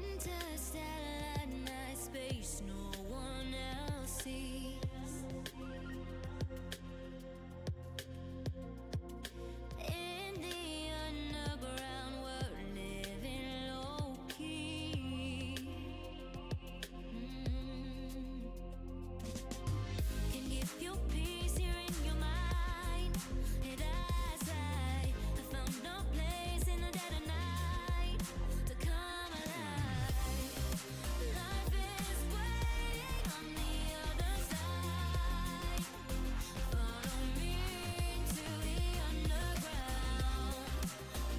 Interstellar night space, no one else sees. In the underground, we're living low key. Can give you peace here in your mind. And as I found no place in the dead of night to come alive. Life is waiting on the other side. Follow me to the underground.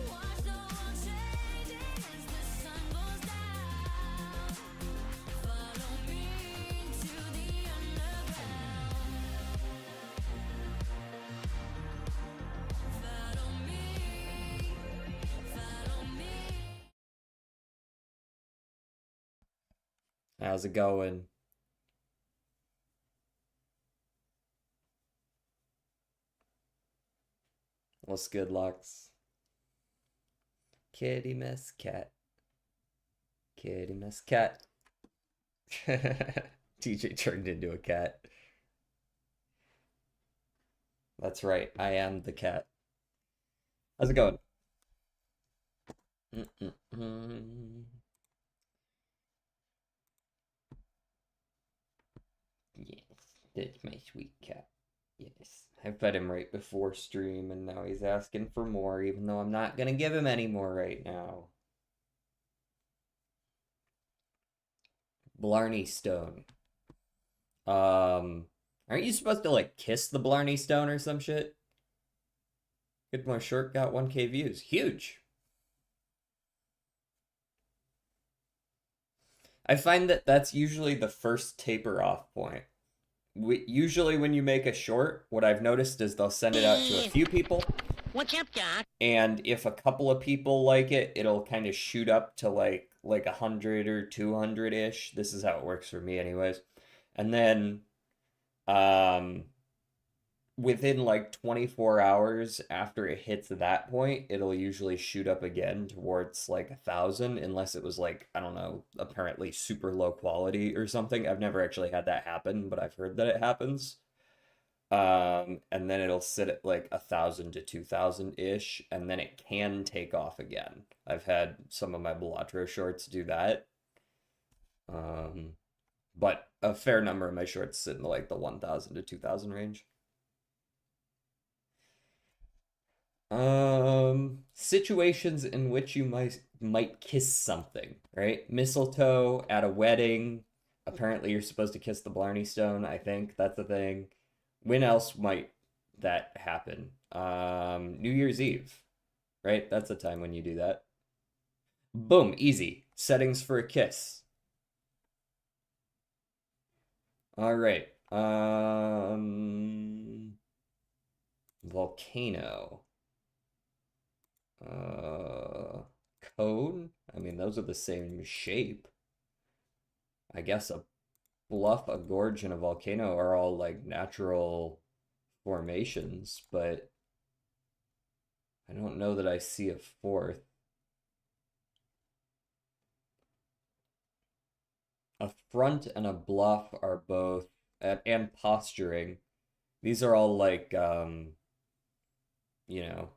Watch the world changing as the sun goes down. Follow me to the underground. Follow me, follow me. How's it going? What's good, Lux? Kitty miss cat. Kitty miss cat. TJ turned into a cat. That's right, I am the cat. How's it going? Yes, that's my sweet cat. Yes, I fed him right before stream, and now he's asking for more, even though I'm not gonna give him any more right now. Blarney Stone. Aren't you supposed to like kiss the Blarney Stone or some shit? Good more short got 1K views. Huge. I find that that's usually the first taper off point. Usually when you make a short, what I've noticed is they'll send it out to a few people. What's up, Doc? And if a couple of people like it, it'll kind of shoot up to like 100 or 200-ish. This is how it works for me anyways. And then within like 24 hours after it hits that point, it'll usually shoot up again towards like 1,000, unless it was like, I don't know, apparently super low quality or something. I've never actually had that happen, but I've heard that it happens. And then it'll sit at like 1,000 to 2,000-ish, and then it can take off again. I've had some of my Belatro shorts do that. But a fair number of my shorts sit in like the 1,000 to 2,000 range. Situations in which you might kiss something, right? Mistletoe at a wedding. Apparently you're supposed to kiss the Blarney Stone, I think that's the thing. When else might that happen? New Year's Eve, right? That's the time when you do that. Boom, easy. Settings for a kiss. All right. Volcano. Cone? I mean, those are the same shape. I guess a bluff, a gorge, and a volcano are all like natural formations, but I don't know that I see a fourth. A front and a bluff are both, and posturing. These are all like, you know,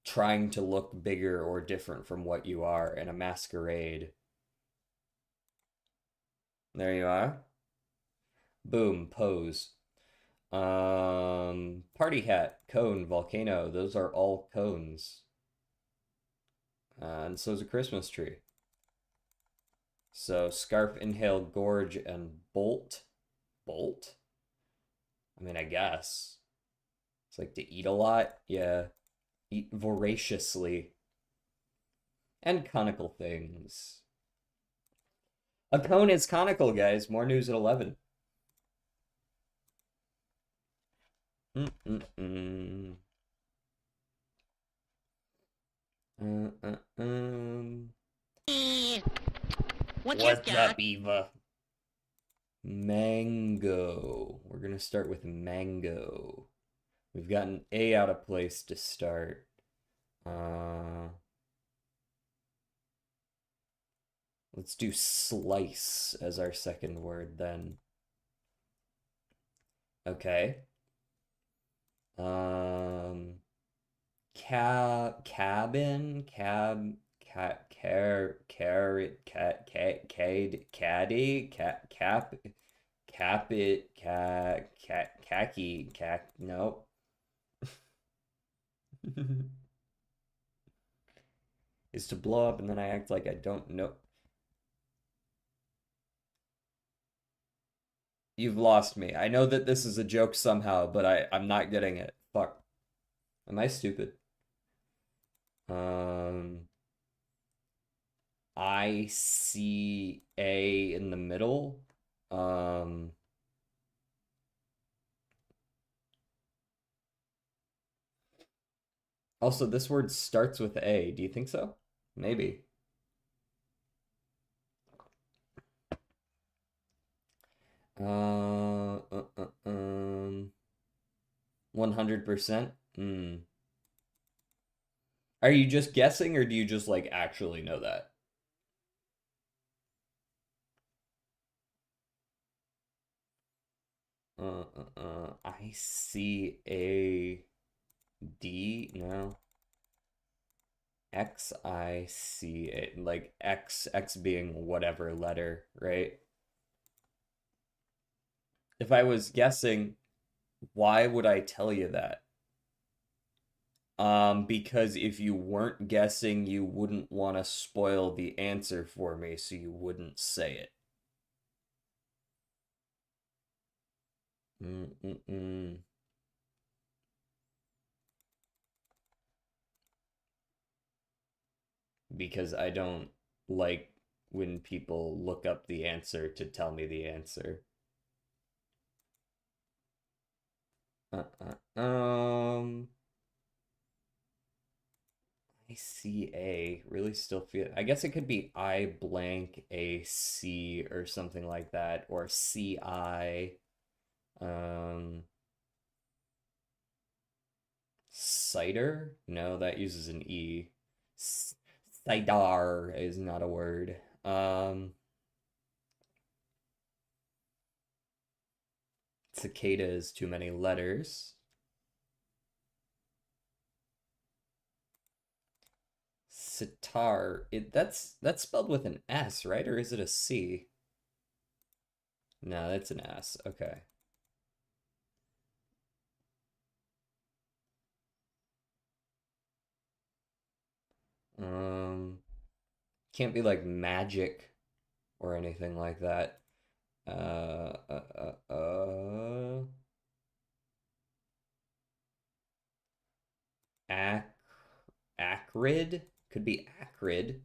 trying to look bigger or different from what you are in a masquerade. There you are. Boom, pose. Party hat, cone, volcano. Those are all cones. And so is a Christmas tree. So scarf, inhale, gorge, and bolt. Bolt? I mean, I guess. It's like to eat a lot. Yeah. Eat voraciously. And conical things. A cone is conical, guys. More news at 11. What's up, Eva? Mango. We're gonna start with mango. We've got an A out of place to start. Let's do slice as our second word then. Okay. Um, cabin, carrot, caddy, cap it, khaki, nope. Is to blow up and then I act like I don't know. You've lost me. I know that this is a joke somehow, but I'm not getting it. Fuck. Am I stupid? Um, I see A in the middle. Um, Also, this word starts with A. Do you think so? Maybe. Uh, uh, uh, um, 100%? Hmm. Are you just guessing or do you just like actually know that? I see A D. No. X I C it like X being whatever letter, right? If I was guessing, why would I tell you that? Because if you weren't guessing, you wouldn't want to spoil the answer for me, so you wouldn't say it. Mm-mm-mm. Because I don't like when people look up the answer to tell me the answer. Um, ICA really still feel. I guess it could be I blank AC or something like that, or CI. Um, Cider? No, that uses an E. Cider is not a word. Cicada is too many letters. Sitar. That's spelled with an S, right? Or is it a C? No, that's an S. Okay. Um, can't be like magic or anything like that. Uh, uh, uh, uh, ac acrid could be acrid.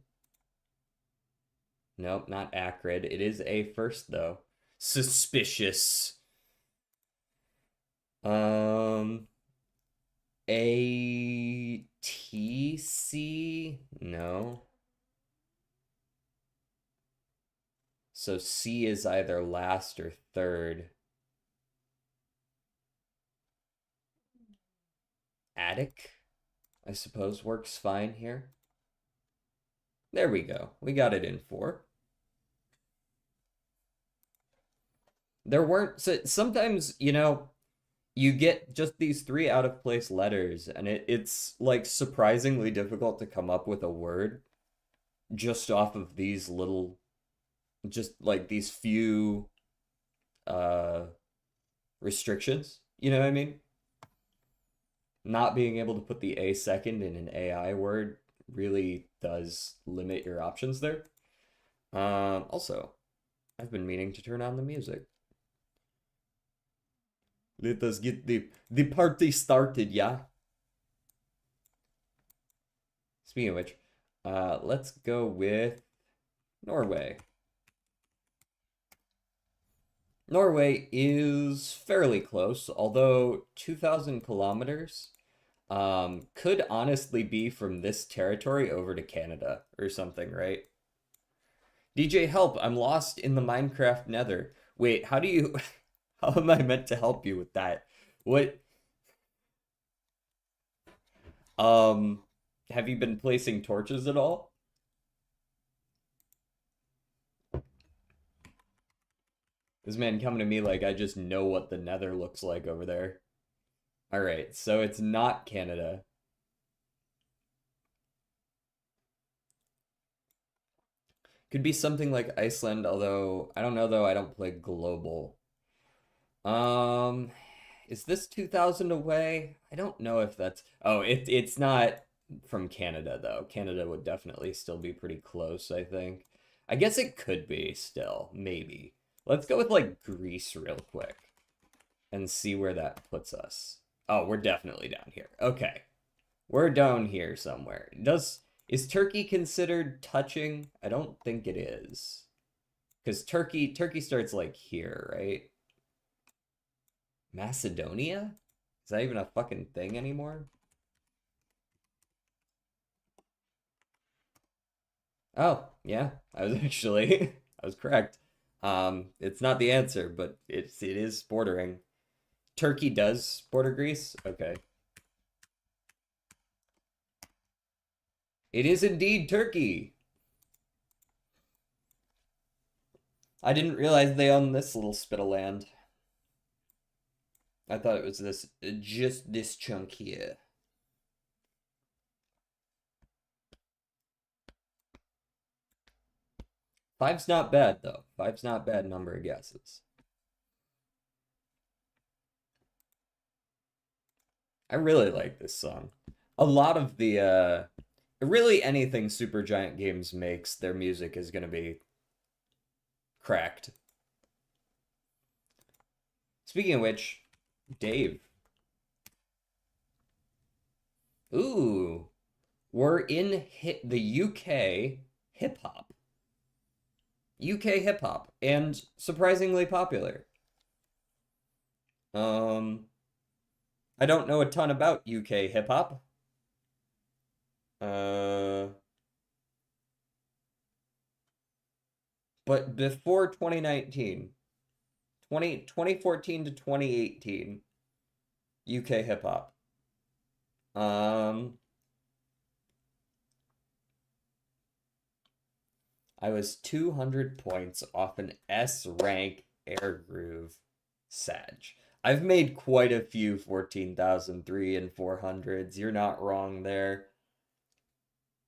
Nope, not acrid. It is A first though. Suspicious. Um, ATC? No. So C is either last or third. Attic, I suppose, works fine here. There we go. We got it in four. There weren't, so sometimes, you get just these three out of place letters, and it's like surprisingly difficult to come up with a word just off of these little, just like these few uh restrictions. You know what I mean? Not being able to put the A second in an AI word really does limit your options there. Also, I've been meaning to turn on the music. Let us get the party started, yeah. Speaking of which, let's go with Norway. Norway is fairly close, although 2,000 kilometers could honestly be from this territory over to Canada or something, right? DJ, help! I'm lost in the Minecraft nether. Wait, how do you... How am I meant to help you with that? What... Um... Have you been placing torches at all? This man coming to me like I just know what the nether looks like over there. All right, so it's not Canada. Could be something like Iceland, although I don't know though, I don't play global. Um, is this 2000 away? I don't know if that's Oh, it's not from Canada though. Canada would definitely still be pretty close, I think. I guess it could be still, maybe. Let's go with like Greece real quick and see where that puts us. Oh, we're definitely down here. Okay. We're down here somewhere. Is Turkey considered touching? I don't think it is. Because Turkey starts like here, right? Macedonia? Is that even a fucking thing anymore? Oh, yeah. I was actually I was correct. It's not the answer, but it is bordering. Turkey does border Greece? Okay. It is indeed Turkey. I didn't realize they own this little spit of land. I thought it was just this chunk here. Five's not bad, though. Five's not bad number of guesses. I really like this song. A lot of really anything Supergiant Games makes, their music is going to be cracked. Speaking of which, Dave. Ooh, we're in the UK hip hop. UK hip hop, and surprisingly popular. I don't know a ton about UK hip hop. Uh, but before 2019, 2014 to 2018, UK hip hop. Um, I was 200 points off an S rank air groove Sag. I've made quite a few 14,003 and 400s. You're not wrong there.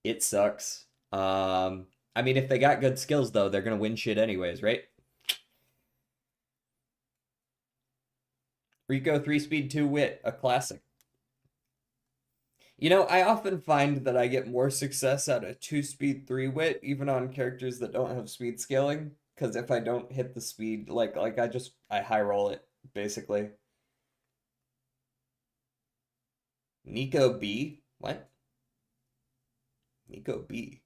It sucks. I mean, if they got good skills though, they're gonna win shit anyways, right? Rico 3 speed 2 wit, a classic. You know, I often find that I get more success out of 2 speed 3 wit, even on characters that don't have speed scaling. Because if I don't hit the speed, I high roll it, basically. Nico B? What? Nico B.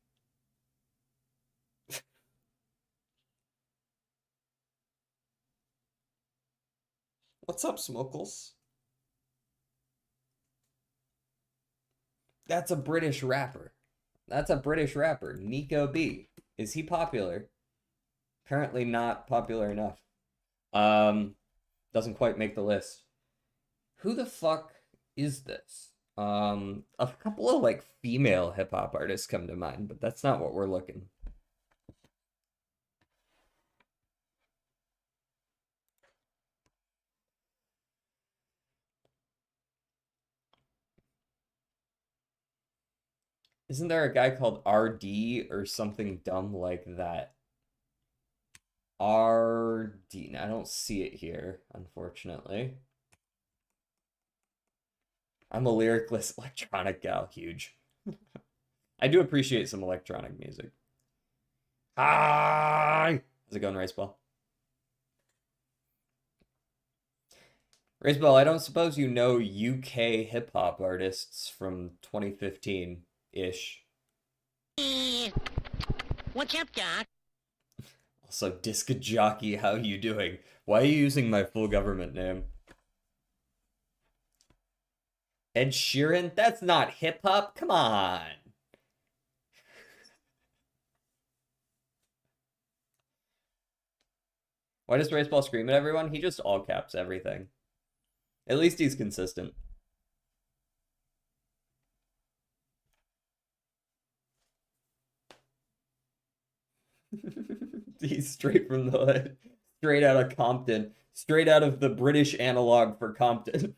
What's up, Smokles? That's a British rapper. That's a British rapper. Nico B. Is he popular? Apparently not popular enough. Um, doesn't quite make the list. Who the fuck is this? A couple of like female hip hop artists come to mind, but that's not what we're looking. Isn't there a guy called RD or something dumb like that? RD. I don't see it here, unfortunately. I'm a lyricless electronic gal, huge. I do appreciate some electronic music. Hi! How's it going, Raceball? Raceball, I don't suppose you know UK hip hop artists from 2015-ish. What's up, Doc? Also, Disc Jockey, how you doing? Why are you using my full government name? Ed Sheeran? That's not hip hop. Come on. Why does Raceball scream at everyone? He just all caps everything. At least he's consistent. He's straight from the hood. Straight out of Compton. Straight out of the British analog for Compton.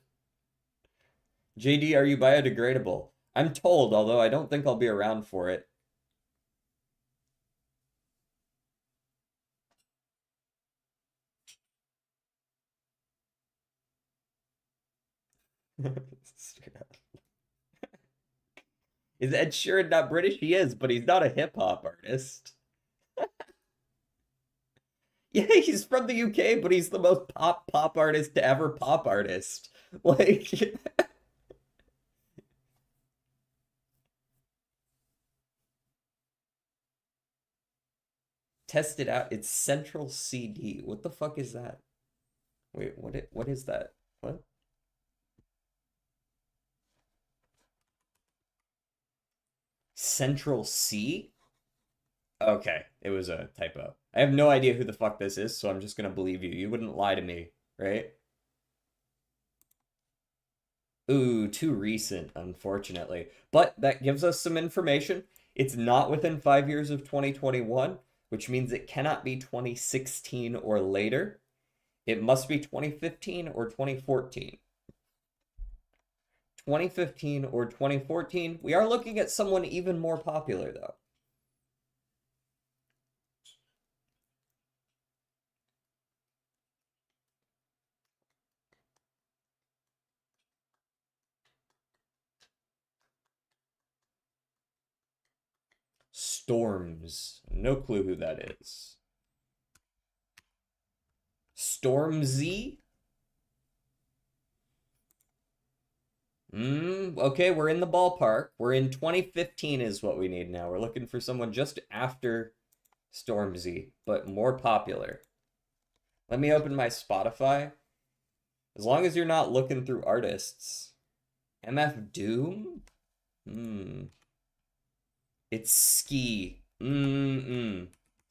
JD, are you biodegradable? I'm told, although I don't think I'll be around for it. Straight up. Is Ed Sheeran not British? He is, but he's not a hip hop artist. Yeah, he's from the UK, but he's the most pop artist to ever pop artist. Like, test it out. It's Central CD. What the fuck is that? Wait, what is that? What? Central C? Okay, it was a typo. I have no idea who the fuck this is, so I'm just gonna believe you. You wouldn't lie to me, right? Ooh, too recent, unfortunately. But that gives us some information. It's not within 5 years of 2021, which means it cannot be 2016 or later. It must be 2015 or 2014. 2015 or 2014. We are looking at someone even more popular, though. Storms. No clue who that is. Stormzy? Okay, we're in the ballpark. We're in 2015 is what we need now. We're looking for someone just after Stormzy, but more popular. Let me open my Spotify. As long as you're not looking through artists. MF Doom? Hmm. It's Ski.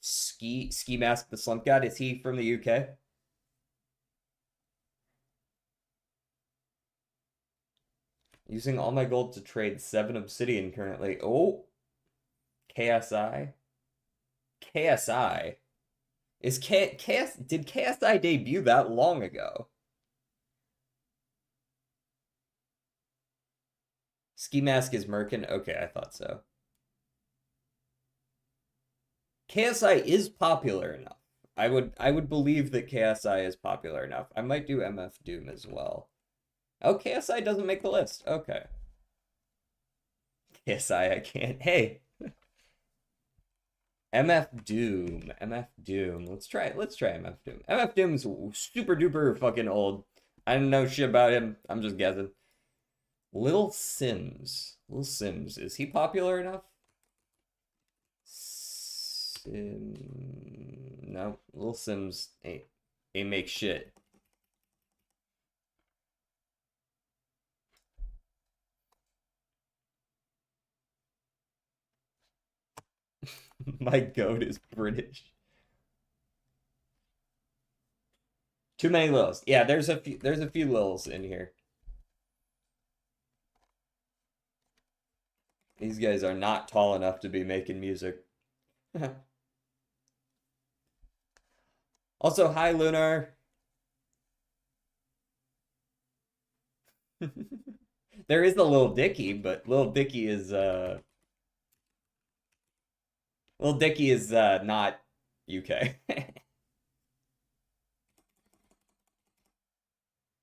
Ski Mask the Slump God. Is he from the UK? Using all my gold to trade 7 obsidian currently. Oh, KSI. KSI. Did KSI debut that long ago? Ski Mask is Merkin? Okay, I thought so. KSI is popular enough. I would believe that KSI is popular enough. I might do MF Doom as well. Oh, KSI doesn't make the list. Okay. KSI, I can't. Hey. MF Doom. MF Doom. Let's try it. Let's try MF Doom. MF Doom's super duper fucking old. I don't know shit about him. I'm just guessing. Little Sims. Little Sims. Is he popular enough? No. Little Sims ain't make shit. My goat is British. Too many Lils. Yeah, there's a few Lils in here. These guys are not tall enough to be making music. Also, hi Lunar. There is a Lil Dicky, but Lil Dicky is not UK.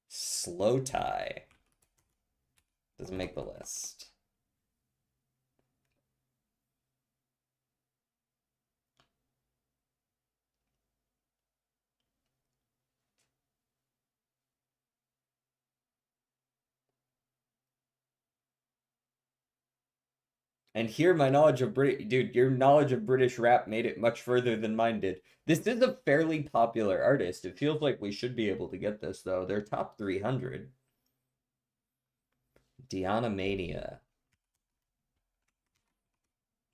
Slow Tie doesn't make the list. And here, my knowledge of dude, your knowledge of British rap made it much further than mine did. This is a fairly popular artist. It feels like we should be able to get this, though. They're top 300. Diana Mania.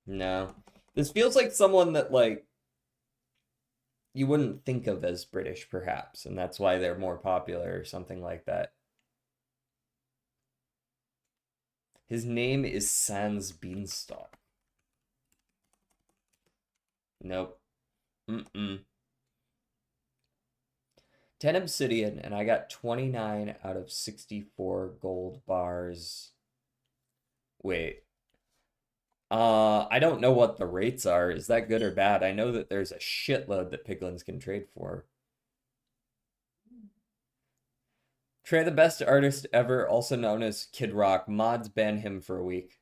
No. This feels like someone that, like, you wouldn't think of as British, perhaps, and that's why they're more popular or something like that. His name is Sans Beanstalk. Nope. Mm-mm. 10 obsidian, and I got 29 out of 64 gold bars. Wait. I don't know what the rates are. Is that good or bad? I know that there's a shitload that piglins can trade for. Trey, the best artist ever, also known as Kid Rock. Mods ban him for a week.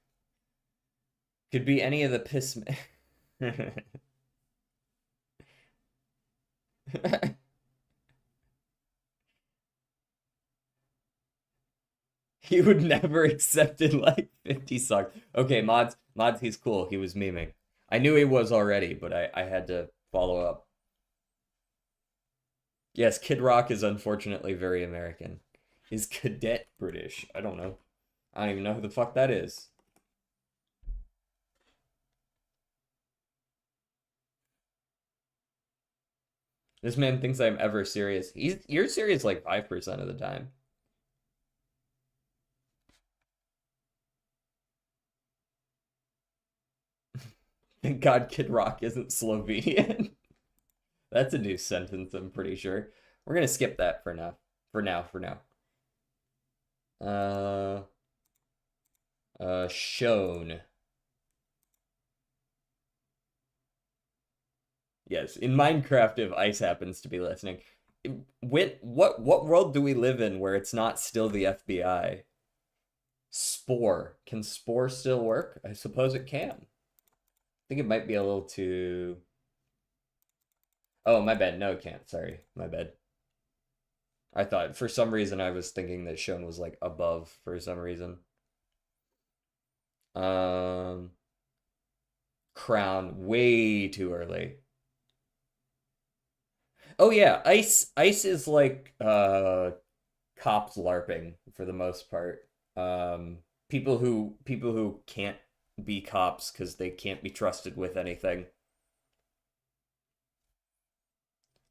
Could be any of the piss. He would never accepted like 50 songs. Okay, mods, he's cool. He was memeing. I knew he was already, but I had to follow up. Yes, Kid Rock is unfortunately very American. Is Cadet British? I don't know. I don't even know who the fuck that is. This man thinks I'm ever serious. You're serious like 5% of the time. Thank God Kid Rock isn't Slovenian. That's a new sentence, I'm pretty sure. We're gonna skip that for now. For now. Uh, shown. Yes, in Minecraft, if Ice happens to be listening, what world do we live in where it's not still the FBI? Spore. Can Spore still work? I suppose it can. I think it might be a little too. Oh, my bad. No, it can't. Sorry, my bad. I thought for some reason I was thinking that shown was like above for some reason. Um, Crown way too early. Oh yeah, ice is like cops LARPing for the most part. People who can't be cops because they can't be trusted with anything.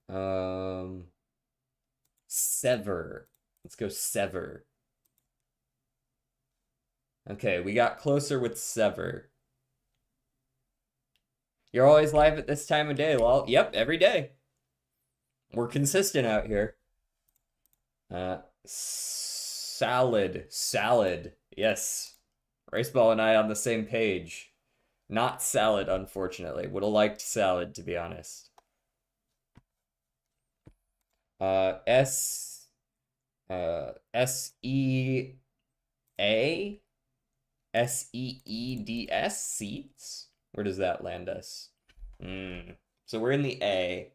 Um, Sever. Let's go Sever. Okay, we got closer with Sever. You're always live at this time of day, lol. Yep, every day. We're consistent out here. Salad. Yes. Raceball and I on the same page. Not salad, unfortunately. Would have liked salad, to be honest. S SEA SEEDS seats. Where does that land us? So we're in the A.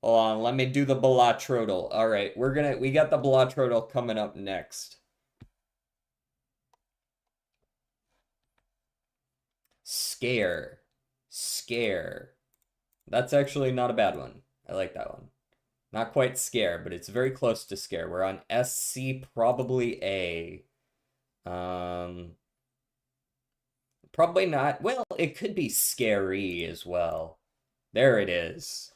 Hold on, let me do the Bellatrodal. All right, we got the Bellatrodal coming up next. Scare. That's actually not a bad one. I like that one. Not quite scare, but it's very close to scare. We're on SC, probably A. Probably not. Well, it could be scary as well. There it is.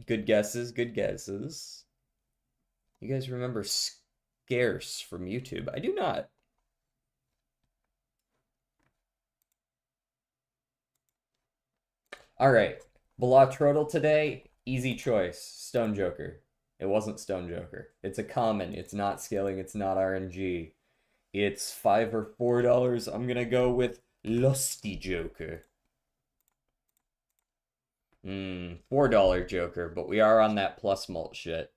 Good guesses, good guesses. You guys remember Scarce from YouTube? I do not. All right. Bellatrodal today, easy choice. Stone Joker. It wasn't Stone Joker. It's a common. It's not scaling. It's not RNG. It's $5 or $4. I'm gonna go with Lusty Joker. $4 Joker, but we are on that plus mult shit.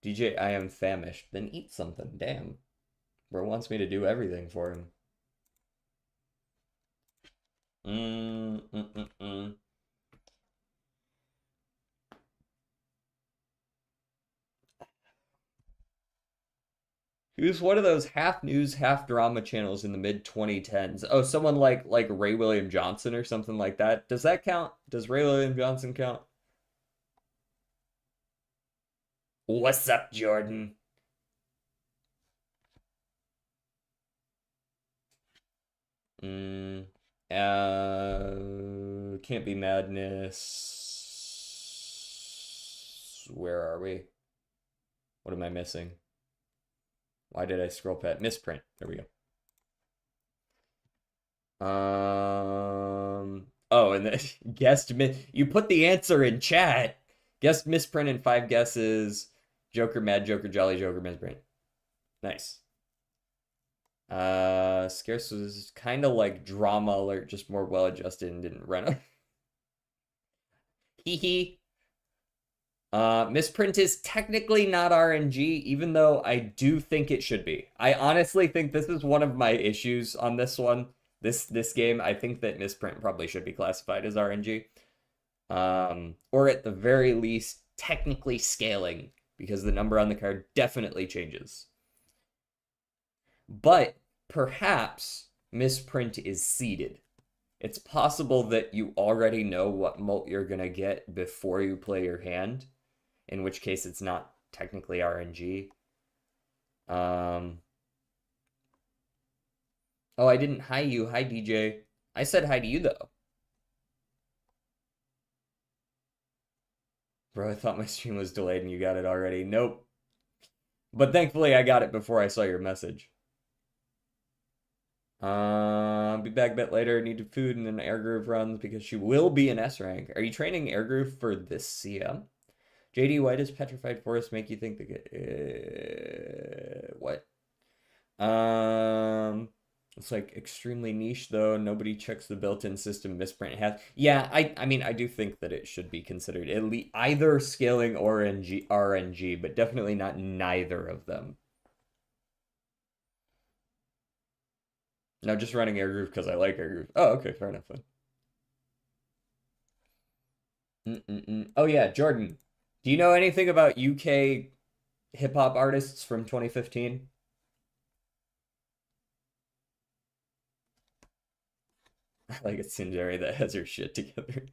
DJ, I am famished. Then eat something. Damn. Bro wants me to do everything for him. Mm, mm, mm, mm. He was one of those half news, half drama channels in the mid 2010s. Oh, someone like Ray William Johnson or something like that. Does that count? Does Ray William Johnson count? What's up, Jordan? Mm, can't be madness. Where are we? What am I missing? Why did I scroll past misprint? There we go. Oh, and then you put the answer in chat. Guessed misprint in 5 guesses. Joker mad, Joker jolly, Joker misprint. Nice. Scarce was kind of like drama alert, just more well adjusted and didn't run. Hee hee. Misprint is technically not RNG, even though I do think it should be. I honestly think this is one of my issues on this one. This game, I think that misprint probably should be classified as RNG. Or at the very least, technically scaling, because the number on the card definitely changes. But perhaps misprint is seeded. It's possible that you already know what mult you're gonna get before you play your hand, in which case it's not technically RNG. Oh, I didn't hi you. Hi, DJ. I said hi to you, though. Bro, I thought my stream was delayed and you got it already. Nope. But thankfully, I got it before I saw your message. Be back a bit later. Need food and then air groove runs because she will be an S rank. Are you training air groove for this CM? JD, why does Petrified Forest make you think that? What? It's like extremely niche though. Nobody checks the built-in system misprint has. Yeah, I mean I do think that it should be considered at least either scaling or RNG, but definitely not neither of them. No, just running air groove because I like air groove. Oh, okay, fair enough then. Oh yeah, Jordan. Do you know anything about UK hip hop artists from 2015? Like a Cinderella that has her shit together.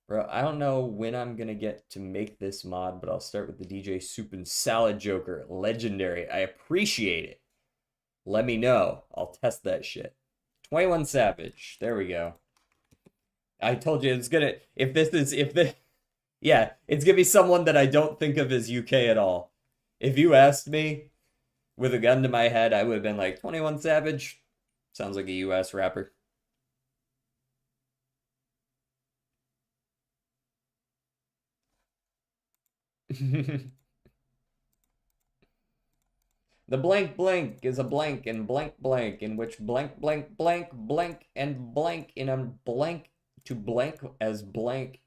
Bro, I don't know when I'm gonna get to make this mod, but I'll start with the DJ Soup and Salad Joker. Legendary. I appreciate it. Let me know. I'll test that shit. 21 Savage. There we go. I told you it's gonna yeah, it's gonna be someone that I don't think of as UK at all. If you asked me with a gun to my head, I would have been like 21 Savage. Sounds like a US rapper. The blank blank is a blank and blank blank in which blank blank blank blank and blank in a blank to blank as blank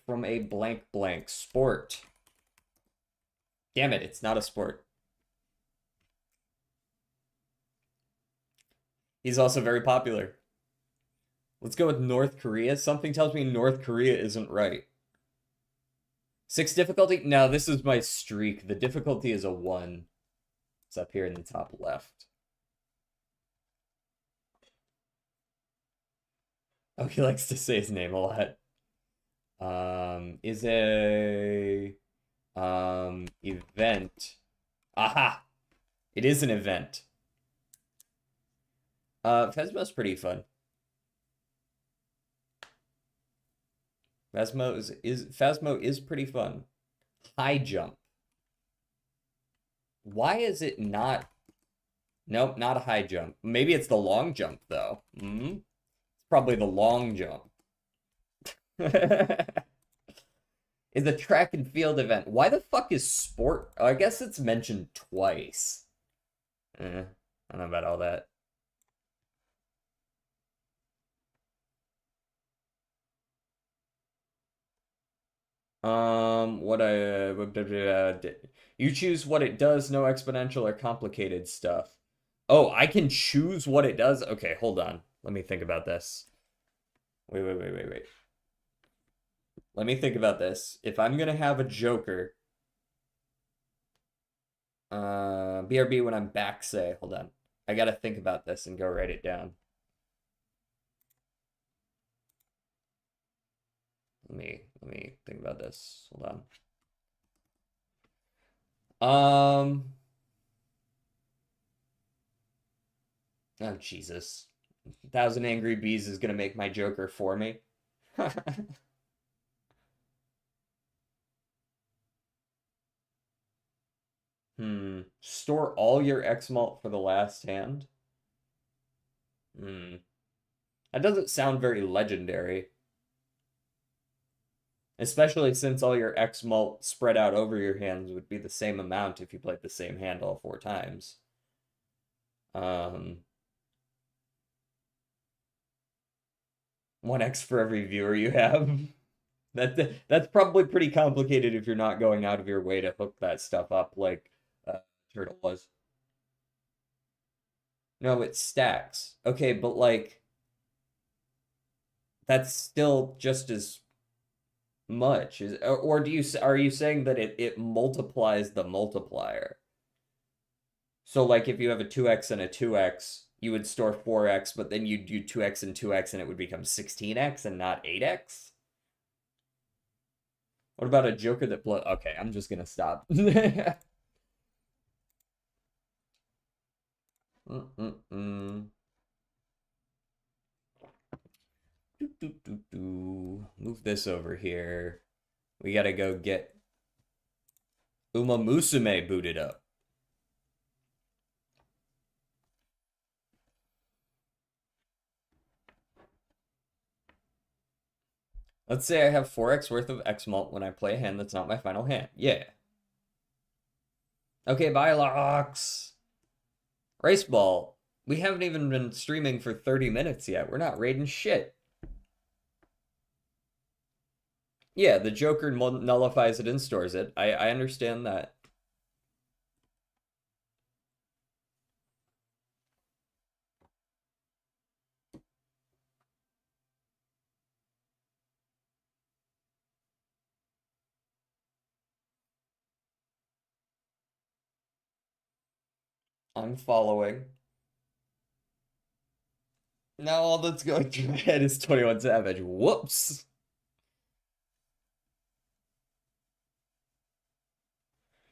from a blank blank sport. Damn it, it's not a sport. He's also very popular. Let's go with North Korea. Something tells me North Korea isn't right. 6 difficulty? No, this is my streak. The difficulty is a 1. It's up here in the top left. Oh, he likes to say his name a lot. Is a event. Aha! It is an event. Phasmo's pretty fun. Phasmo is pretty fun. High jump. Why is it not? Nope, not a high jump. Maybe it's the long jump though. It's probably the long jump. Is a track and field event. Why the fuck is sport? Oh, I guess it's mentioned twice. I don't know about all that. What I you choose what it does, no exponential or complicated stuff. Oh, I can choose what it does? Okay, hold on. Let me think about this. Wait. Let me think about this. If I'm gonna have a Joker, BRB when I'm back, say, hold on. I gotta think about this and go write it down. Let me think about this. Hold on. Oh Jesus. 1,000 Angry Bees is gonna make my Joker for me. Store all your X malt for the last hand. Hmm. That doesn't sound very legendary. Especially since all your X mult spread out over your hands would be the same amount if you played the same hand all 4 times. Um, 1X for every viewer you have. That's probably pretty complicated if you're not going out of your way to hook that stuff up like Turtle was. No, it stacks. Okay, but like that's still just as much. Or do you are you saying that it multiplies the multiplier? So like if you have a 2x and a 2x, you would store 4x, but then you'd do 2x and 2x and it would become 16x and not 8x? What about a Joker that blow? Okay, I'm just gonna stop. Mm-mm-mm. Move this over here. We gotta go get Umamusume booted up. Let's say I have 4x worth of X mult when I play a hand that's not my final hand. Yeah. Okay, bye, Locks. Race Ball. We haven't even been streaming for 30 minutes yet. We're not raiding shit. Yeah, the Joker nullifies it and stores it. I understand that. I'm following. Now all that's going through my head is 21 Savage. Whoops.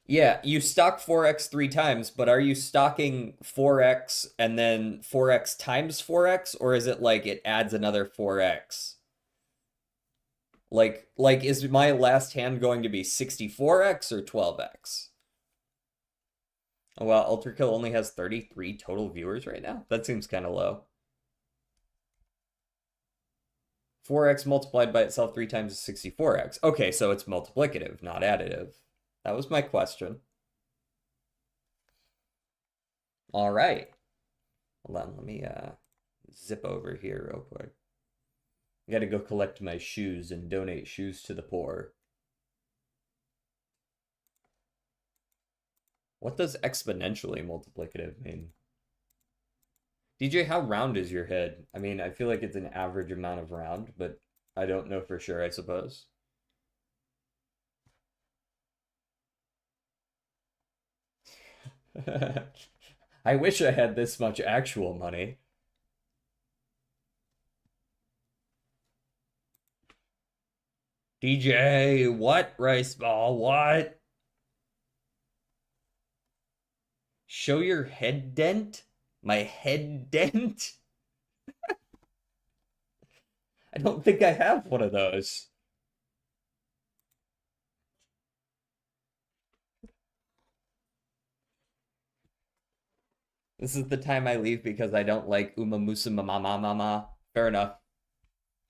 Yeah, you stock 4x 3 times, but are you stocking 4x and then 4x times 4x, or is it like it adds another 4x? Like is my last hand going to be 64x or 12x? Oh well, Ultra Kill only has 33 total viewers right now. That seems kind of low. 4x multiplied by itself 3 times is 64x. Okay, so it's multiplicative, not additive. That was my question. All right. Hold on, let me zip over here real quick. I gotta go collect my shoes and donate shoes to the poor. What does exponentially multiplicative mean? DJ, how round is your head? I mean, I feel like it's an average amount of round, but I don't know for sure, I suppose. I wish I had this much actual money. DJ, what? Rice ball, what? Show your head dent? My head dent? I don't think I have one of those. This is the time I leave because I don't like Umamusume mama mama. Fair enough.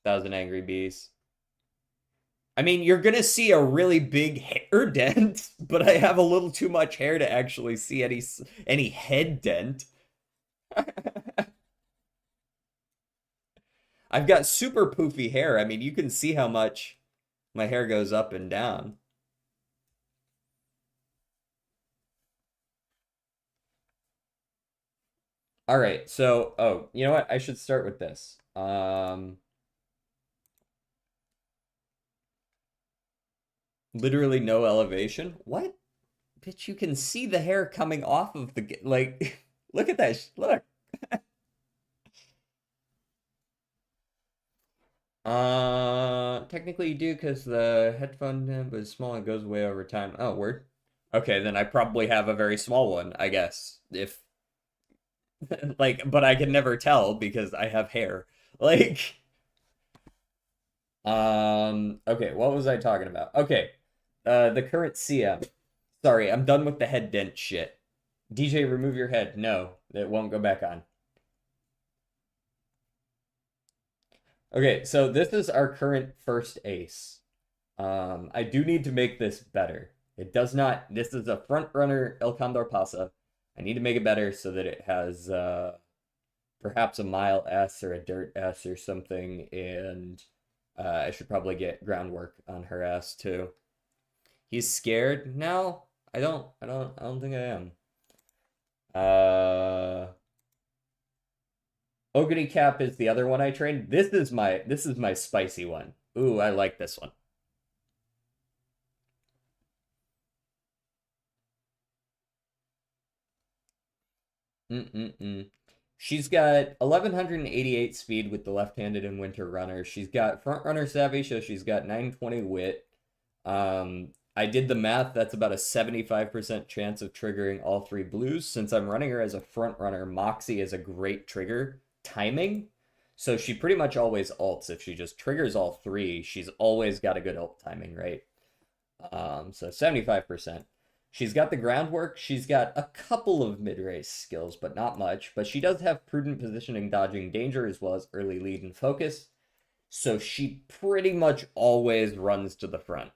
1,000 Angry Bees. I mean, you're gonna see a really big hair dent, but I have a little too much hair to actually see any head dent. I've got super poofy hair. I mean, you can see how much my hair goes up and down. All right, so you know what? I should start with this. Literally no elevation. What? Bitch, you can see the hair coming off of the like. Look at that. Look. Technically you do because the headphone was small and goes away over time. Oh, word. Okay, then I probably have a very small one, I guess. If like, but I can never tell because I have hair. Like, okay, what was I talking about? Okay, the current CM. Sorry, I'm done with the head dent shit. DJ, remove your head. No, it won't go back on. Okay, so this is our current first ace. I do need to make this better. It does not. This is a front runner El Condor Pasa. I need to make it better so that it has perhaps a mile S or a dirt S or something, and I should probably get groundwork on her ass too. He's scared? No, I don't think I am. Uh, Ogre Cap is the other one I trained. This is my spicy one. Ooh, I like this one. Mm-mm-mm. She's got 1188 speed with the left-handed and winter runner. She's got front runner savvy, so she's got 920 wit. I did the math. That's about a 75% chance of triggering all three blues. Since I'm running her as a front runner, Moxie is a great trigger timing. So she pretty much always ults. If she just triggers all three, she's always got a good ult timing, right? So 75%. She's got the groundwork. She's got a couple of mid-race skills, but not much. But she does have prudent positioning, dodging danger, as well as early lead and focus. So she pretty much always runs to the front.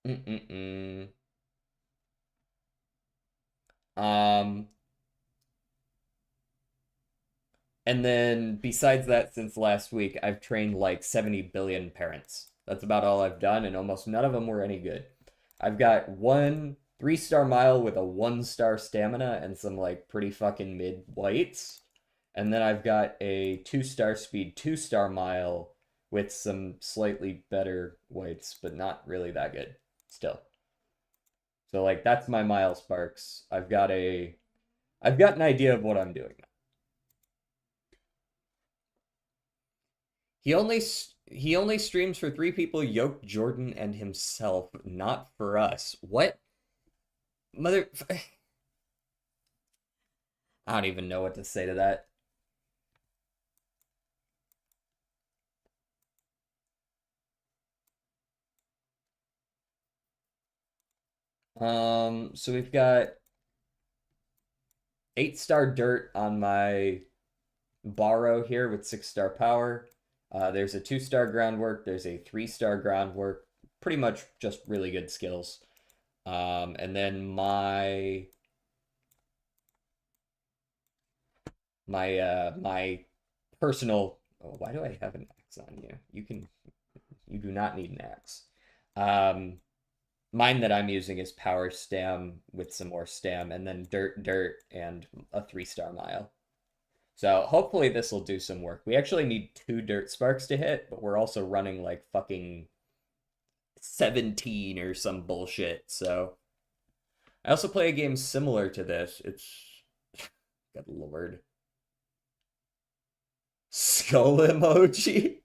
Mm-mm-mm. Um, and then besides that, since last week, I've trained like 70 billion parents. That's about all I've done, and almost none of them were any good. I've got one 3-star mile with a 1-star stamina and some like pretty fucking mid whites. And then I've got a 2-star speed 2-star mile with some slightly better whites, but not really that good still. So like that's my mile sparks. I've got an idea of what I'm doing. He only streams for 3 people, Yoke, Jordan, and himself, not for us. What? Mother I don't even know what to say to that. So we've got 8-star dirt on my borrow here with 6-star power. There's a 2-star groundwork, there's a 3-star groundwork, pretty much just really good skills. And then my personal, oh, why do I have an axe on you? You do not need an axe. Um, Mine that I'm using is power stam with some more stam, and then dirt, and a 3-star mile. So hopefully this will do some work. We actually need 2 dirt sparks to hit, but we're also running like fucking 17 or some bullshit. So I also play a game similar to this. It's good lord. Skull emoji.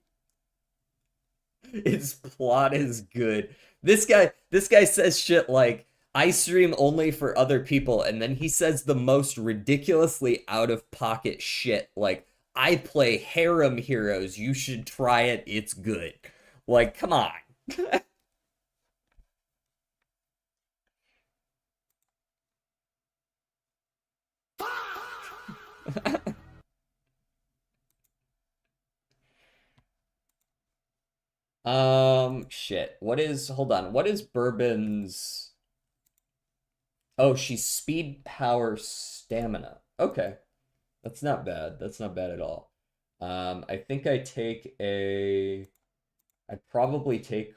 Its plot is good. This guy says shit like I stream only for other people, and then he says the most ridiculously out of pocket shit like I play harem heroes, you should try it, it's good. Like, come on. Shit. Hold on. What is Bourbon's? Oh, she's speed, power, stamina. Okay. That's not bad. That's not bad at all. I think I'd probably take,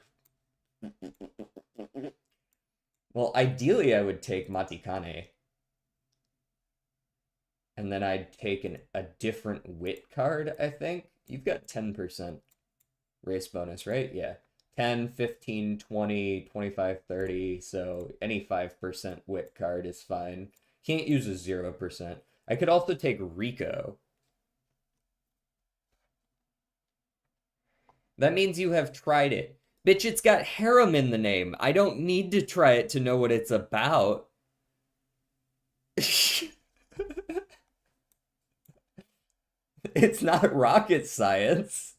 well, ideally I would take Matikane, and then I'd take a different wit card, I think. You've got 10% race bonus, right? Yeah. 10, 15, 20, 25, 30. So any 5% wit card is fine. Can't use a 0%. I could also take Rico. That means you have tried it. Bitch, it's got harem in the name. I don't need to try it to know what it's about. It's not rocket science.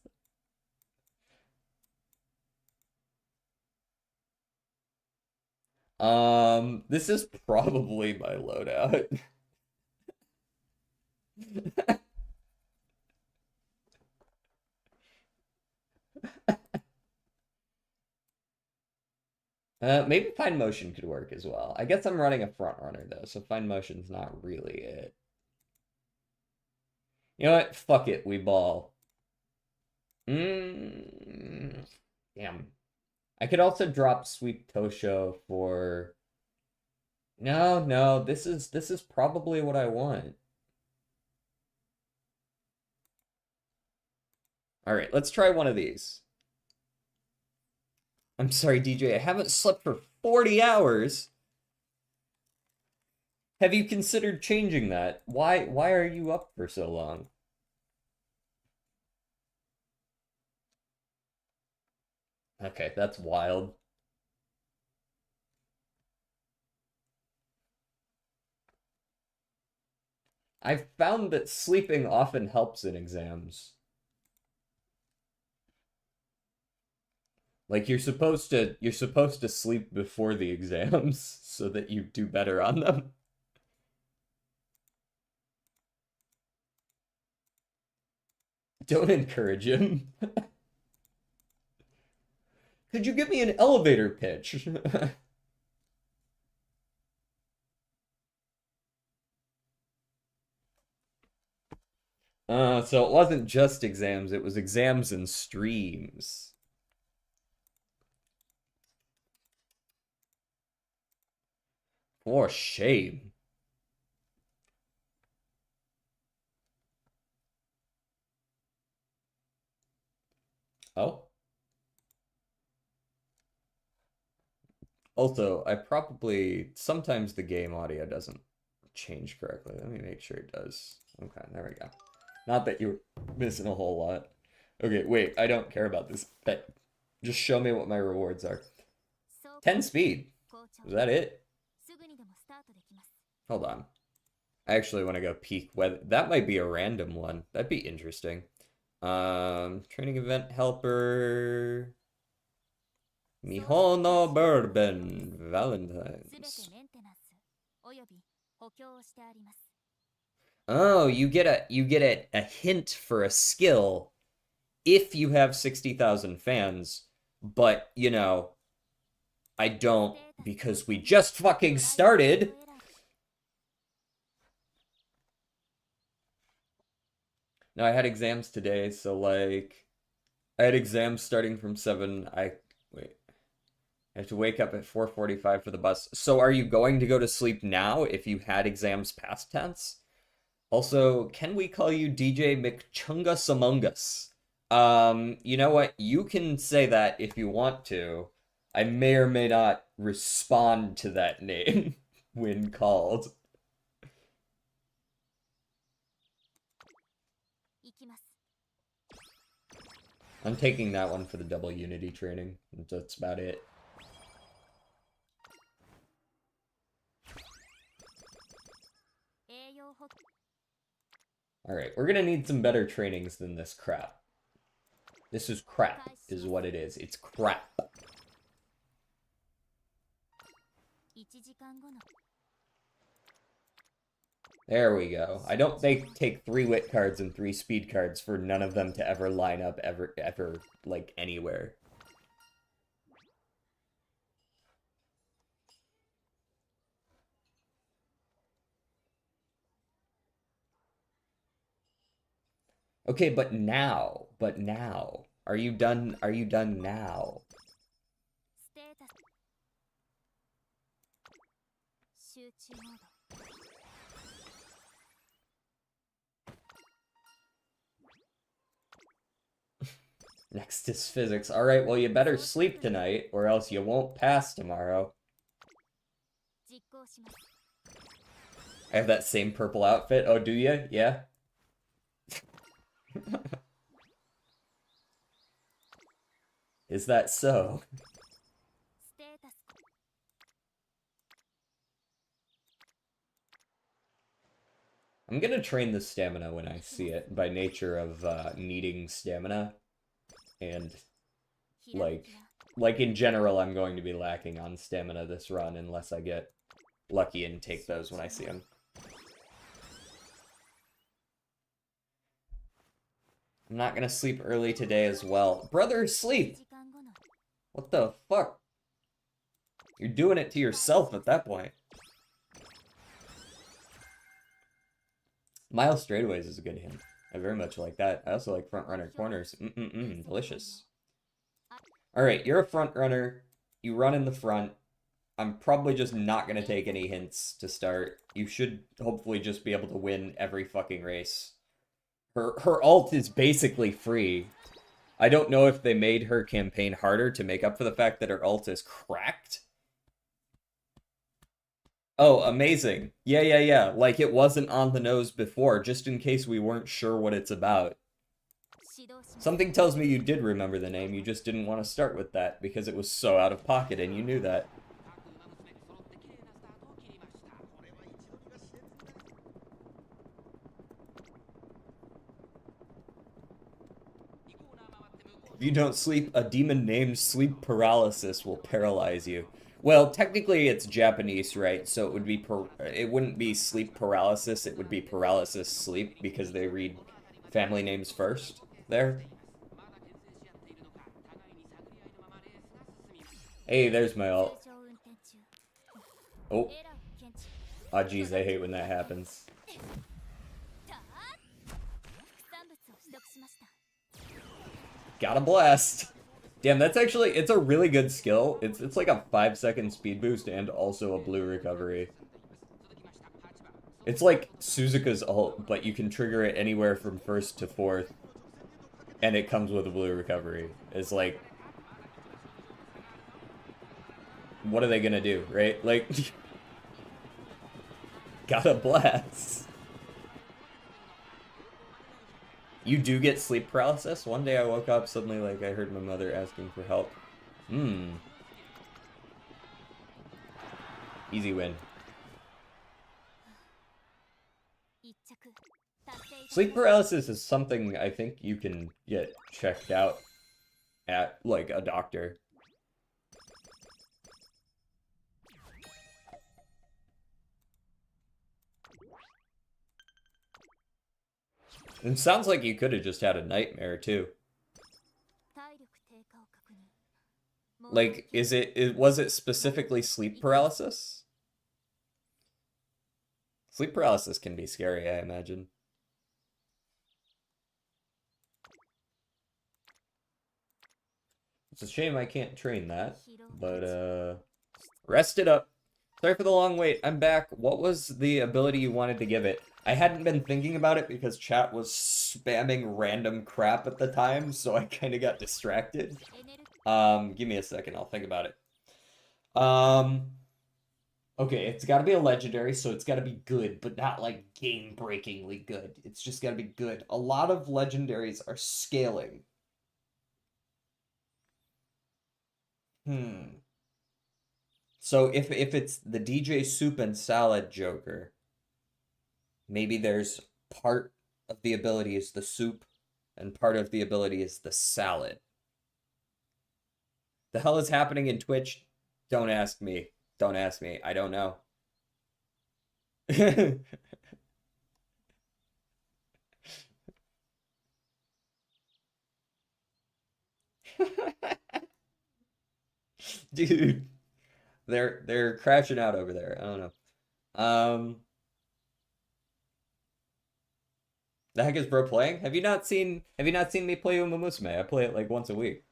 This is probably my loadout. Maybe Find Motion could work as well. I guess I'm running a front runner though, so Find Motion's not really it. You know what? Fuck it, we ball. Damn. I could also drop Sweet Tosho for. No, no, this is probably what I want. All right, let's try one of these. I'm sorry, DJ, I haven't slept for 40 hours. Have you considered changing that? Why are you up for so long? Okay, that's wild. I've found that sleeping often helps in exams. Like you're supposed to sleep before the exams so that you do better on them. Don't encourage him. Could you give me an elevator pitch? So it wasn't just exams, it was exams and streams. For shame. Oh. Also, I probably sometimes the game audio doesn't change correctly. Let me make sure it does. Okay, there we go. Not that you're missing a whole lot. Okay, wait, I don't care about this. Just show me what my rewards are. 10 speed. Is that it? Hold on. I actually want to go peek weather. That might be a random one. That'd be interesting. Training event helper. Mihono Bourbon Valentine's. Oh, you get a hint for a skill if you have 60,000 fans, but you know, I don't because we just fucking started. No, I had exams today, so like I had exams starting from 7. Wait. I have to wake up at 4:45 for the bus. So are you going to go to sleep now if you had exams past tense? Also, can we call you DJ McChungus Among Us? You know what? You can say that if you want to. I may or may not respond to that name when called. I'm taking that one for the double unity training. That's about it. Alright, we're gonna need some better trainings than this crap. This is crap, is what it is. It's crap. There we go. I don't take 3 wit cards and 3 speed cards for none of them to ever line up ever, like, anywhere. Okay, but now. Are you done now? Next is physics. Alright, well you better sleep tonight, or else you won't pass tomorrow. I have that same purple outfit. Oh, do you? Yeah? Is that so? I'm gonna train the stamina when I see it, by nature of needing stamina. And, like in general, I'm going to be lacking on stamina this run unless I get lucky and take those when I see them. I'm not gonna sleep early today as well. Brother, sleep! What the fuck? You're doing it to yourself at that point. Mile straightaways is a good hint. I very much like that. I also like front runner corners. Delicious. Alright, you're a front runner. You run in the front. I'm probably just not gonna take any hints to start. You should hopefully just be able to win every fucking race. Her ult is basically free. I don't know if they made her campaign harder to make up for the fact that her ult is cracked. Oh, amazing. Yeah. Like it wasn't on the nose before, just in case we weren't sure what it's about. Something tells me you did remember the name, you just didn't want to start with that because it was so out of pocket and you knew that. If you don't sleep, a demon named sleep paralysis will paralyze you. Well, technically it's Japanese, right? So it would be it wouldn't be sleep paralysis, it would be paralysis sleep because they read family names first there. Hey, there's my ult. Oh. Oh, jeez, I hate when that happens. Got a blast. Damn, that's actually, it's a really good skill. It's like a 5-second speed boost and also a blue recovery. It's like Suzuka's ult, but you can trigger it anywhere from first to fourth. And it comes with a blue recovery. It's like, what are they gonna do, right? Like, got a blast. You do get sleep paralysis? One day I woke up, suddenly like I heard my mother asking for help. Easy win. Sleep paralysis is something I think you can get checked out at, like, a doctor. It sounds like you could have just had a nightmare, too. Like, was it specifically sleep paralysis? Sleep paralysis can be scary, I imagine. It's a shame I can't train that, but, rest it up. Sorry for the long wait, I'm back. What was the ability you wanted to give it? I hadn't been thinking about it because chat was spamming random crap at the time, so I kind of got distracted. Give me a second, I'll think about it. Okay, it's gotta be a legendary, so it's gotta be good, but not like game-breakingly good. It's just gotta be good. A lot of legendaries are scaling. So if it's the DJ Soup and Salad Joker, maybe there's part of the ability is the soup and part of the ability is the salad. The hell is happening in Twitch? Don't ask me. Don't ask me. I don't know. Dude, they're crashing out over there. I don't know. The heck is bro playing? Have you not seen me play Umamusume? I play it like once a week.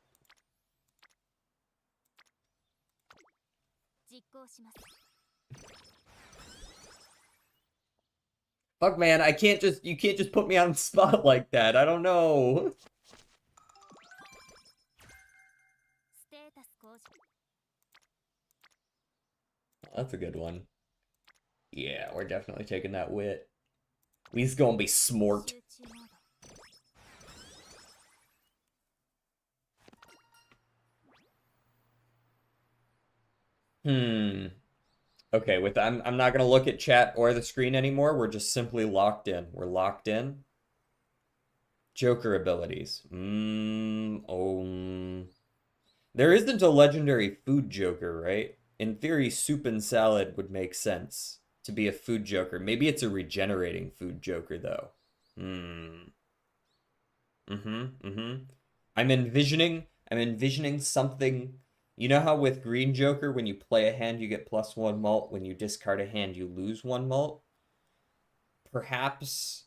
Fuck man, you can't just put me on the spot like that. I don't know. That's a good one. Yeah, we're definitely taking that wit. We's gonna be smart. Okay, I'm not gonna look at chat or the screen anymore. We're just simply locked in. We're locked in. Joker abilities. There isn't a legendary food Joker, right? In theory, soup and salad would make sense to be a food Joker. Maybe it's a regenerating food Joker, though. I'm envisioning something. You know how with Green Joker, when you play a hand, you get +1 mult. When you discard a hand, you lose 1 mult. Perhaps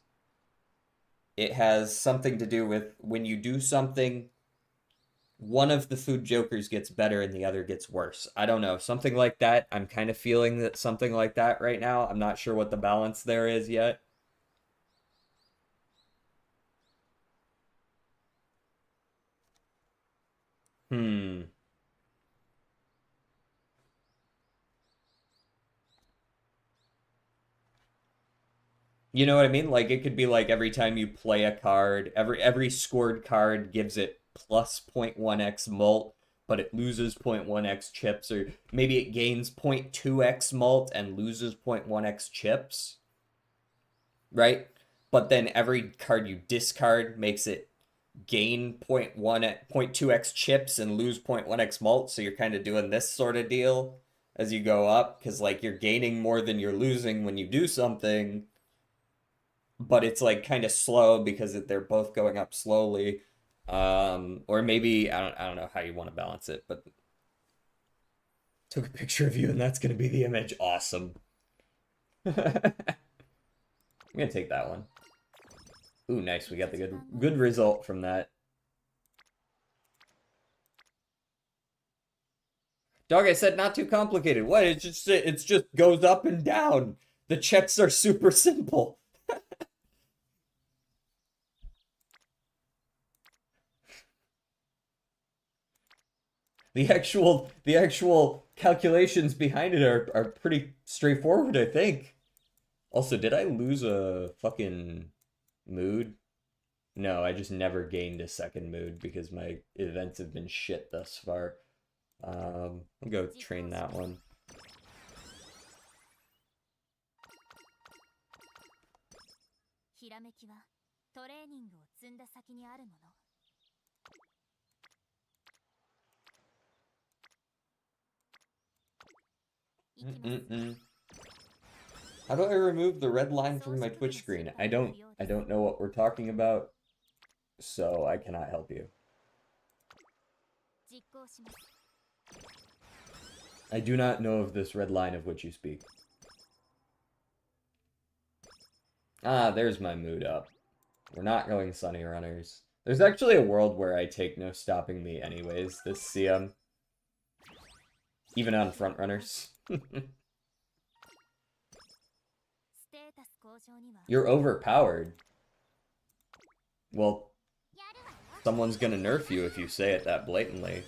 it has something to do with when you do something, one of the food jokers gets better and the other gets worse. I don't know. Something like that. I'm kind of feeling that something like that right now. I'm not sure what the balance there is yet. Hmm. You know what I mean? Like it could be like every time you play a card, every scored card gives it plus 0.1x mult, but it loses 0.1x chips, or maybe it gains 0.2x mult and loses 0.1x chips, right? But then every card you discard makes it gain 0.2x chips and lose 0.1x mult, so you're kind of doing this sort of deal as you go up, because like you're gaining more than you're losing when you do something, but it's like kind of slow because they're both going up slowly. Or maybe I don't know how you want to balance it, but took a picture of you and that's gonna be the image. Awesome. I'm gonna take that one. Ooh, nice. We got the good result from that. Dog, I said not too complicated. What? It's just goes up and down. The checks are super simple. The actual calculations behind it are pretty straightforward, I think. Also, did I lose a fucking mood? No, I just never gained a second mood because my events have been shit thus far. I'll go train that one. ひらめきはトレーニングを積んだ先にあるもの。Mm-mm-mm. How do I remove the red line from my Twitch screen? I don't know what we're talking about, so I cannot help you. 実行します。 I do not know of this red line of which you speak. Ah, there's my mood up. We're not going Sunny Runners. There's actually a world where I take no stopping me anyways, this CM. Even on front runners. ステータス向上には You're overpowered. Well, やるわよ。 someone's gonna nerf you if you say it that blatantly.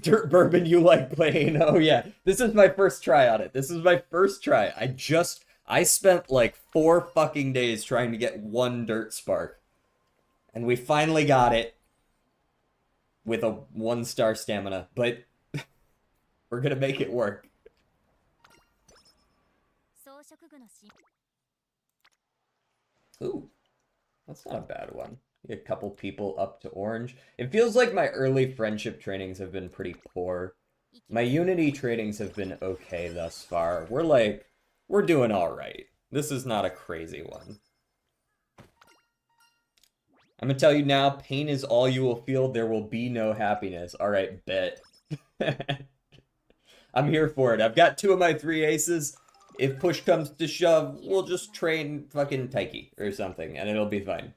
Dirt Bourbon, you like playing? Oh yeah, this is my first try on it. This is my first try. I spent like 4 fucking days trying to get 1 Dirt Spark. And we finally got it with a 1-star stamina, but we're gonna make it work. 装飾具のし Ooh, that's not a bad one. A couple people up to orange. It feels like my early friendship trainings have been pretty poor. My Unity trainings have been okay thus far. We're doing alright. This is not a crazy one. I'm gonna tell you now, pain is all you will feel. There will be no happiness. Alright, bet. I'm here for it. I've got 2 of my 3 aces. If push comes to shove, we'll just train fucking Taiki or something, and it'll be fine.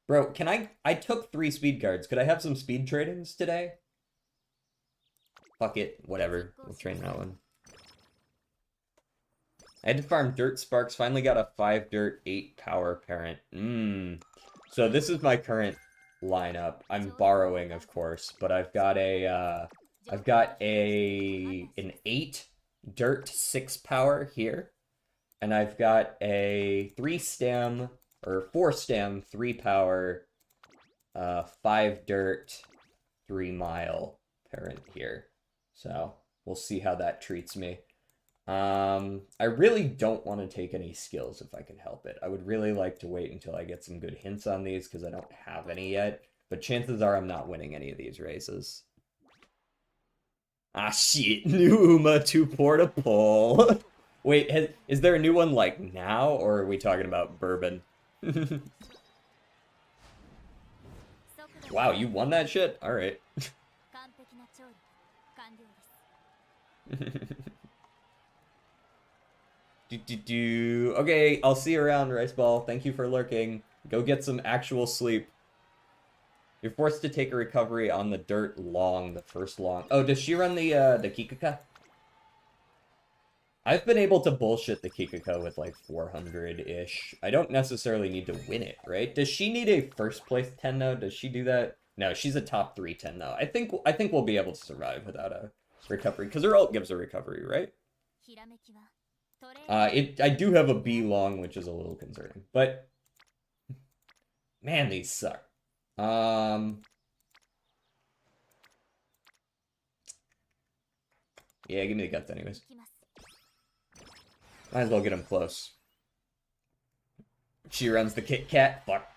Bro, I took 3 speed cards. Could I have some speed trainings today? Fuck it. Whatever. We'll train that one. I had to farm Dirt Sparks. Finally got a 5 Dirt, 8 Power parent. So this is my current lineup. I'm borrowing, of course, but I've got an 8 Dirt, 6 Power here. And I've got a 3 Stem, or 4 Stem, 3 Power, 5 Dirt, 3 Mile parent here. So we'll see how that treats me. I really don't want to take any skills if I can help it. I would really like to wait until I get some good hints on these because I don't have any yet. But chances are I'm not winning any of these races. Ah, shit. New Uma 2 Portapole. Wait, is there a new one like now, or are we talking about Bourbon? Wow, you won that shit? Alright. 完璧な調理完了です Okay, I'll see you around, Rice Ball. Thank you for lurking. Go get some actual sleep. You're forced to take a recovery on the dirt long, the first long. Oh, does she run the Kikaka? I've been able to bullshit the Kikaka with like 400-ish. I don't necessarily need to win it, right? Does she need a first place 10 though? Does she do that? No, she's a top 3 10 though. I think we'll be able to survive without a recovery because her ult gives a recovery, right? ひらめきはトレーニング I do have a B long, which is a little concerning, but man, these suck. Yeah, give me the guts anyways. きます Might as well get him close. She runs the Kit Kat. Fuck.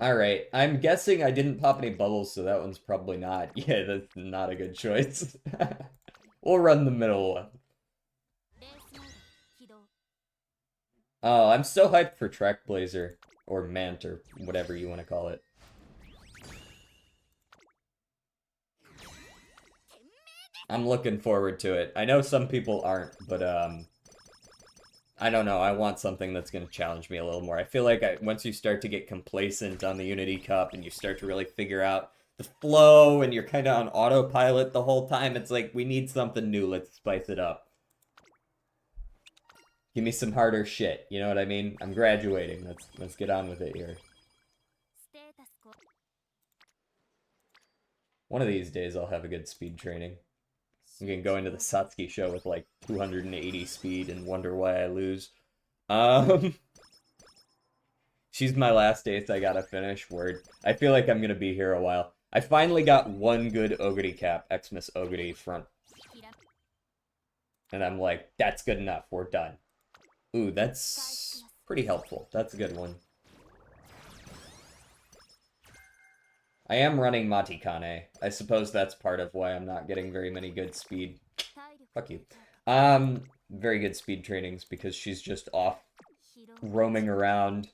Alright, I'm guessing I didn't pop any bubbles, so that one's probably not. Yeah, that's not a good choice. We'll run the middle one. レースモード起動 Oh, I'm so hyped for Track Blazer. Or Mant, or whatever you want to call it. I'm looking forward to it. I know some people aren't, but, I don't know. I want something that's going to challenge me a little more. I feel like once you start to get complacent on the Unity Cup and you start to really figure out the flow and you're kind of on autopilot the whole time, it's like, we need something new. Let's spice it up. Give me some harder shit. You know what I mean? I'm graduating. Let's get on with it here. ステータスコ One of these days I'll have a good speed training. I'm gonna go into the Satsuki show with like 280 speed and wonder why I lose. She's my last ace I gotta finish. Word. I feel like I'm gonna be here a while. I finally got one good Ogre cap, Xmas Ogre front. ひら And I'm like, that's good enough. We're done. Ooh, that's pretty helpful. That's a good one. I am running Matikane. I suppose that's part of why I'm not getting very many good speed. 体力 Fuck you. Very good speed trainings because she's just off 疲労 roaming around.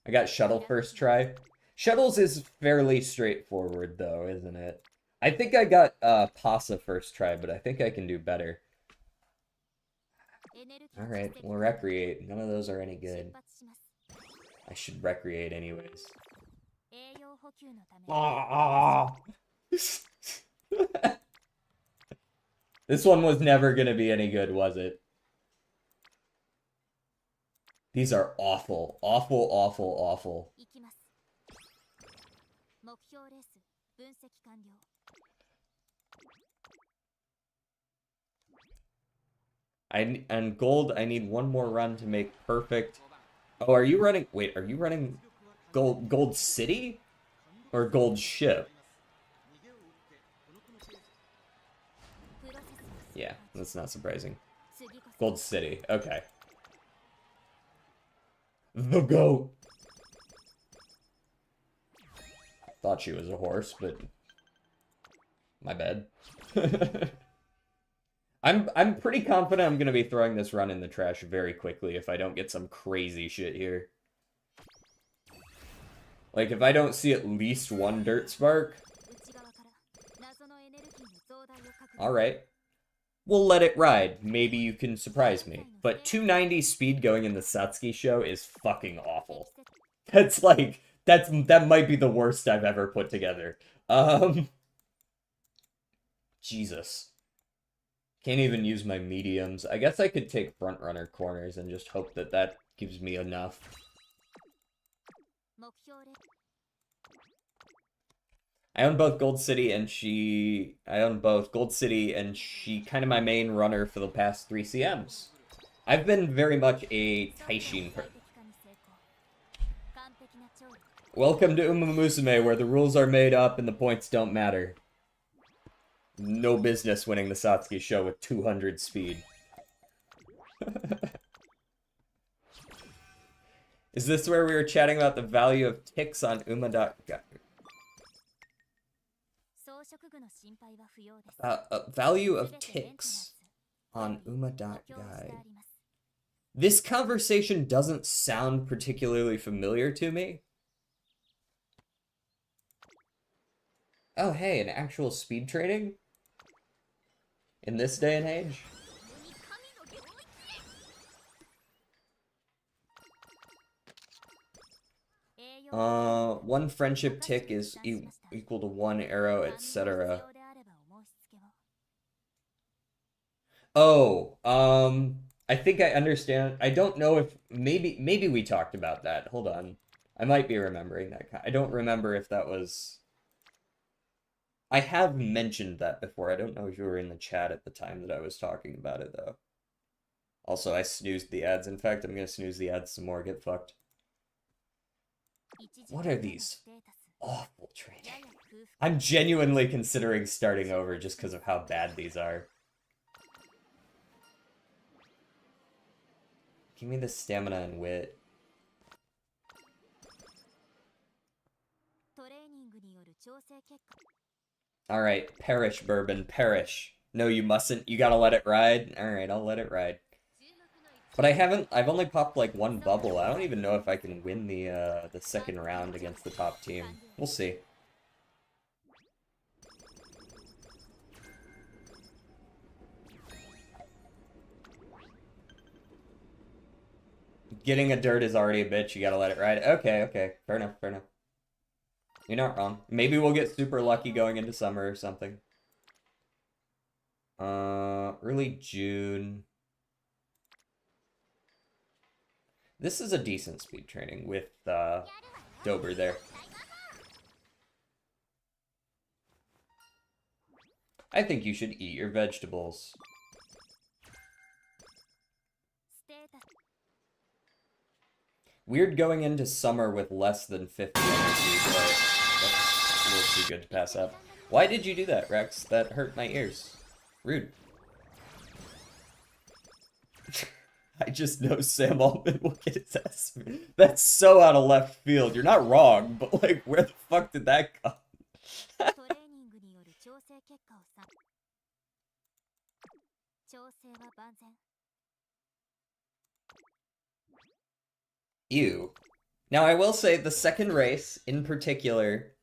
I got Shuttle first try. Shuttles is fairly straightforward though, isn't it? I think I got Pasa first try, but I think I can do better. エネルギー Alright, 蓄積 we'll recreate. None of those are any 出 good. 発します I should recreate anyways. 栄養補給のため Ah. This one was never gonna be any good, was it? These are awful. Awful, awful, awful. 行きます目標レース分析完了 And gold, I need one more run to make perfect. Oh, are you running? Wait, are you running Gold City? Or Gold Ship? プロセスを Yeah, that's not surprising. 次こそ Gold City, okay. The goat. Thought she was a horse, but my bad. I'm pretty confident I'm gonna be throwing this run in the trash very quickly if I don't get some crazy shit here. Like, if I don't see at least one dirt spark, 内側から謎のエネルギーの増大を確認 alright. We'll let it ride. Maybe you can surprise me. But 290 speed going in the Satsuki show is fucking awful. That's like, that might be the worst I've ever put together. Jesus. Can't even use my mediums. I guess I could take front runner corners and just hope that that gives me enough. 目標レース I own both Gold City and she... I own both Gold City and she kind of my main runner for the past 3 CMs. I've been very much a Taishin最適化に成功完璧な調理 Welcome to Umamusume, where the rules are made up and the points don't matter. No business winning the Satsuki show with 200 speed. Is this where we were chatting about the value of ticks on Uma.Guide? 装飾具の心配は不要です Value of 全てメンテナン ticks ス on 補強してあ Uma.Guide. ります This conversation doesn't sound particularly familiar to me. Oh, hey, an actual speed training? In this day and age? One friendship tick is equal to one arrow, etc. Oh, I think I understand. I don't know if maybe we talked about that. Hold on. I might be remembering that. I don't remember if that was. I have mentioned that before. I don't know if you were in the chat at the time that I was talking about it, though. Also, I snoozed the ads. In fact, I'm gonna snooze the ads some more. Get fucked. What are these awful training? I'm genuinely considering starting over just because of how bad these are. Give me the stamina and wit. Alright, perish, Bourbon, perish. No, you mustn't. You gotta let it ride. Alright, I'll let it ride. But I've only popped like one bubble. I don't even know if I can win the second round against the top team. We'll see. Getting a dirt is already a bitch. You gotta let it ride. Okay, okay. Fair enough, fair enough. You're not wrong. Maybe we'll get super lucky going into summer or something. Early June. This is a decent speed training with Dober there. I think you should eat your vegetables. Weird going into summer with less than 50 energy, but that's a little too good to pass up. Why did you do that, Rex? That hurt my ears. Rude. I just know Sam Altman will get his ass. That's so out of left field. You're not wrong, but like, where the fuck did that come? Ew. Now, I will say the second race, in particular,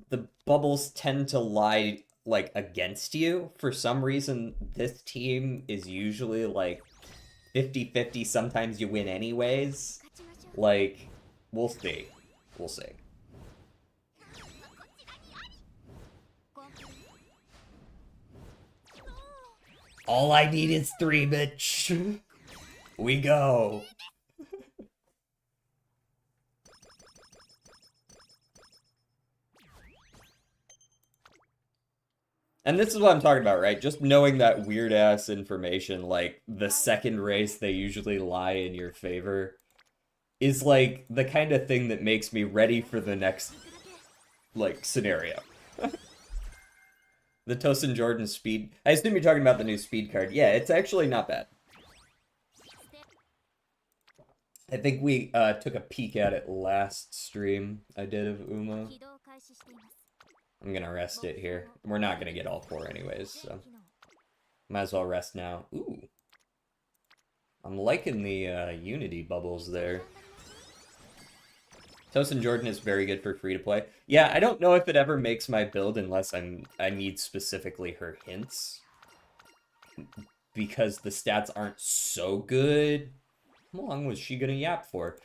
the bubbles tend to lie, like, against you. For some reason, this team is usually, like, 50-50. Sometimes you win anyways. Like, we'll see. We'll see. All I need is 3, bitch. We go. And this is what I'm talking about, right? Just knowing that weird-ass information, like, the second race, they usually lie in your favor, is, like, the kind of thing that makes me ready for the next, like, scenario. The Tosin Jordan speed... I assume you're talking about the new speed card. Yeah, it's actually not bad. I think we took a peek at it last stream I did of Uma. I'm gonna rest it here. We're not gonna get all 4 anyways, so... Might as well rest now. Ooh. I'm liking the Unity bubbles there. Tosin Jordan is very good for free-to-play. Yeah, I don't know if it ever makes my build unless I need specifically her hints. Because the stats aren't so good. How long was she gonna yap for?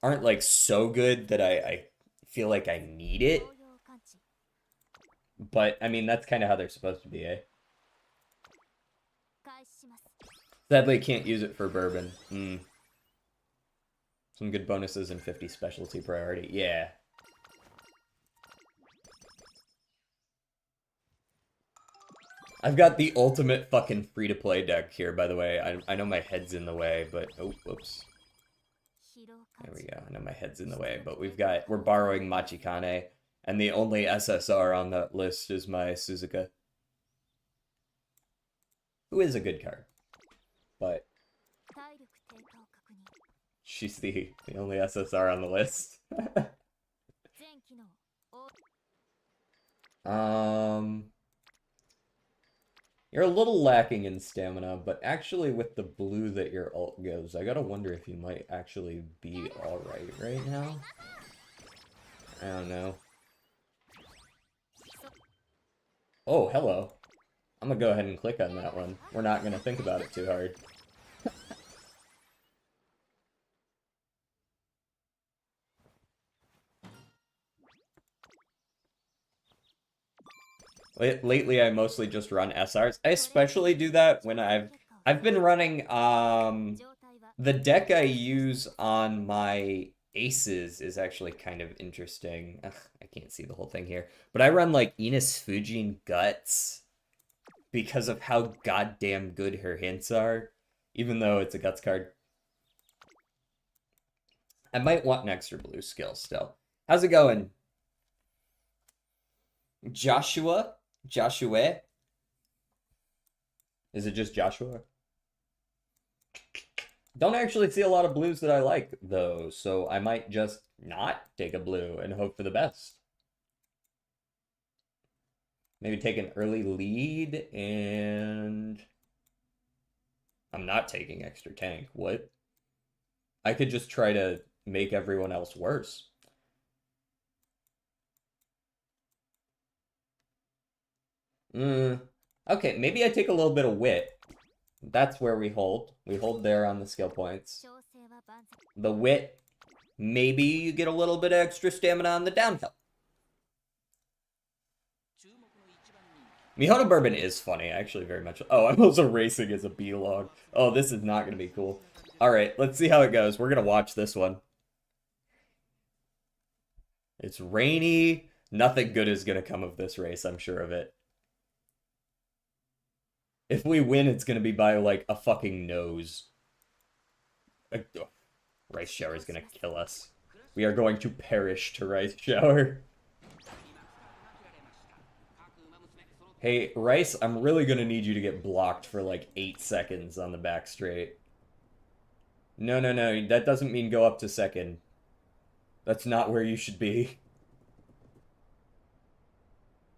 Aren't, like, so good that I feel like I need it. But, I mean, that's kind of how they're supposed to be, eh? Sadly, can't use it for Bourbon. Some good bonuses and 50 specialty priority. Yeah. I've got the ultimate fucking free-to-play deck here, by the way. I know my head's in the way, but... Oh, whoops. There we go. I know my head's in the way, but we're borrowing Machikane, and the only SSR on that list is my Suzuka. Who is a good card. But... she's the only SSR on the list. You're a little lacking in stamina, but actually with the blue that your ult gives, I gotta wonder if you might actually be alright right now. I don't know. Oh, hello. I'm gonna go ahead and click on that one. We're not gonna think about it too hard. Lately, I mostly just run SRs. I especially do that when I've been running the deck I use on my aces is actually kind of interesting. Ugh, I can't see the whole thing here, but I run like Ines Fujin Guts because of how goddamn good her hints are, even though it's a Guts card. I might want an extra blue skill still. How's it going? Joshua? Joshua? Is it just Joshua? Don't actually see a lot of blues that I like, though, so I might just not take a blue and hope for the best. Maybe take an early lead, and... I'm not taking extra tank. What? I could just try to make everyone else worse. Okay, maybe I take a little bit of wit. That's where we hold. We hold there on the skill points. The wit, maybe you get a little bit of extra stamina on the downhill. Mihono Bourbon is funny, actually, very much. Oh, I'm also racing as a B-log. Oh, this is not going to be cool. Alright, let's see how it goes. We're going to watch this one. It's rainy. Nothing good is going to come of this race, I'm sure of it. If we win, it's going to be by, like, a fucking nose. Rice Shower is going to kill us. We are going to perish to Rice Shower. Hey, Rice, I'm really going to need you to get blocked for, like, 8 seconds on the back straight. No, no, no, that doesn't mean go up to second. That's not where you should be.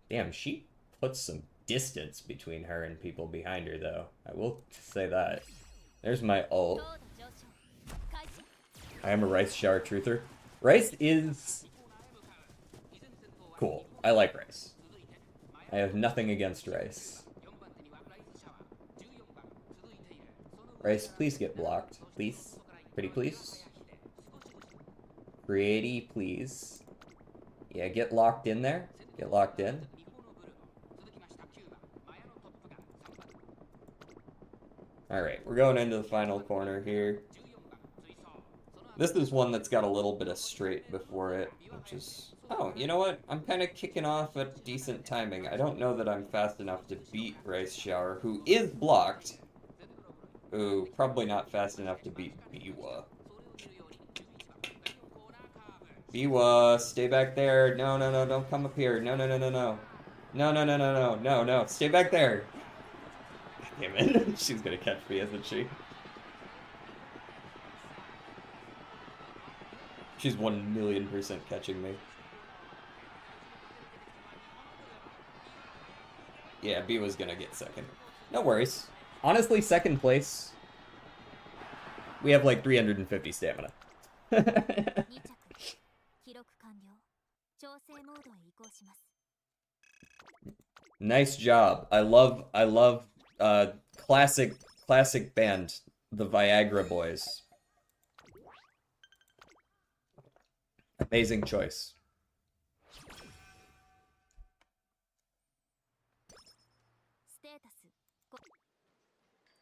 Damn, she puts some distance between her and people behind her, though. I will say that. There's my ult. I am a Rice Shower truther. Rice is... cool. I like Rice. I have nothing against Rice. Rice, please get blocked. Please. Pretty please. Pretty please. Yeah, get locked in there. Get locked in. Alright, we're going into the final corner here. This is one that's got a little bit of straight before it, which is... oh, you know what? I'm kind of kicking off at decent timing. I don't know that I'm fast enough to beat Rice Shower, who is blocked. Ooh, probably not fast enough to beat Biwa. Biwa, stay back there. No, no, no, don't come up here. No, no, no, no, no. No, no, no, no, no, no, no. Stay back there. Damn it. She's gonna catch me, isn't she? She's 1,000,000% catching me. Yeah, B was gonna get second. No worries. Honestly, second place. We have like 350 stamina. Nice job. I love classic band, the Viagra Boys. Amazing choice.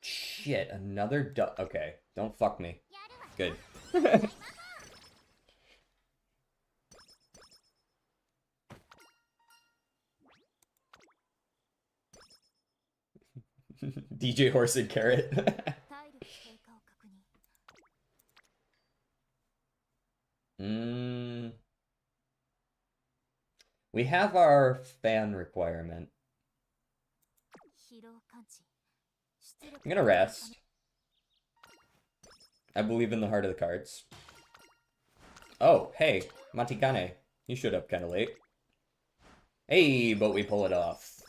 Shit, another okay, don't fuck me. Good. DJ Horse and Carrot. We have our fan requirement. I'm gonna rest. I believe in the heart of the cards. Oh, hey, Matikane. You showed up kind of late. Hey, but we pull it off.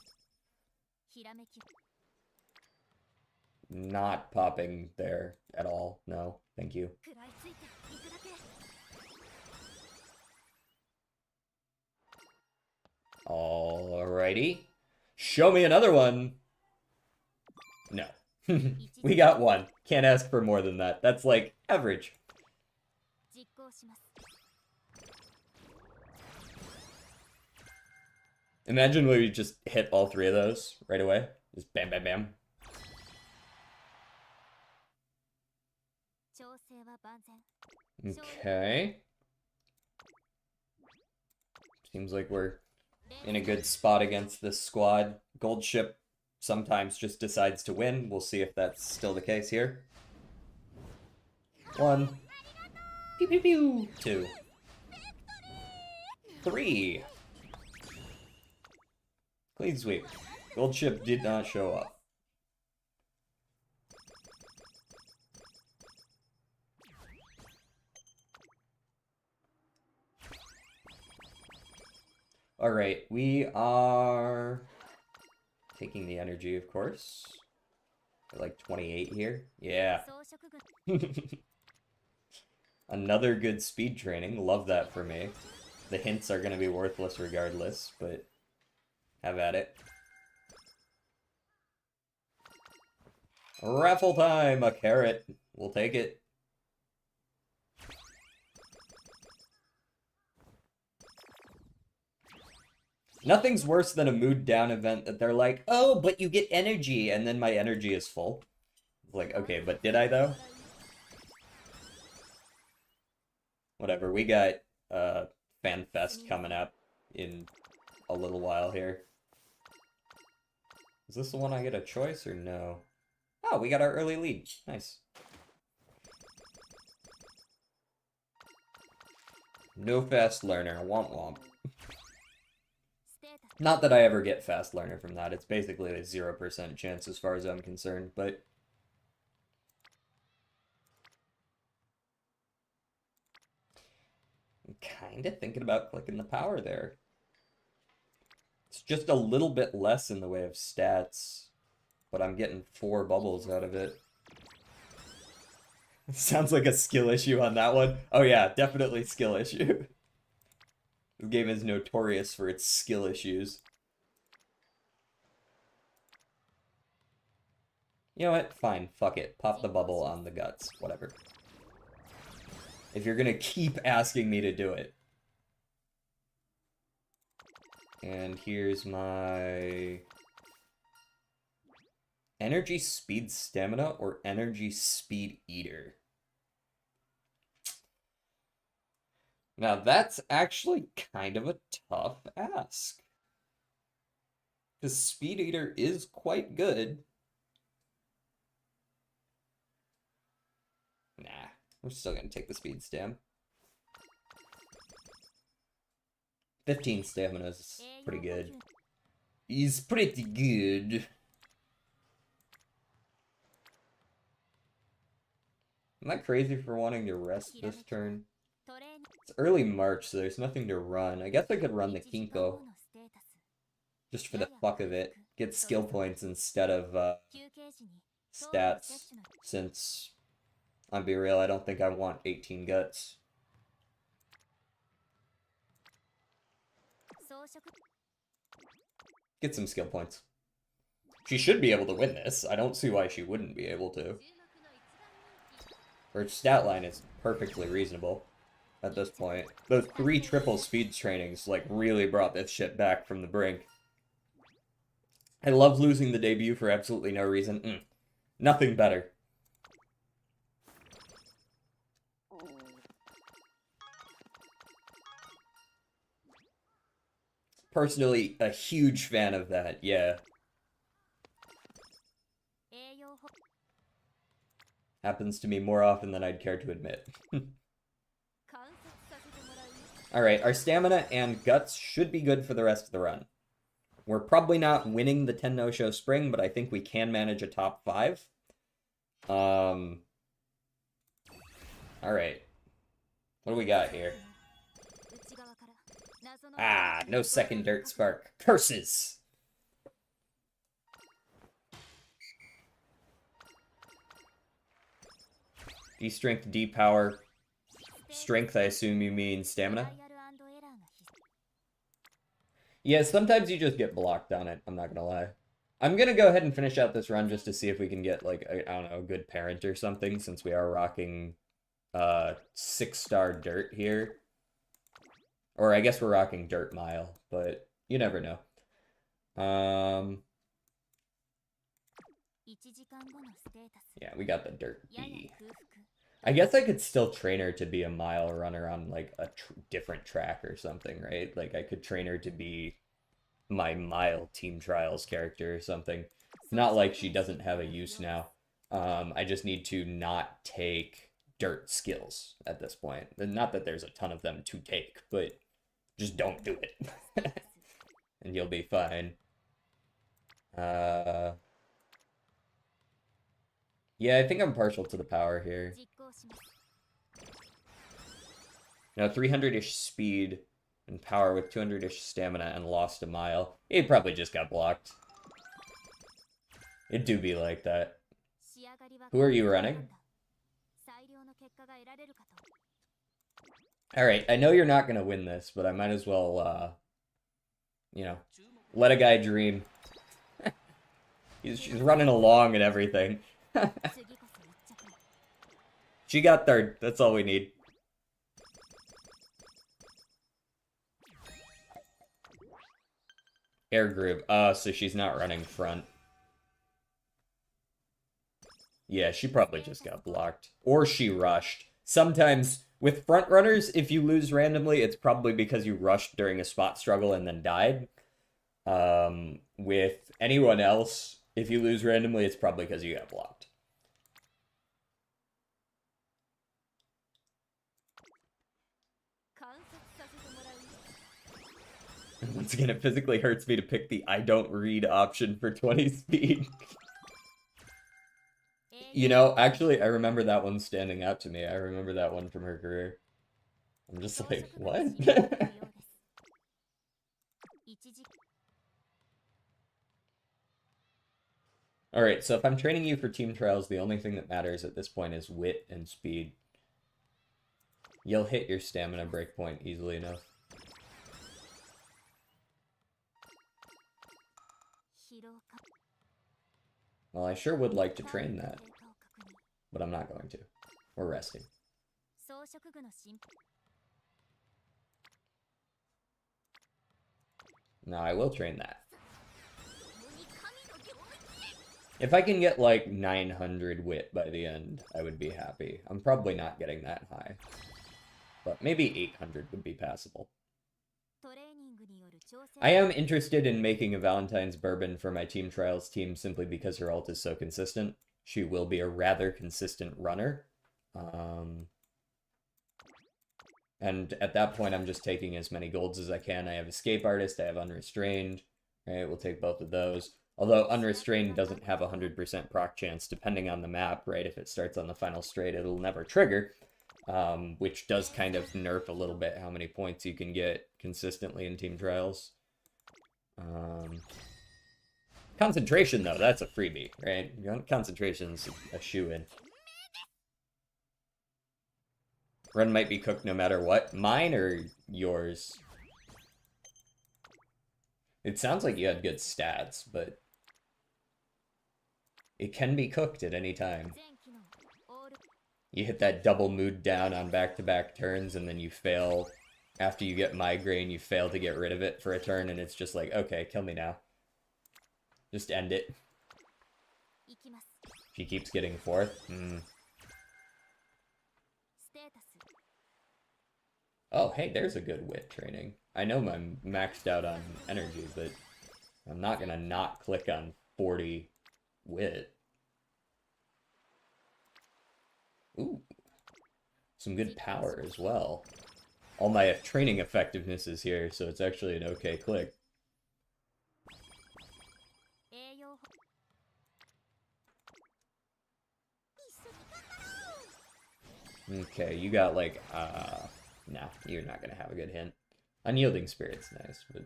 Not popping there at all. No, thank you. 食らいついていくだけ。Alrighty. Show me another one. No. We got one. Can't ask for more than that. That's like average. 実行します。 Imagine we just hit all three of those right away. Just bam, bam, bam. 調整は万全。 Okay. Seems like we're in a good spot against this squad. Gold ship sometimes just decides to win. We'll see if that's still the case here. 1. Pew pew pew. 2. 3. Clean sweep. Gold ship did not show up. Alright, we are taking the energy, of course. We're like 28 here. Yeah. 装飾具 Another good speed training. Love that for me. The hints are going to be worthless regardless, but have at it. Raffle time! A carrot. We'll take it. Nothing's worse than a mood down event that they're like, oh, but you get energy, and then my energy is full. Like, okay, but did I though? Whatever, we got FanFest coming up in a little while here. Is this the one I get a choice or no? Oh, we got our early lead. Nice. No fast learner. Womp womp. ステータス Not that I ever get fast learner from that. It's basically a 0% chance as far as I'm concerned, but... I'm kinda thinking about clicking the power there. It's just a little bit less in the way of stats, but I'm getting 4 bubbles out of it. Sounds like a skill issue on that one. Oh yeah, definitely skill issue. This game is notorious for its skill issues. You know what? Fine, fuck it. Pop the bubble on the guts. Whatever. If you're gonna keep asking me to do it. And here's my... Energy, speed, stamina, or energy, speed, eater. Now that's actually kind of a tough ask. Because speed eater is quite good. Nah, we're still gonna take the speed stam. 15 stamina is pretty good. He's pretty good. Am I crazy for wanting to rest this turn? トレーニング It's early March, so there's nothing to run. I guess I could run the 1時間後 Kinko のステータス just for the fuck of it. Get skill points instead of 休憩時に stats, since, I'll be real, I don't think I want 18 guts. 装飾 Get some skill points. She should be able to win this. I don't see why she wouldn't be able to. Her stat line is perfectly reasonable at this point. Those 3 triple speed trainings, like, really brought this shit back from the brink. I love losing the debut for absolutely no reason. Nothing better. Personally, a huge fan of that, yeah. 栄養補 Happens to me more often than I'd care to admit. 観察させてもらうよ Alright, our stamina and guts should be good for the rest of the run. We're probably not winning the 10 no-show spring, but I think we can manage a top 5. Alright. What do we got here? 内側から謎の Ah, no second dirt spark. Curses! D strength, D power. Strength, I assume you mean stamina? Yeah, sometimes you just get blocked on it, I'm not gonna lie. I'm gonna go ahead and finish out this run just to see if we can get, like, I don't know, a good parent or something, since we are rocking 6-star dirt here. Or I guess we're rocking dirt mile, but you never know. Yeah, we got the dirt B. I guess I could still train her to be a mile runner on, like, a different track or something, right? Like, I could train her to be my mile team trials character or something. Not like she doesn't have a use now. I just need to not take dirt skills at this point. Not that there's a ton of them to take, but just don't do it. And you'll be fine. Yeah, I think I'm partial to the power here. Now, 300-ish speed and power with 200-ish stamina and lost a mile. He probably just got blocked. It do be like that. Who are you running? Alright, I know you're not gonna win this, but I might as well, you know, let a guy dream. She's running along and everything. She got third. That's all we need. Air groove. So she's not running front. Yeah, she probably just got blocked. Or she rushed. Sometimes, with front runners, if you lose randomly, it's probably because you rushed during a spot struggle and then died. With anyone else, if you lose randomly, it's probably because you got blocked. Once again, it physically hurts me to pick the I don't read option for 20 speed. You know, actually, I remember that one standing out to me. I remember that one from her career. I'm just like, what? Alright, so if I'm training you for team trials, the only thing that matters at this point is wit and speed. You'll hit your stamina breakpoint easily enough. Well, I sure would like to train that, but I'm not going to. We're resting. No, I will train that. If I can get like 900 wit by the end, I would be happy. I'm probably not getting that high, but maybe 800 would be passable. I am interested in making a Valentine's Bourbon for my Team Trials team simply because her ult is so consistent. She will be a rather consistent runner. And at that point, I'm just taking as many golds as I can. I have Escape Artist, I have Unrestrained. Right, we'll take both of those. Although Unrestrained doesn't have a 100% proc chance, depending on the map, right? If it starts on the final straight, it'll never trigger. Which does kind of nerf a little bit how many points you can get consistently in team trials. Concentration, though, that's a freebie, right? Concentration's a shoo-in. Run might be cooked no matter what. Mine or yours? It sounds like you had good stats, but it can be cooked at any time. You hit that double mood down on back-to-back turns, and then you fail. After you get migraine, you fail to get rid of it for a turn, and it's just like, okay, kill me now. Just end it. She keeps getting fourth. Oh, hey, there's a good wit training. I know I'm maxed out on energy, but I'm not gonna not click on 40 wit. Ooh. Some good power as well. All my training effectiveness is here, so it's actually an okay click. Okay, you got like, nah, you're not gonna have a good hint. Unyielding Spirit's nice, but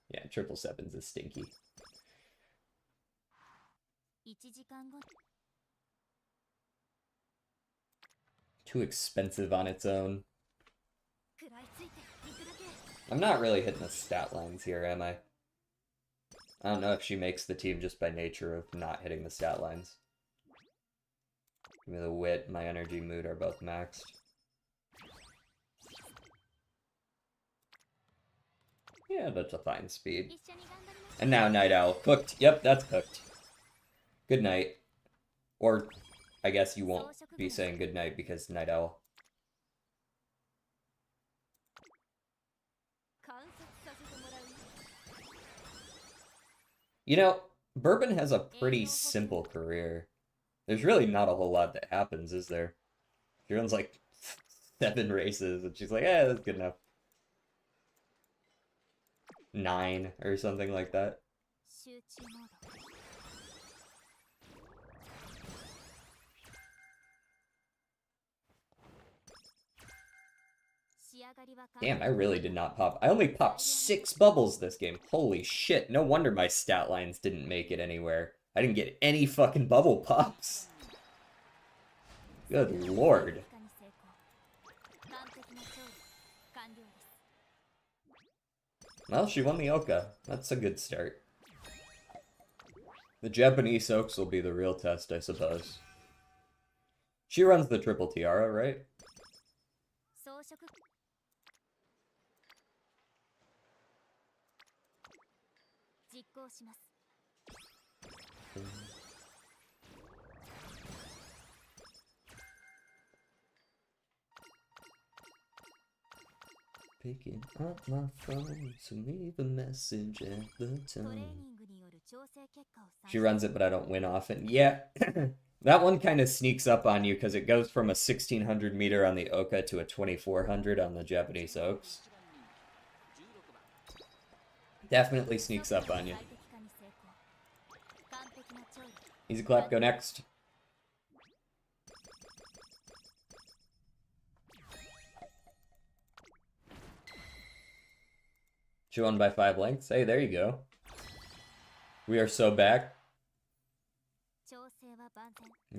yeah, 777's is stinky. Too expensive on its own. I'm not really hitting the stat lines here, am I? I don't know if she makes the team just by nature of not hitting the stat lines. Give me the wit, my energy, mood are both maxed. Yeah, that's a fine speed. And now Night Owl. Cooked. Yep, that's cooked. Good night. Or, I guess you won't be saying good night because Night Owl. You know, Bourbon has a pretty simple career. There's really not a whole lot that happens, is there? She runs like 7 races, and she's like, eh, that's good enough. 9 or something like that. Damn, I really did not pop. I only popped 6 bubbles this game. Holy shit, no wonder my stat lines didn't make it anywhere. I didn't get any fucking bubble pops. Good lord. Well, she won the Oka. That's a good start. The Japanese Oaks will be the real test, I suppose. She runs the Triple Tiara, right? Picking up my phone to leave a message at the tone. She runs it, but I don't win often. Yeah, that one kind of sneaks up on you because it goes from a 1600 meter on the Oka to a 2400 on the Japanese Oaks. Definitely sneaks up on you. Easy clap, go next. She won by 5 lengths. Hey, there you go. We are so back.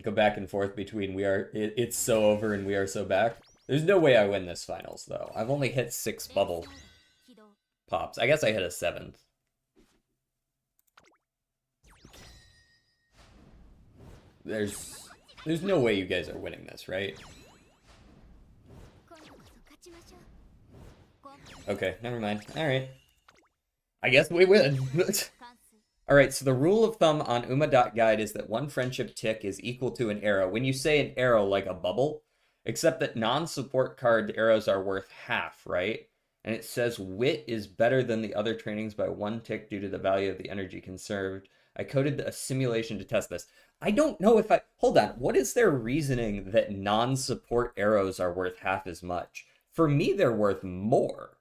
Go back and forth between it's so over and we are so back. There's no way I win this finals, though. I've only hit 6 bubble pops. I guess I hit a 7th. There's no way you guys are winning this, right? Okay, never mind. Alright. I guess we win. Alright, so the rule of thumb on Uma.guide is that 1 friendship tick is equal to an arrow. When you say an arrow, like a bubble, except that non-support card arrows are worth half, right? And it says wit is better than the other trainings by 1 tick due to the value of the energy conserved. I coded a simulation to test this. I don't know if hold on, what is their reasoning that non-support arrows are worth half as much? For me, they're worth more.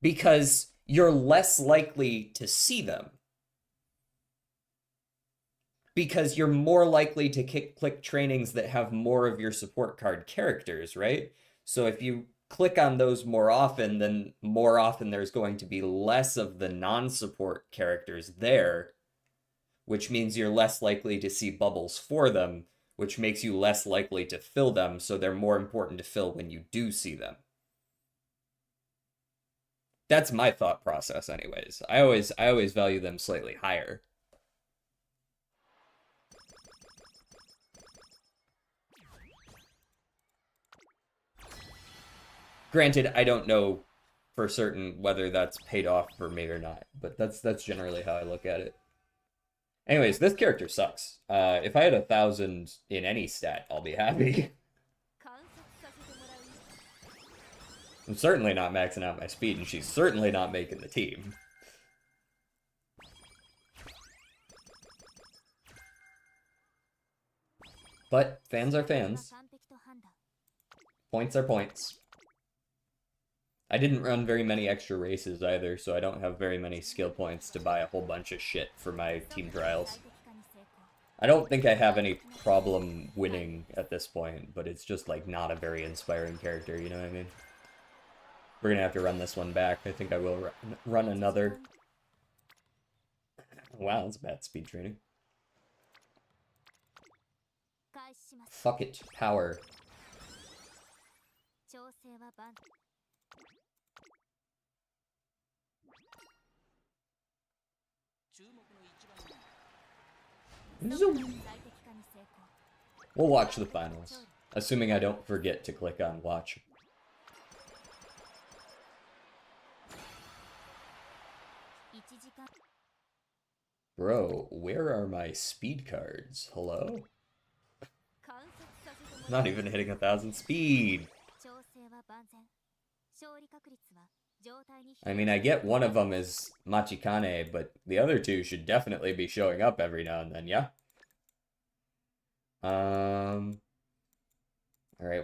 Because you're less likely to see them. Because you're more likely to click trainings that have more of your support card characters, right? So if you click on those more often, then more often there's going to be less of the non-support characters there, which means you're less likely to see bubbles for them, which makes you less likely to fill them, so they're more important to fill when you do see them. That's my thought process anyways. I always value them slightly higher. Granted, I don't know for certain whether that's paid off for me or not, but that's generally how I look at it. Anyways, this character sucks. If I had 1,000 in any stat, I'll be happy. I'm certainly not maxing out my speed, and she's certainly not making the team. But fans are fans. Points are points. I didn't run very many extra races either, so I don't have very many skill points to buy a whole bunch of shit for my team trials. I don't think I have any problem winning at this point, but it's just like not a very inspiring character, you know what I mean? We're gonna have to run this one back. I think I will run another. Wow, that's bad speed training. Fuck it, power. Zoom. We'll watch the finals, assuming I don't forget to click on watch. Bro, where are my speed cards? Hello? Not even hitting 1,000 speed. I mean, I get one of them is Machikane, but the other two should definitely be showing up every now and then, yeah? Alright,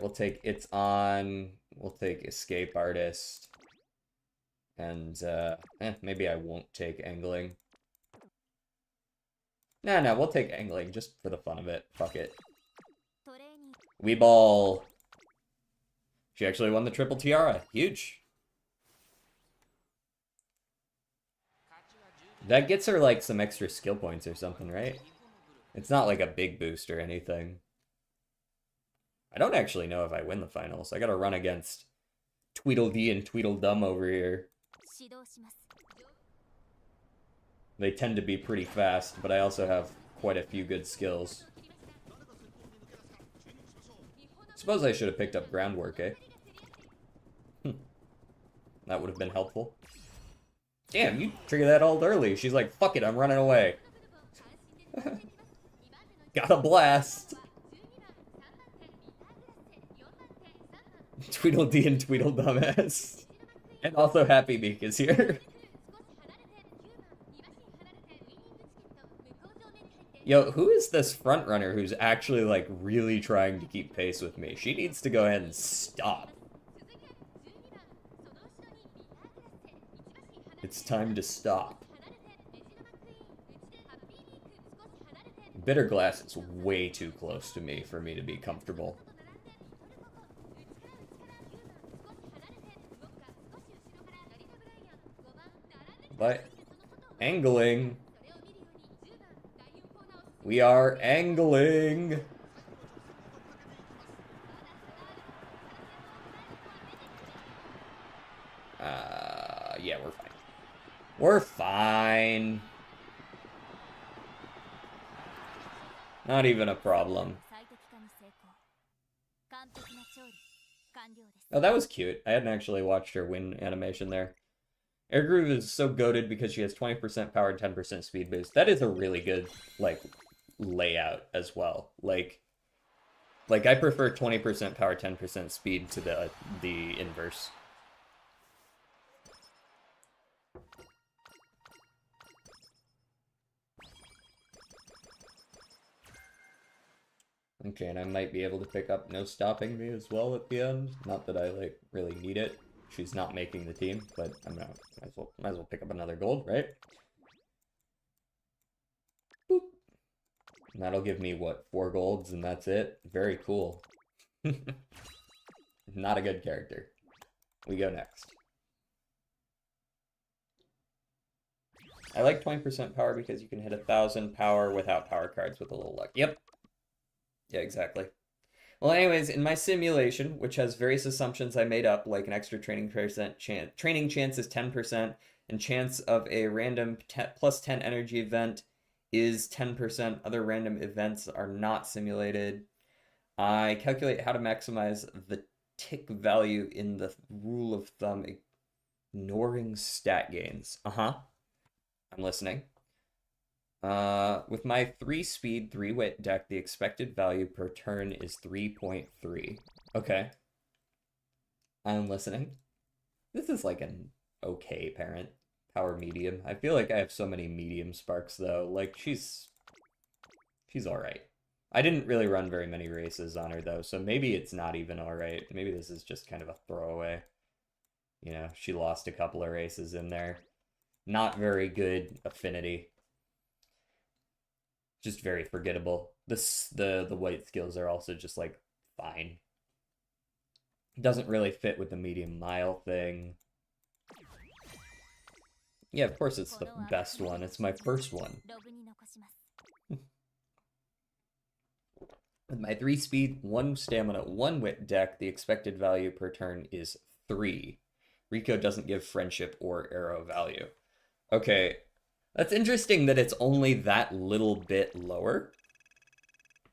we'll take It's On, we'll take Escape Artist, and, maybe I won't take Angling. No, we'll take Angling, just for the fun of it. Fuck it. Weeball! She actually won the Triple Tiara. Huge. That gets her, like, some extra skill points or something, right? It's not like a big boost or anything. I don't actually know if I win the finals. I gotta run against Tweedledee and Tweedledum over here. They tend to be pretty fast, but I also have quite a few good skills. Suppose I should have picked up Groundwork, eh? That would have been helpful. Damn, you triggered that ult early. She's like, fuck it, I'm running away. Got a blast. Tweedledee and Tweedledumbass. And also Happy Meek is here. Yo, who is this front runner who's actually, like, really trying to keep pace with me? She needs to go ahead and stop. It's time to stop. Bitter Glass is way too close to me for me to be comfortable. But angling. We are angling. Yeah, we're fine. We're fine. Not even a problem. Oh, that was cute. I hadn't actually watched her win animation there. Air Groove is so goated because she has 20% power and 10% speed boost. That is a really good, like, layout as well. Like I prefer 20% power, 10% speed to the inverse. Okay, and I might be able to pick up No Stopping Me as well at the end. Not that I, like, really need it. She's not making the team, but I'm not. Might as well pick up another gold, right? Boop. And that'll give me, what, 4 golds, and that's it? Very cool. Not a good character. We go next. I like 20% power because you can hit 1,000 power without power cards with a little luck. Yep. Yeah, exactly. Well, anyways, in my simulation, which has various assumptions I made up, like an extra training chance is 10%, and chance of a random plus 10 energy event is 10%. Other random events are not simulated. I calculate how to maximize the tick value in the rule of thumb, ignoring stat gains. I'm listening. With my 3 speed, 3 wit deck, the expected value per turn is 3.3. Okay. I'm listening. This is like an okay parent. Power medium. I feel like I have so many medium sparks though. Like she's alright. I didn't really run very many races on her though, so maybe it's not even alright. Maybe this is just kind of a throwaway. You know, she lost a couple of races in there. Not very good affinity. Just very forgettable. The white skills are also just like fine. Doesn't really fit with the medium mile thing. Yeah, of course it's the best one. It's my first one. With my 3 speed, 1 stamina, 1 wit deck, the expected value per turn is 3. Rico doesn't give friendship or arrow value. Okay, that's interesting that it's only that little bit lower,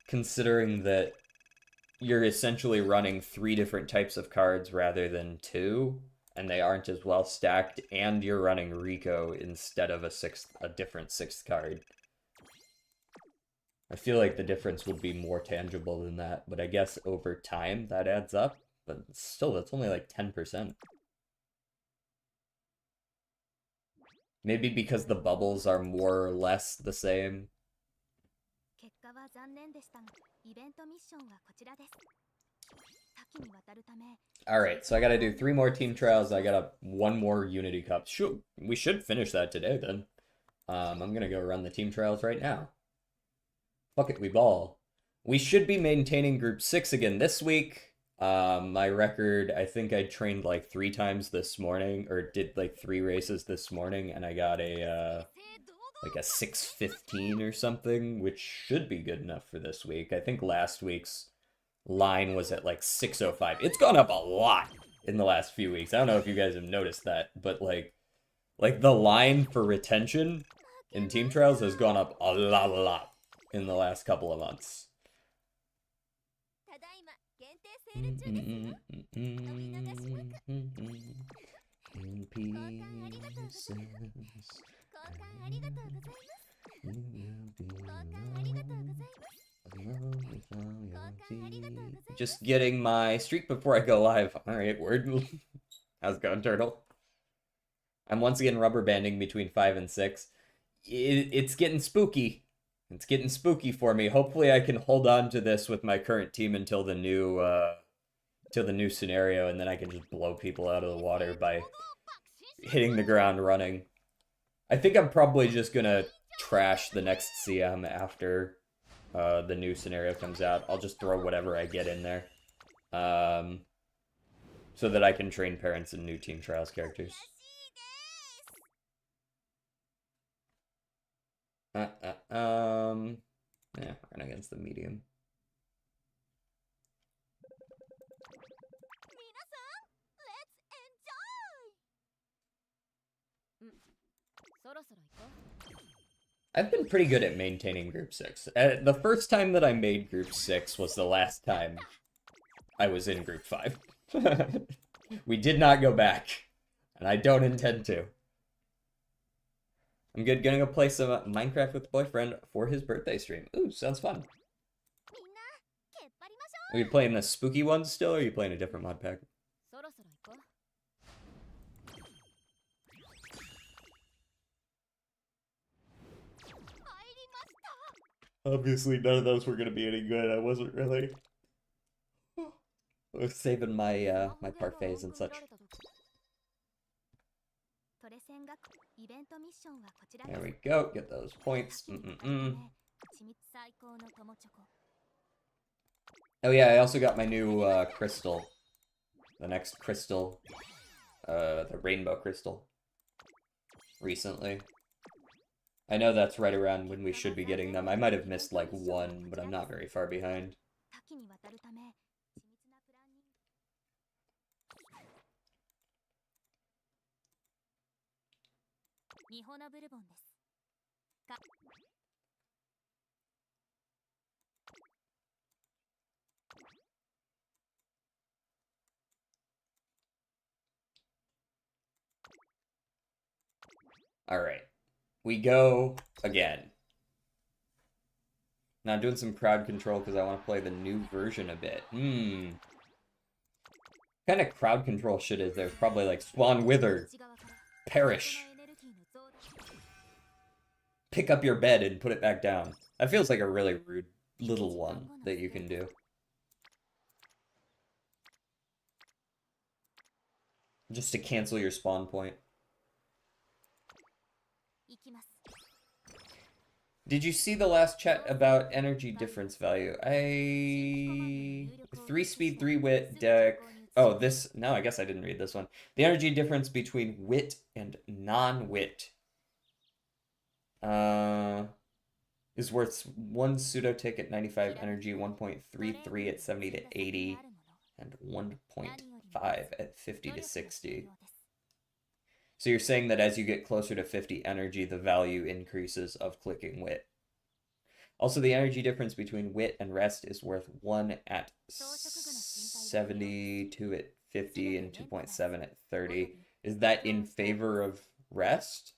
considering that you're essentially running 3 different types of cards rather than 2, and they aren't as well stacked, and you're running Rico instead of a different 6th card. I feel like the difference would be more tangible than that, but I guess over time that adds up. But still, that's only like 10%. Maybe because the bubbles are more or less the same. Alright, so I gotta do 3 more team trials. I got 1 more Unity Cup. We should finish that today then. I'm gonna go run the team trials right now. Fuck it, we ball. We should be maintaining Group 6 again this week. My record, I think I trained like 3 times this morning, or did like 3 races this morning, and I got like a 6:15 or something, which should be good enough for this week. I think last week's line was at like 6:05. It's gone up a lot in the last few weeks. I don't know if you guys have noticed that, but like the line for retention in team trials has gone up a lot in the last couple of months. Just getting my streak before I go live. Alright, word. How's it going, Turtle? I'm once again rubber banding between 5 and 6. It's getting spooky. It's getting spooky for me. Hopefully I can hold on to this with my current team until the new scenario, and then I can just blow people out of the water by hitting the ground running. I think I'm probably just gonna trash the next CM after the new scenario comes out. I'll just throw whatever I get in there. So that I can train parents and new team trials characters. Yeah, run against the medium. I've been pretty good at maintaining Group 6. The first time that I made Group 6 was the last time I was in Group 5. We did not go back, and I don't intend to. I'm gonna go play some Minecraft with the boyfriend for his birthday stream. Ooh, sounds fun. Are you playing the spooky ones still, or are you playing a different mod pack? Obviously, none of those were gonna be any good. I wasn't really. I was saving my my parfaits and such. There we go. Get those points. Oh yeah, I also got my new crystal. The next crystal. The rainbow crystal. Recently. I know that's right around when we should be getting them. I might have missed like 1, but I'm not very far behind. Alright. We go again. Now I'm doing some crowd control because I want to play the new version a bit. What kind of crowd control shit is there? Probably like Spawn Wither. Perish. Pick up your bed and put it back down. That feels like a really rude little one that you can do. Just to cancel your spawn point. Did you see the last chat about energy difference value? 3 speed, 3 wit deck. Oh, this... No, I guess I didn't read this one. The energy difference between wit and non-wit. is worth 1 pseudo tick at 95 energy, 1.33 at 70 to 80, and 1.5 at 50 to 60. So you're saying that as you get closer to 50 energy, the value increases of clicking wit. Also, the energy difference between wit and rest is worth 1 at 70, 2 at 50, and 2.7 at 30. Is that in favor of rest?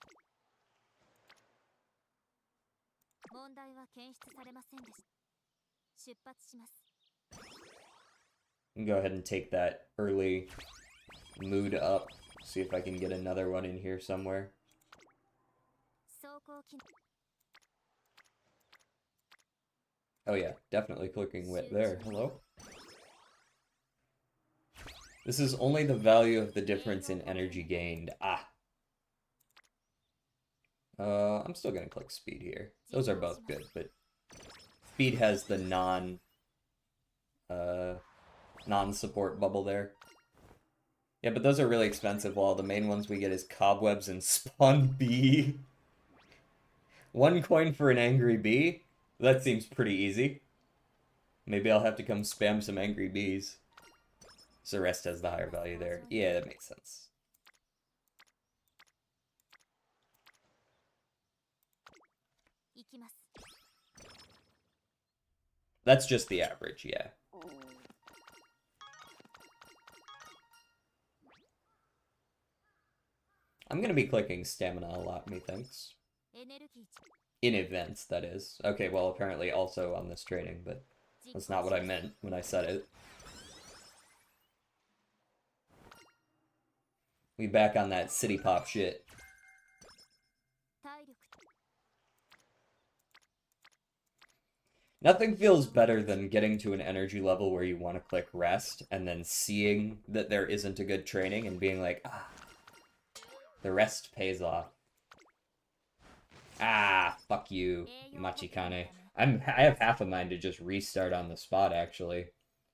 And go ahead and take that early mood up. See if I can get another one in here somewhere. Oh yeah, definitely clicking wit there. Hello? This is only the value of the difference in energy gained. Ah. I'm still gonna click speed here. Those are both good, but speed has the non-support bubble there. Yeah, but those are really expensive, while the main ones we get is cobwebs and spawn bee. 1 coin for an angry bee? That seems pretty easy. Maybe I'll have to come spam some angry bees. So rest has the higher value there. Yeah, that makes sense. That's just the average, yeah. I'm gonna be clicking stamina a lot, methinks. In events, that is. Okay, well, apparently also on this training, but that's not what I meant when I said it. We back on that city pop shit. Nothing feels better than getting to an energy level where you want to click rest, and then seeing that there isn't a good training and being like, ah, the rest pays off. Ah, fuck you, Machikane. I have half a mind to just restart on the spot, actually.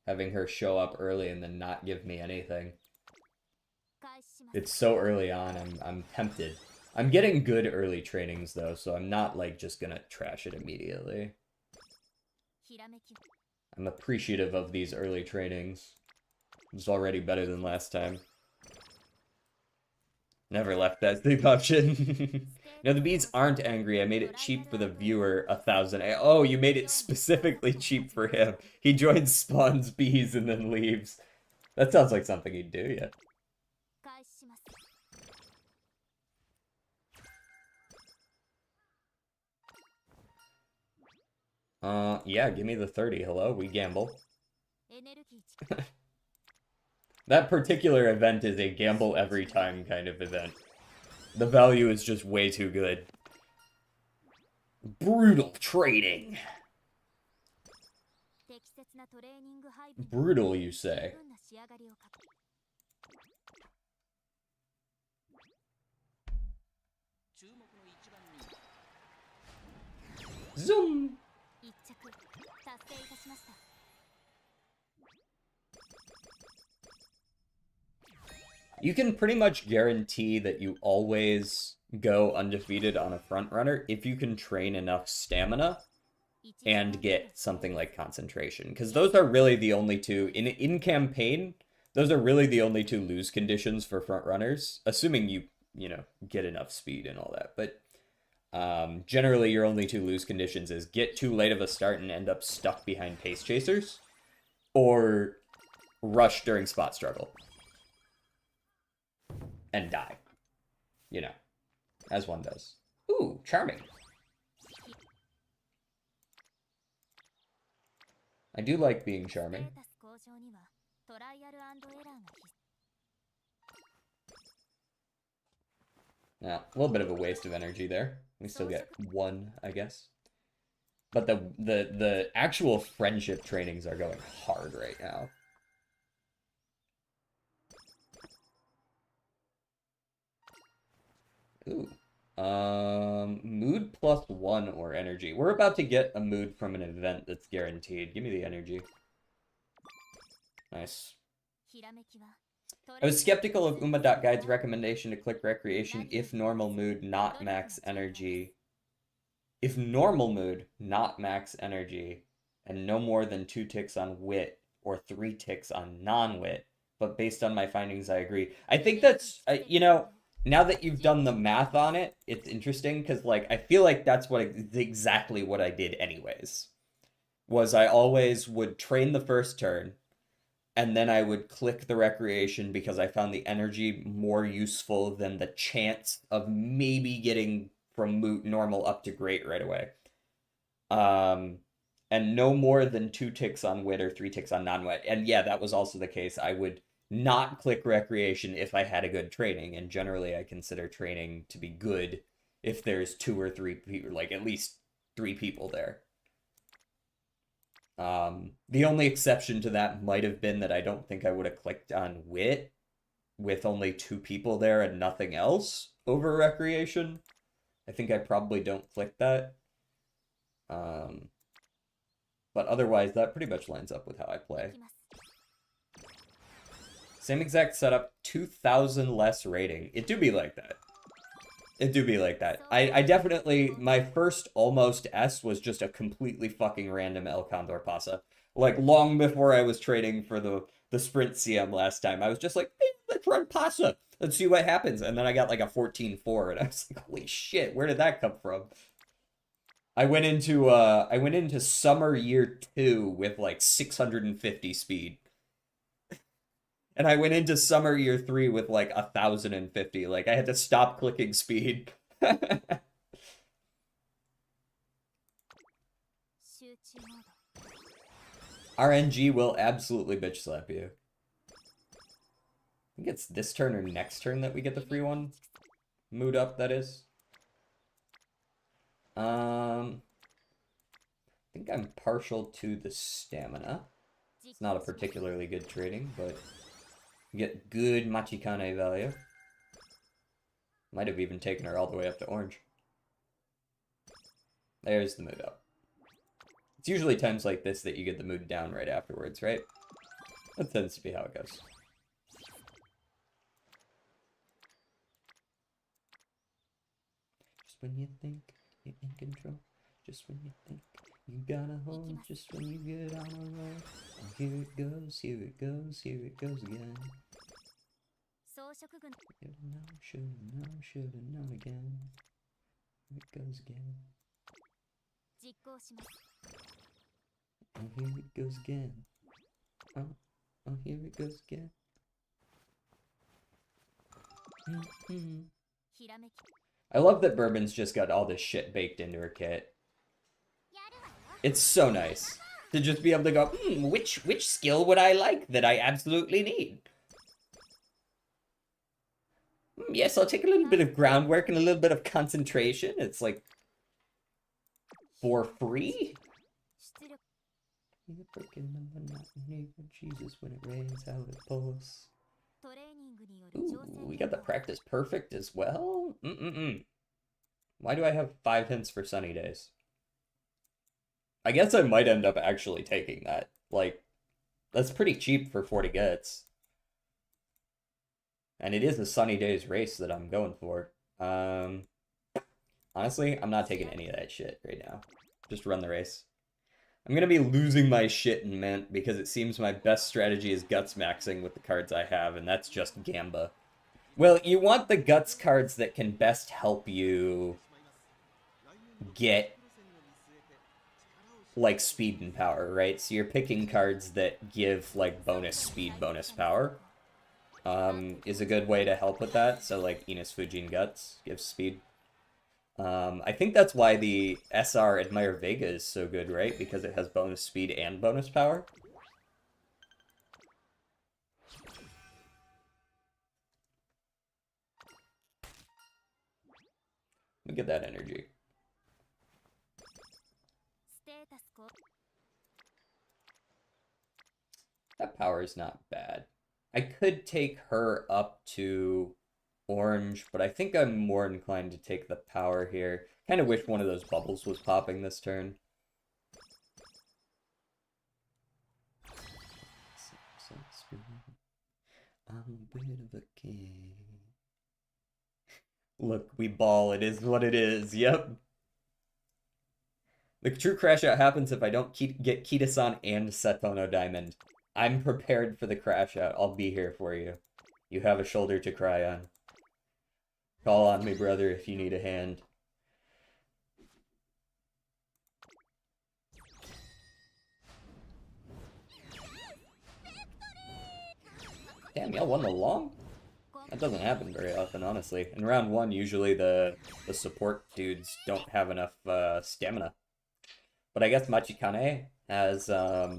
Having her show up early and then not give me anything. It's so early on, I'm tempted. I'm getting good early trainings, though, so I'm not, like, just gonna trash it immediately. I'm appreciative of these early trainings. It's already better than last time. Never left that sleep option. No, the bees aren't angry. I made it cheap for the viewer, 1,000. Oh, you made it specifically cheap for him. He joins, spawns bees, and then leaves. That sounds like something he'd do, yeah. Yeah, give me the 30. Hello, we gamble. That particular event is a gamble every time kind of event. The value is just way too good. Brutal trading. Brutal, you say? Zoom! You can pretty much guarantee that you always go undefeated on a front runner if you can train enough stamina and get something like concentration, because those are really the only two in campaign. Those are really the only two lose conditions for front runners, assuming you get enough speed and all that. But generally, your only two lose conditions is get too late of a start and end up stuck behind pace chasers, or rush during spot struggle and die. As one does. Ooh, charming. I do like being charming. Yeah, a little bit of a waste of energy there. We still get 1, I guess. But the actual friendship trainings are going hard right now. Ooh. Mood +1 or energy. We're about to get a mood from an event that's guaranteed. Give me the energy. Nice. I was skeptical of Uma.Guide's recommendation to click recreation if normal mood, not max energy, If normal mood, not max energy, and no more than 2 ticks on wit or 3 ticks on non-wit, but based on my findings, I agree. I think that's, now that you've done the math on it, it's interesting because, like, I feel like that's exactly what I did anyways. Was I always would train the first turn, and then I would click the recreation because I found the energy more useful than the chance of maybe getting from normal up to great right away. Um, and no more than 2 ticks on wit or 3 ticks on non-wit. And yeah, that was also the case. I would not click recreation if I had a good training, and generally I consider training to be good if there's 2 or 3 people, like at least 3 people there. The only exception to that might have been that I don't think I would have clicked on wit with only 2 people there and nothing else over recreation. I think I probably don't click that. But otherwise, that pretty much lines up with how I play. Same exact setup, 2,000 less rating. It do be like that. It do be like that. I definitely, my first almost S was just a completely fucking random El Condor Pasa. Like, long before I was training for the Sprint CM last time, I was just like, hey, let's run Pasa. Let's see what happens. And then I got like a 14-4, and I was like, holy shit, where did that come from? I went into summer year 2 with like 650 speed. And I went into summer year 3 with like 1,050. Like, I had to stop clicking speed. RNG will absolutely bitch slap you. I think it's this turn or next turn that we get the free one. Mood up, that is. I think I'm partial to the stamina. It's not a particularly good trading, but you get good Machikane value. Might have even taken her all the way up to orange. There's the mood up. It's usually times like this that you get the mood down right afterwards, right? That tends to be how it goes. Just when you think you're in control, just when you think you got a hold, just when you get on a roll. Oh, here it goes, here it goes, here it goes again. Should've known again. Here it goes again. Oh, here it goes again. Oh, here it goes again. I love that Bourbon's just got all this shit baked into her kit. It's so nice to just be able to go, which skill would I like that I absolutely need? Yes, I'll take a little bit of groundwork and a little bit of concentration. It's like, for free? Jesus, when it rains, how it pours. Ooh, we got the practice perfect as well? Why do I have 5 hints for sunny days? I guess I might end up actually taking that. Like, that's pretty cheap for 40 gets. And it is a sunny days race that I'm going for. Honestly, I'm not taking any of that shit right now. Just run the race. I'm gonna be losing my shit in Mint because it seems my best strategy is Guts maxing with the cards I have, and that's just Gamba. Well, you want the Guts cards that can best help you get, like, speed and power, right? So you're picking cards that give, like, bonus speed, bonus power. Is a good way to help with that. So, like, Ines Fujin Guts gives speed. I think that's why the SR Admire Vega is so good, right? Because it has bonus speed and bonus power. Look at that energy. That power is not bad. I could take her up to orange, but I think I'm more inclined to take the power here. Kind of wish one of those bubbles was popping this turn. I'm a bit of a king. Look, we ball. It is what it is. Yep. The true crash out happens if I don't get Kita-san and Setono Diamond. I'm prepared for the crash out. I'll be here for you. You have a shoulder to cry on. Call on me, brother, if you need a hand. Damn, y'all won the long? That doesn't happen very often, honestly. In round one, usually the support dudes don't have enough stamina. But I guess Machikane has a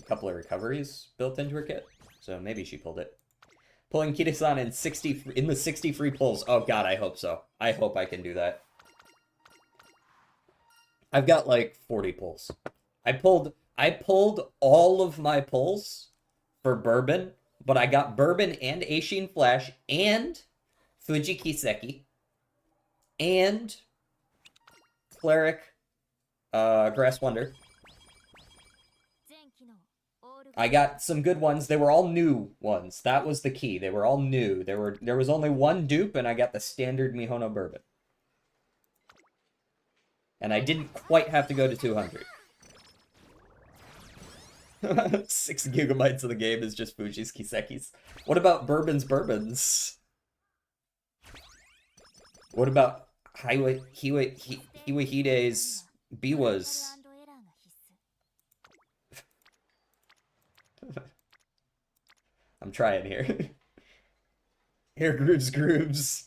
couple of recoveries built into her kit, so maybe she pulled it. Pulling Kita-san in the 60 free pulls. Oh god, I hope so. I hope I can do that. I've got like 40 pulls. I pulled all of my pulls for Bourbon, but I got Bourbon and Eishin Flash and Fuji Kiseki and Cleric Grass Wonder. I got some good ones. They were all new ones. That was the key. They were all new. There was only one dupe, and I got the standard Mihono Bourbon. And I didn't quite have to go to 200. 6 gigabytes of the game is just Fuji's Kisekis. What about Bourbons? What about Hiwahide's Biwas? I'm trying here. Here, grooves.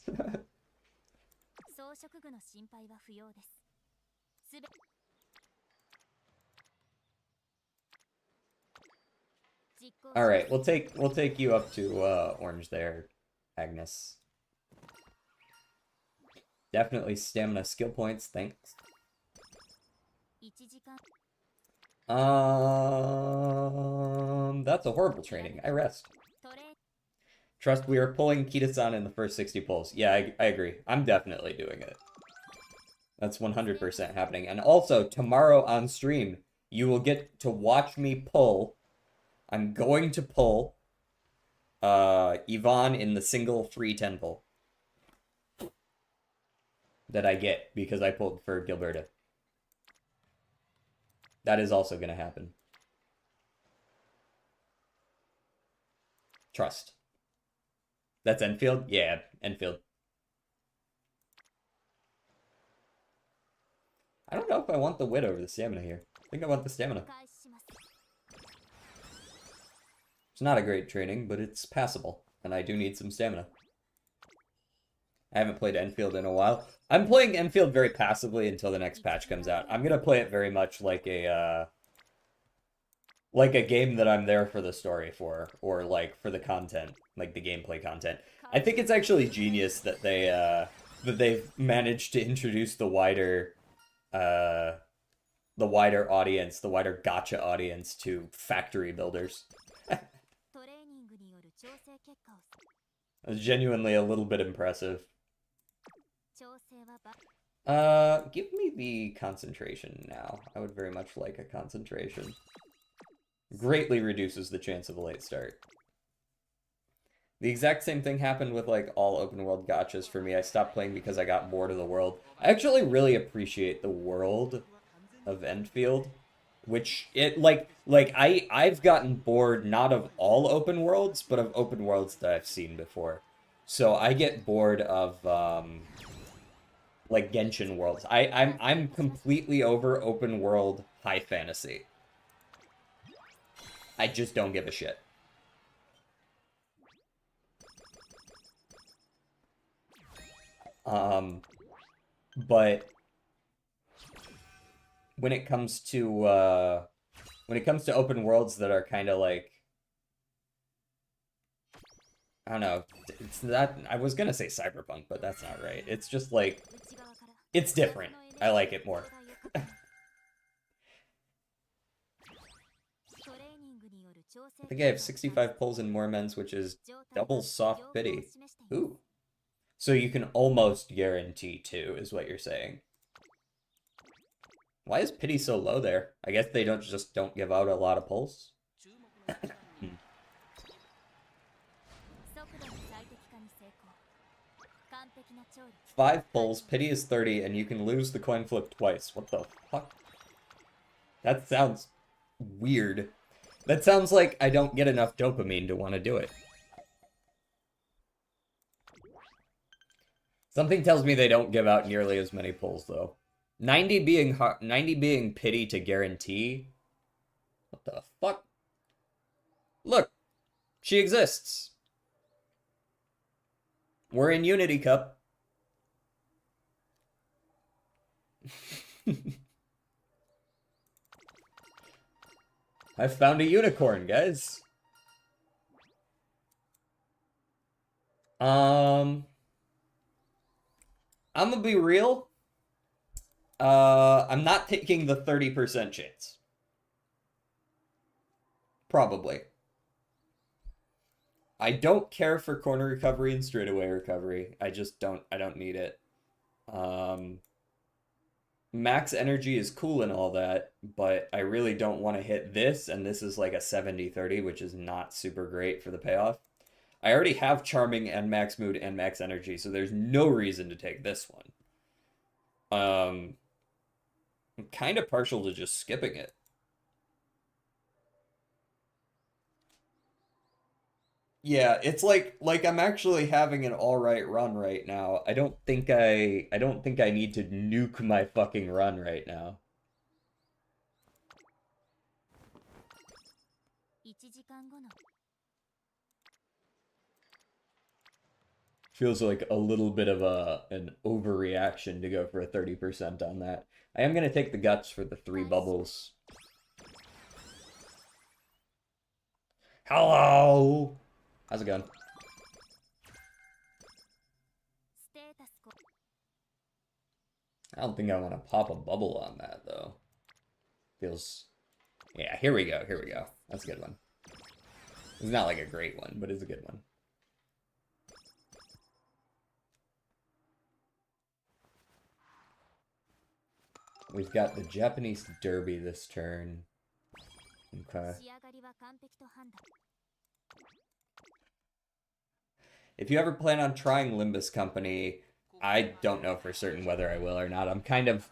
All right, we'll take you up to orange there, Agnes. Definitely stamina skill points, thanks. That's a horrible training. I rest. Trust, we are pulling Kita-san in the first 60 pulls. Yeah, I agree. I'm definitely doing it. That's 100% happening. And also, tomorrow on stream, you will get to watch me pull. I'm going to pull Yvonne in the single free 10 pull that I get because I pulled for Gilberta. That is also going to happen. Trust. That's Enfield? Yeah, Enfield. I don't know if I want the wit over the stamina here. I think I want the stamina. It's not a great training, but it's passable, and I do need some stamina. I haven't played Enfield in a while. I'm playing Enfield very passively until the next patch comes out. I'm gonna play it very much like a game that I'm there for the story for, or like for the content, like the gameplay content. I think it's actually genius that they've managed to introduce the wider audience, the wider gacha audience to factory builders. It's genuinely a little bit impressive. Give me the concentration now. I would very much like a concentration. Greatly reduces the chance of a late start. The exact same thing happened with like all open world gachas for me. I stopped playing because I got bored of the world. I actually really appreciate the world of Enfield, which I've gotten bored not of all open worlds, but of open worlds that I've seen before. So I get bored of like Genshin worlds. I'm completely over open world high fantasy. I just don't give a shit. But when it comes to open worlds that are kind of like, I don't know, it's that, I was gonna say cyberpunk, but that's not right. It's just like, it's different. I like it more. I think I have 65 pulls in more men's, which is double soft pity. Ooh. So you can almost guarantee 2, is what you're saying. Why is pity so low there? I guess they don't give out a lot of pulls. 5 pulls, pity is 30, and you can lose the coin flip twice. What the fuck? That sounds weird. That sounds like I don't get enough dopamine to want to do it. Something tells me they don't give out nearly as many pulls, though. 90 being pity to guarantee. What the fuck? Look, she exists. We're in Unity Cup. I found a unicorn, guys. I'm gonna be real. I'm not taking the 30% chance. Probably. I don't care for corner recovery and straightaway recovery. I don't need it. Max energy is cool and all that, but I really don't want to hit this, and this is like a 70-30, which is not super great for the payoff. I already have Charming and Max Mood and Max Energy, so there's no reason to take this one. I'm kind of partial to just skipping it. Yeah, it's like I'm actually having an all right run right now. I don't think I need to nuke my fucking run right now. Feels like a little bit of an overreaction to go for a 30% on that. I am gonna take the guts for the 3 bubbles. Hello! How's it going? I don't think I want to pop a bubble on that, though. Feels... Yeah, here we go, here we go. That's a good one. It's not like a great one, but it's a good one. We've got the Japanese Derby this turn. Okay. If you ever plan on trying Limbus Company, I don't know for certain whether I will or not.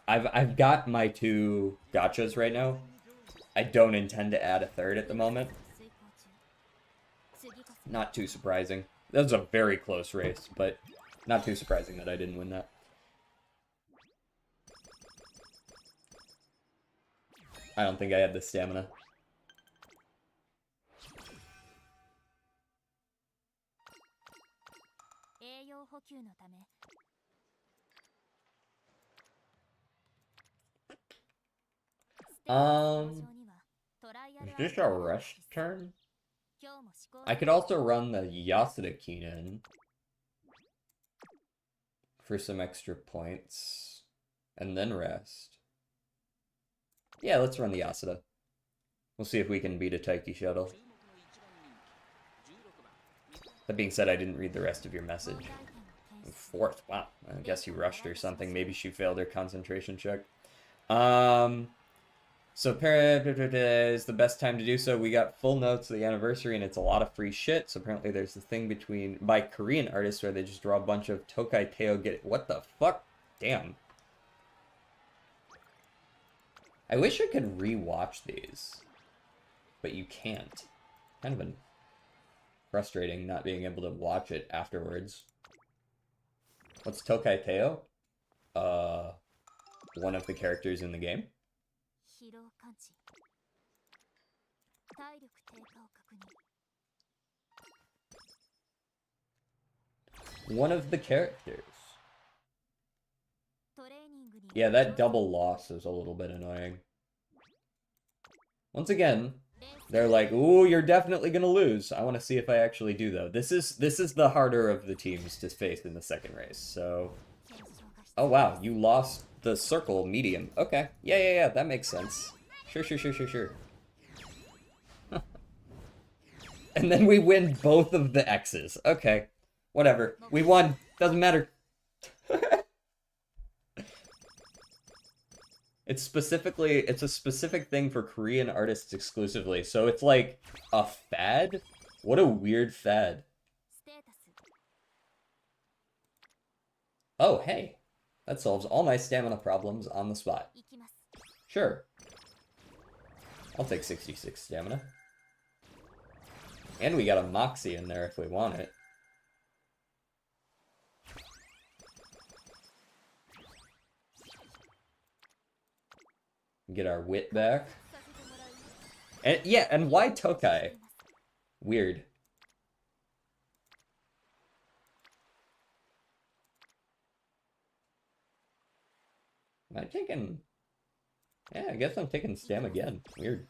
I've got my 2 gachas right now. I don't intend to add a 3rd at the moment. Not too surprising. That was a very close race, but not too surprising that I didn't win that. I don't think I had the stamina. Is this a rush turn? I could also run the Yasuda Keenan for some extra points and then rest. Yeah, let's run the Yasuda. We'll see if we can beat a Taiki shuttle. That being said, I didn't read the rest of your message. 4th, wow. I guess you rushed or something. Maybe she failed her concentration check. So is the best time to do so. We got full notes of the anniversary, and it's a lot of free shit. So apparently there's this thing by Korean artists where they just draw a bunch of Tokai Teo what the fuck? Damn. I wish I could re-watch these, but you can't. Kind of frustrating not being able to watch it afterwards. What's Tokai Teo? One of the characters in the game. One of the characters. Yeah, that double loss is a little bit annoying. Once again, they're like, "Ooh, you're definitely gonna lose." I want to see if I actually do, though. This is the harder of the teams to face in the second race. So, oh wow, you lost the circle medium. Okay, yeah, that makes sense. Sure. And then we win both of the X's. Okay, whatever. We won. Doesn't matter. It's a specific thing for Korean artists exclusively, so it's like a fad? What a weird fad. Oh, hey. That solves all my stamina problems on the spot. 行きます。 Sure. I'll take 66 stamina. And we got a Moxie in there if we want it. Get our wit back. させてもらうよ。 And yeah, and why Tokai? Weird. Am I taking... Yeah, I guess I'm taking stam again. Weird.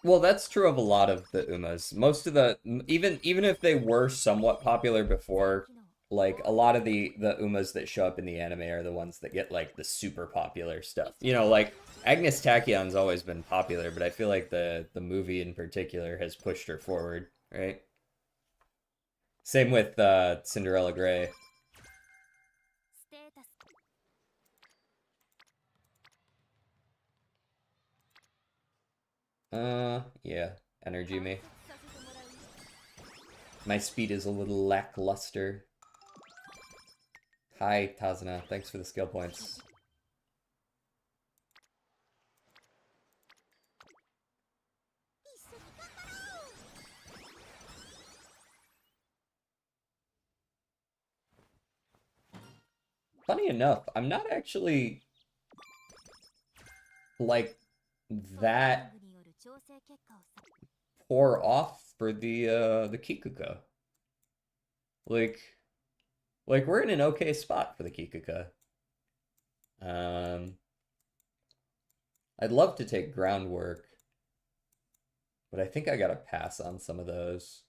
Well, that's true of a lot of the Umas. Most of the even if they were somewhat popular before, like a lot of the Umas that show up in the anime are the ones that get like the super popular stuff. You know, like Agnes Tachyon's always been popular, but I feel like the movie in particular has pushed her forward, right? Same with Cinderella Grey. Yeah, energy me. My speed is a little lackluster. Hi, Tazna. Thanks for the skill points. Funny enough, I'm not actually like that poor off for the Kikuka. Like we're in an okay spot for the Kikuka. I'd love to take groundwork, but I think I gotta pass on some of those.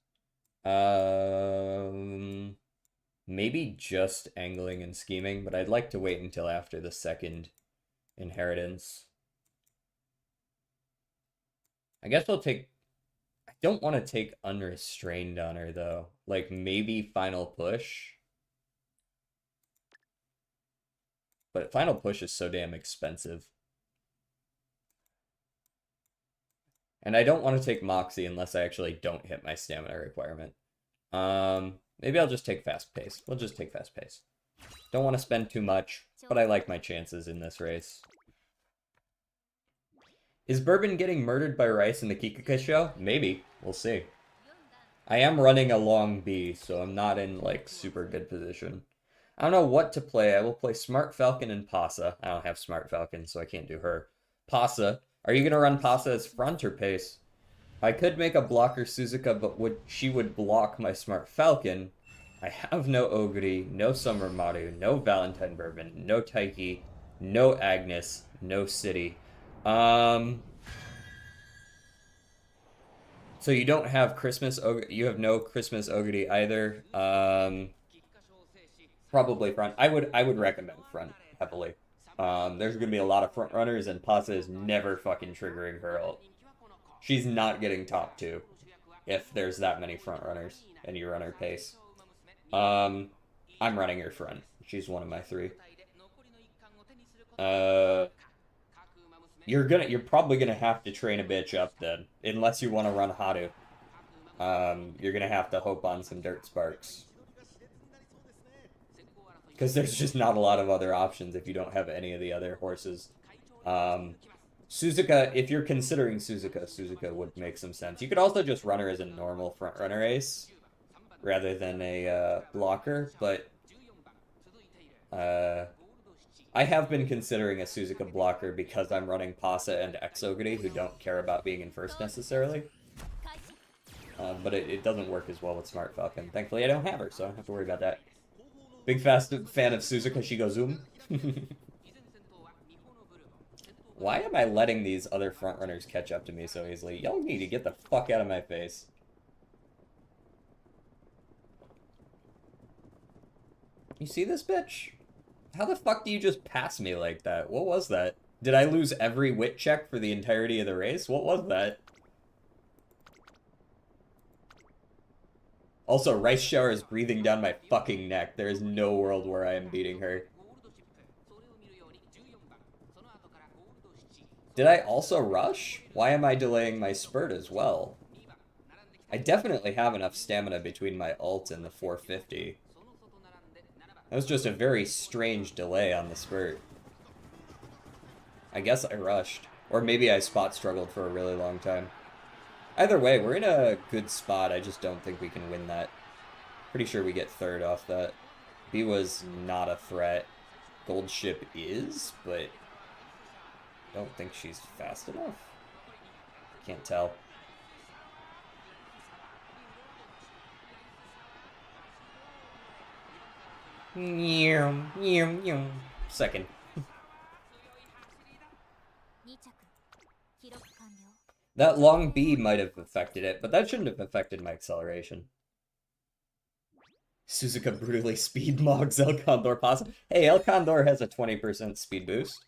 Maybe just angling and scheming, but I'd like to wait until after the second inheritance. I guess I'll take... I don't want to take unrestrained on her, though. Like, maybe final push. But final push is so damn expensive. And I don't want to take Moxie unless I actually don't hit my stamina requirement. Maybe I'll just take fast pace. We'll just take fast pace. Don't want to spend too much, but I like my chances in this race. Is Bourbon getting murdered by Rice in the Kikuka show? Maybe. We'll see. I am running a long B, so I'm not in, like, super good position. I don't know what to play. I will play Smart Falcon and Pasa. I don't have Smart Falcon, so I can't do her. Pasa. Are you going to run Pasa as front or pace? I could make a blocker Suzuka, but she would block my Smart Falcon. I have no Oguri, no Summer Maru, no Valentine Bourbon, no Taiki, no Agnes, no City. So you don't have Christmas Oguri, you have no Christmas Oguri either. Probably front. I would recommend front heavily. There's gonna be a lot of front runners, and Pasa is never fucking triggering her ult. She's not getting top 2 if there's that many front runners and you run her pace. I'm running her front. She's one of my 3. You're probably gonna have to train a bitch up then, unless you want to run Haru. You're gonna have to hope on some dirt sparks. Because there's just not a lot of other options if you don't have any of the other horses. Suzuka, if you're considering Suzuka would make some sense. You could also just run her as a normal front runner ace, rather than a blocker, but I have been considering a Suzuka blocker because I'm running Pasa and Exoguri, who don't care about being in first necessarily. But it doesn't work as well with Smart Falcon. Thankfully, I don't have her, so I don't have to worry about that. Big fast fan of Suzuka Shigozum. Why am I letting these other frontrunners catch up to me so easily? Y'all need to get the fuck out of my face. You see this bitch? How the fuck do you just pass me like that? What was that? Did I lose every wit check for the entirety of the race? What was that? Also, Rice Shower is breathing down my fucking neck. There is no world where I am beating her. Did I also rush? Why am I delaying my spurt as well? I definitely have enough stamina between my ult and the 450. That was just a very strange delay on the spurt. I guess I rushed. Or maybe I spot struggled for a really long time. Either way, we're in a good spot. I just don't think we can win that. Pretty sure we get third off that. B was not a threat. Gold ship is, but I don't think she's fast enough. Can't tell. Second. That long B might have affected it, but that shouldn't have affected my acceleration. Suzuka brutally speed mogs El Condor Pasa. Hey, El Condor has a 20% speed boost.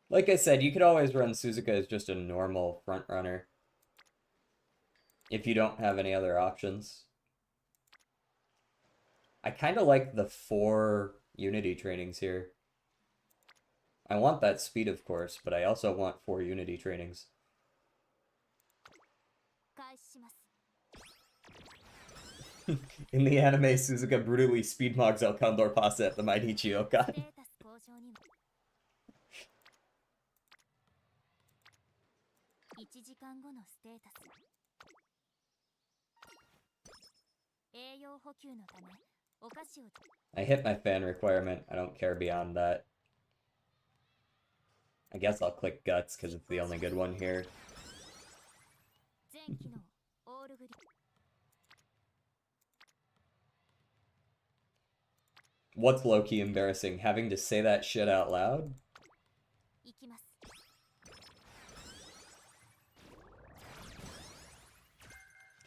Like I said, you could always run Suzuka as just a normal front runner if you don't have any other options. I kind of like the 4 Unity trainings here. I want that speed, of course, but I also want 4 Unity trainings. In the anime, Suzuka brutally speed mogs El Condor Pasa at the Mainichi Okan. I hit my fan requirement. I don't care beyond that. I guess I'll click Guts because it's the only good one here. What's low-key embarrassing? Having to say that shit out loud?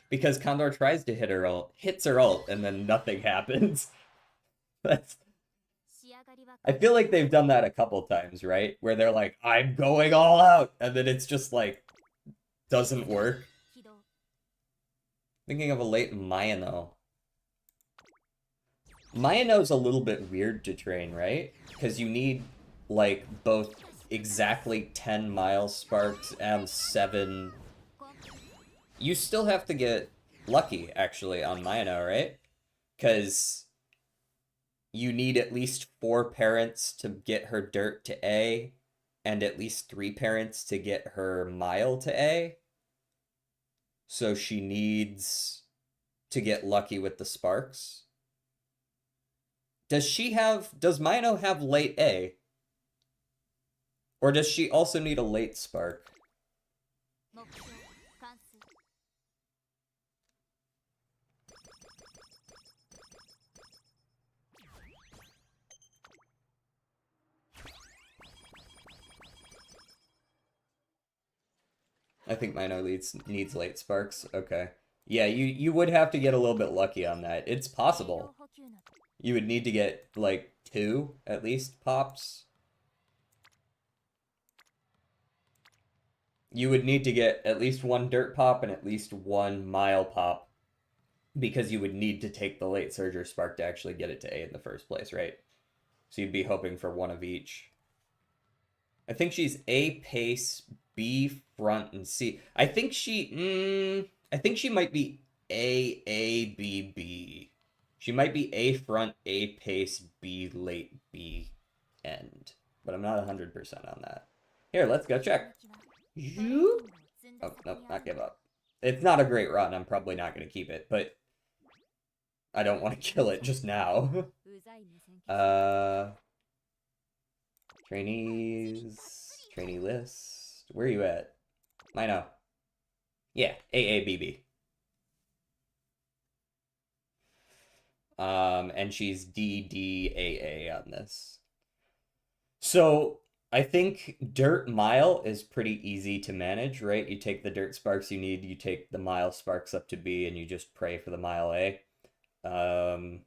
Because Condor tries to hit her ult, hits her ult, and then nothing happens. That's... I feel like they've done that a couple times, right? Where they're like, I'm going all out, and then it's just like, doesn't work. Thinking of a late Mayano. Mayano's a little bit weird to train, right? Because you need, like, both exactly 10 miles sparks and 7... You still have to get lucky, actually, on Mayano, right? Because you need at least 4 parents to get her dirt to A, and at least 3 parents to get her mile to A. So she needs to get lucky with the sparks. Does Mayano have late A? Or does she also need a late spark? I think Mino needs late sparks. Okay. Yeah, you would have to get a little bit lucky on that. It's possible. You would need to get, like, 2, at least, pops. You would need to get at least 1 dirt pop and at least 1 mile pop. Because you would need to take the late Surger spark to actually get it to A in the first place, right? So you'd be hoping for 1 of each. I think she's A pace, B front, and C. I think she might be A, B, B. She might be A front, A pace, B late, B end. But I'm not 100% on that. Here, let's go check. Oh, nope, not give up. It's not a great run. I'm probably not going to keep it, but I don't want to kill it just now. Trainees, trainee list. Where are you at? I know. Yeah, AABB. And she's DDAA on this. So I think dirt mile is pretty easy to manage, right? You take the dirt sparks you need, you take the mile sparks up to B, and you just pray for the mile A. But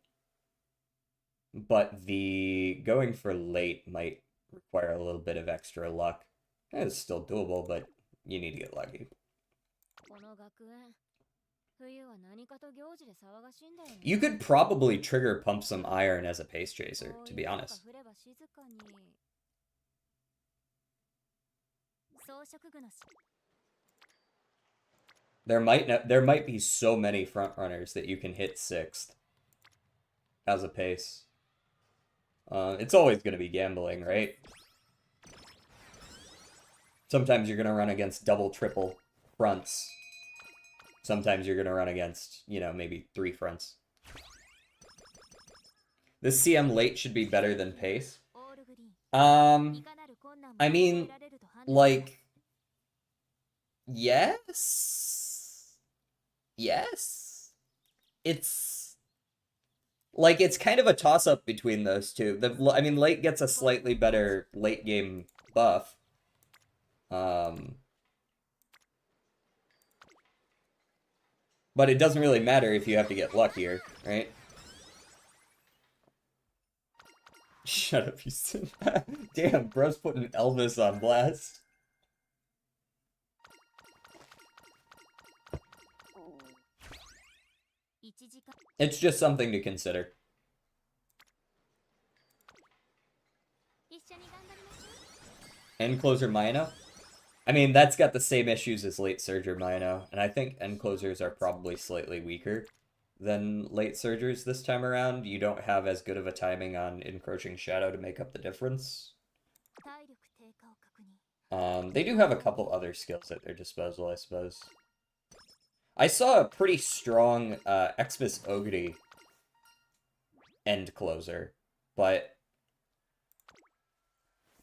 the going for late might require a little bit of extra luck. It's still doable, but you need to get lucky. この学園冬は何かと行事で騒がしいんだよね。 You could probably trigger Pump Some Iron as a pace chaser, to be honest. こういうのが降れば静かに装飾具のし There might be so many front runners that you can hit 6th as a pace. It's always going to be gambling, right? Sometimes you're going to run against double, triple fronts. Sometimes you're going to run against, you know, maybe 3 fronts. This CM late should be better than pace. オールグリーン I いかなる困難も I 乗り越 mean, えられると判断 like, yes. Yes. It's like it's kind of a toss-up between those two. I mean, late gets a slightly better late game buff. But it doesn't really matter if you have to get luckier, right? Shut up, Houston. Damn, bro's putting Elvis on blast. 1時間 It's just something to consider. 一緒に頑張りましょう End closer Mino? I mean, that's got the same issues as late surger Mino, and I think end closers are probably slightly weaker than late surgers this time around. You don't have as good of a timing on encroaching shadow to make up the difference. 体力低下を確認 They do have a couple other skills at their disposal, I suppose. I saw a pretty strong Xmas Ogre end closer, but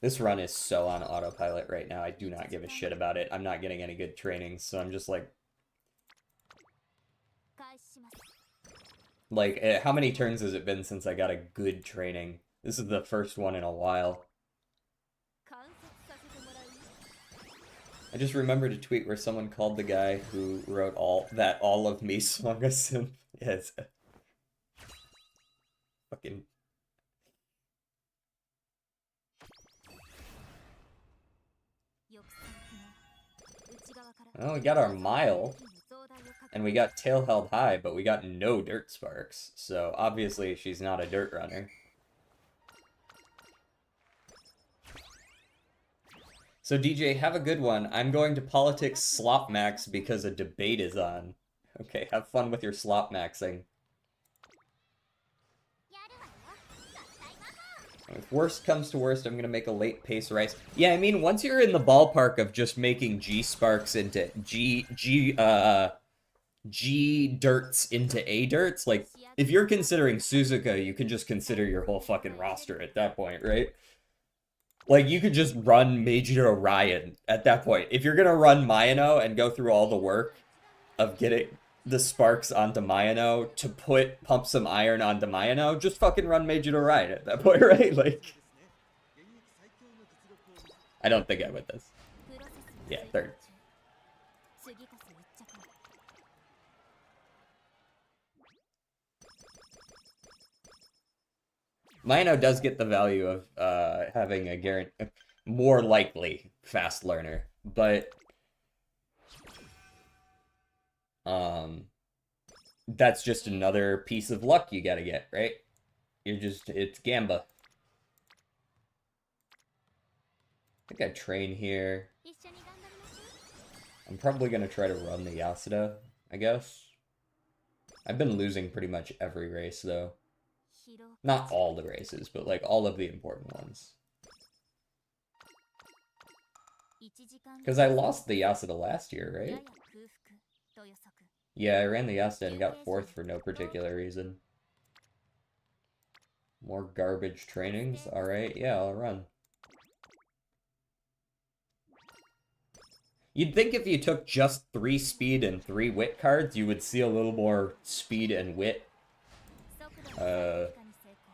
this run is so on autopilot right now. I do not give a shit about it. I'm not getting any good training, so I'm just like, 開始します how many turns has it been since I got a good training? This is the first one in a while. 観察させてもらうよ I just remembered a tweet where someone called the guy who wrote all of me swung a simp. Yes. Fucking. 抑制不能内側から Well, we got our mile, 増大を確 and we got tail held high, but we got no dirt sparks. So obviously she's not a dirt runner. So DJ, have a good one. I'm going to politics slop max because a debate is on. Okay, have fun with your slop maxing. やるわよ合体魔法 If worst comes to worst, I'm gonna make a late pace rice. Yeah, I mean, once you're in the ballpark of just making G sparks into G dirts into A dirts, like, if you're considering Suzuka, you can just consider your whole fucking roster at that point, right? Like, you could just run Meiji Orion at that point. If you're gonna run Mayano and go through all the work of getting the sparks onto Mayano to pump some iron onto Mayano, just fucking run Meiji Orion at that point, right? Like, I don't think I would this. プロセスの Yeah, 遂 third. 行中次こそ一着を Mino does get the value of having a more likely fast learner, but that's just another piece of luck you gotta get, right? It's Gamba. I think I train here. 一緒に頑張りましょう I'm probably gonna try to run the Yasuda, I guess. I've been losing pretty much every race, though. 疲労 Not all the races, but like all of the important ones. 1時間 Because I lost the Yasuda last year, や right? や空腹と予測 Yeah, I ran the Yasuda and got 4th for no particular reason. More garbage trainings? Alright, yeah, I'll run. You'd think if you took just 3 speed and 3 wit cards, you would see a little more speed and wit 速度の最適化に成功